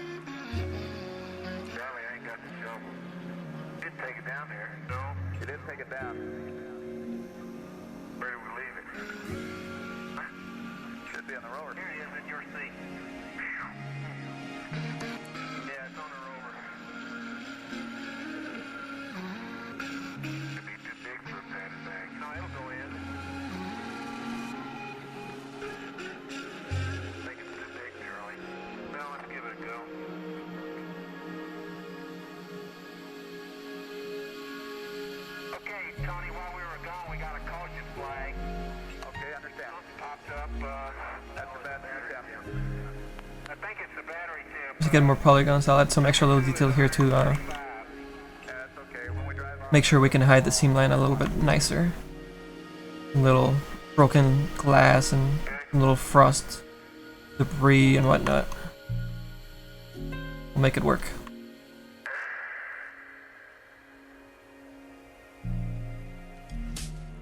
Charlie, I ain't got the shovel. Did take it down there. No? You didn't take it down. Where do we leave it? Should be on the rower. Here it is in your seat. Yeah, it's on the rover. Tony, while we were gone, we got a caution flag. Okay, understand. Popped up. That's a bad attempt. I think it's the battery tip. To get more polygons, I'll add some extra little detail here to Yeah, that's okay. When we drive off, make sure we can hide the seam line a little bit nicer. Little broken glass and little frost debris and whatnot. We'll make it work.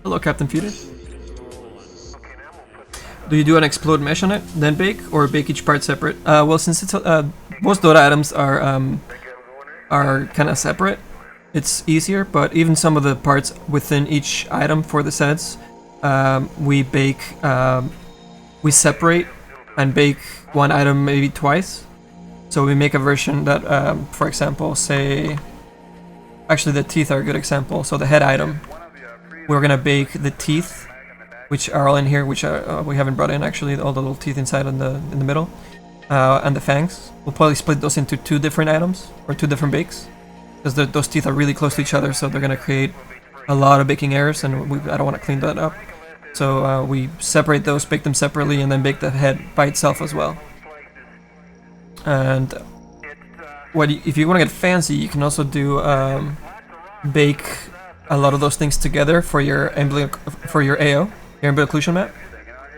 Hello, Captain Peter. Do you do an explode mesh on it, then bake, or bake each part separate? Well, since it's most Dota items are kind of separate, it's easier. But even some of the parts within each item for the sets, we bake, we separate and bake one item maybe twice. So we make a version that, for example, say, actually the teeth are a good example. So the head item, we're gonna bake the teeth, which are all in here, which we haven't brought in actually, all the little teeth inside in the middle, and the fangs. We'll probably split those into two different items or two different bakes, because those teeth are really close to each other, so they're gonna create a lot of baking errors, and I don't want to clean that up. So we separate those, bake them separately, and then bake the head by itself as well. And if you want to get fancy, you can also do bake a lot of those things together for your AO, your ambient occlusion map.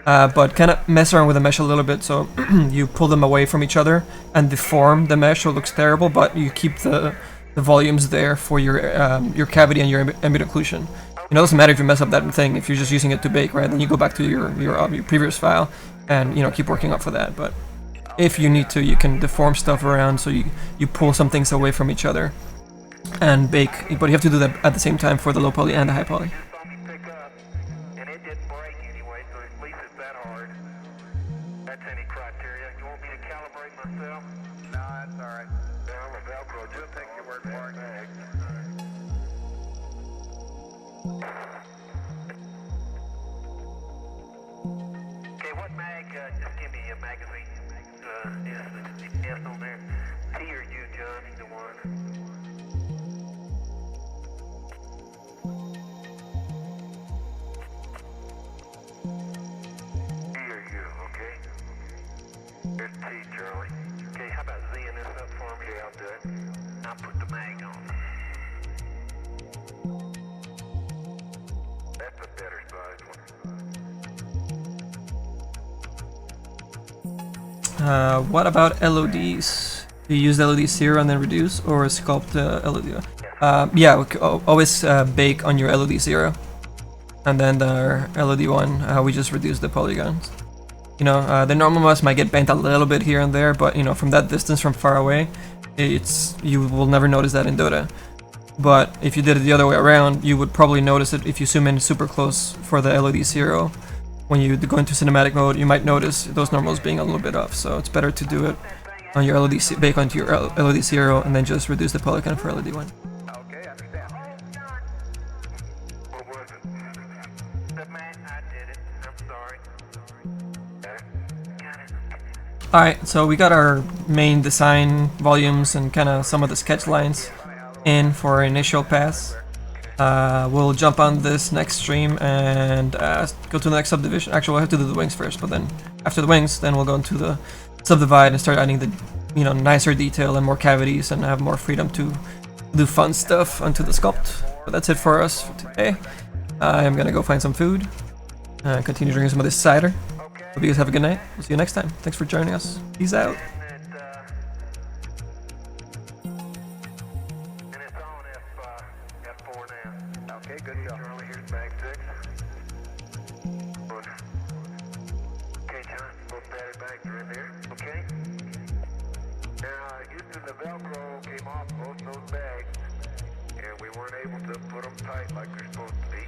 But kind of mess around with the mesh a little bit, so you pull them away from each other and deform the mesh so it looks terrible, but you keep the volumes there for your cavity and your ambient occlusion. You know, it doesn't matter if you mess up that thing if you're just using it to bake, right? Then you go back to your previous file and, you know, keep working up for that. But if you need to, you can deform stuff around so you pull some things away from each other and bake, but you have to do that at the same time for the low poly and the high poly. And it didn't break anyway, so at least it's that hard. That's any criteria. You want me to calibrate myself? no, that's all right. Yeah, I'm a Velcro. Just take your word for it. Okay, what mag? Just give me a magazine. Yes, on there. T or U, John, either one. T or U, okay? Here's T, Charlie. Okay, how about Z-ing this up for me? Yeah, I'll do it. I'll put the mag on. That's a better size one. What about LODs? Do you use LOD 0 and then reduce, or sculpt LOD? Yeah, we always bake on your LOD 0, and then the LOD 1, we just reduce the polygons. You know, the normal mouse might get bent a little bit here and there, but you know, from that distance, from far away, you will never notice that in Dota. But if you did it the other way around, you would probably notice it if you zoom in super close for the LOD 0. When you go into cinematic mode, you might notice those normals being a little bit off, so it's better to do it on your bake onto your LOD 0 and then just reduce the polygon for LOD 1. Okay, understand. What was it? The man, I did it. I'm sorry. Got it. Alright, so we got our main design volumes and kind of some of the sketch lines in for our initial pass. We'll jump on this next stream and go to the next subdivision. Actually, we'll have to do the wings first, but then after the wings, then we'll go into the subdivide and start adding the, you know, nicer detail and more cavities and have more freedom to do fun stuff onto the sculpt. But that's it for us for today. I'm gonna go find some food and continue drinking some of this cider. Hope you guys have a good night. We'll see you next time. Thanks for joining us. Peace out. Okay, good job. Charlie, here's bag 6. Okay, John, both battery bags are in there. Okay. Now, Houston, the Velcro came off both those bags, and we weren't able to put them tight like they're supposed to be.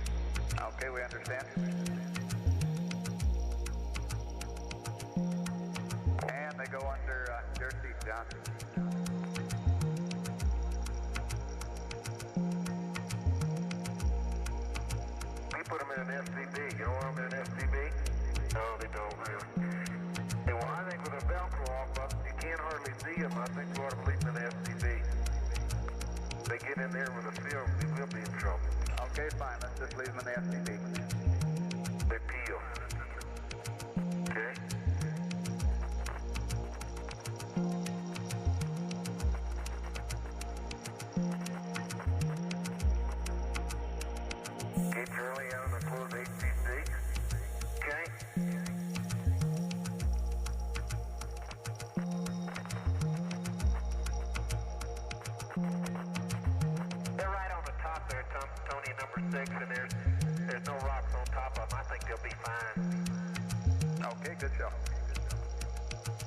Okay, we understand. And they go under their seat, John. Put them in an SCB. You don't want them in an SCB? No, they don't really. Hey, well, I think with a Velcro off up, you can't hardly see them. I think we ought to leave them in an SCB. If they get in there with a film, we will be in trouble. Okay, fine. Let's just leave them in the SCV. They peel. Okay. Get Charlie out on the closed HCC. Okay. They're right on the top there, Tony, number 6, and there's no rocks on top of them. I think they'll be fine. Okay, good show.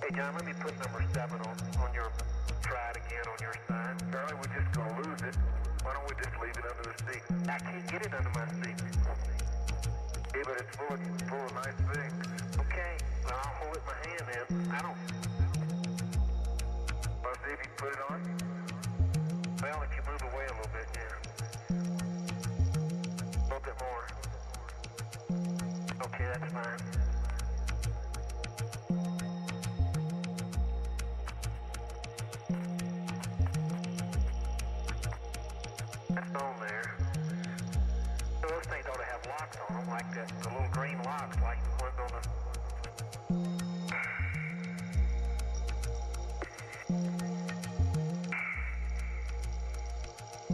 Hey, John, let me put number 7 on your, try it again on your side. Charlie, we're just going to lose it. Why don't we just leave it under the seat? I can't get it under my seat. Yeah, but it's full of nice things. Okay, well, I'll hold it in my hand then. I don't... Well, see if you put it on. Well, if you move away a little bit, yeah. A little bit more. Okay, that's fine. That's on there. So those things ought to have locks on them, like the little green locks, like the ones on the...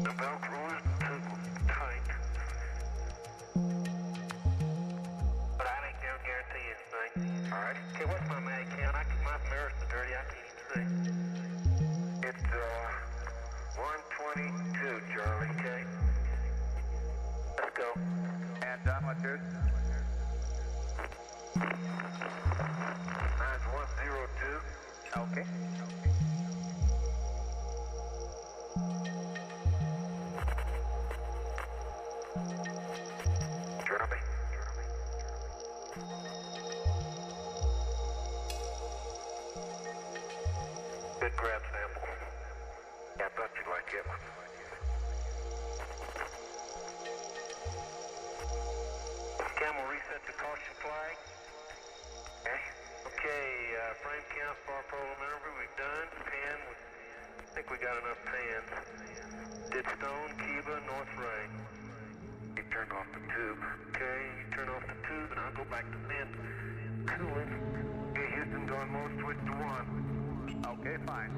The Velcro is too tight. But I ain't gonna guarantee anything. Alright. Okay, what's my mag count? My mirror's so dirty I can't even see. It's 122, Charlie, okay? Let's go. And John, what's yours? Mine's 102. Okay. Jeremy. Good grab sample. Yeah, I thought you'd like it. Camel, reset the caution flag. Okay, frame count, bar pole number, we've done. Pan, I think we got enough pans. Did Stone, Kiva, North Ray. You turn off the tube. Okay, you turn off the tube and I'll go back to bin. Cooling. Okay, Houston, going mode, switch to 1. Okay, fine.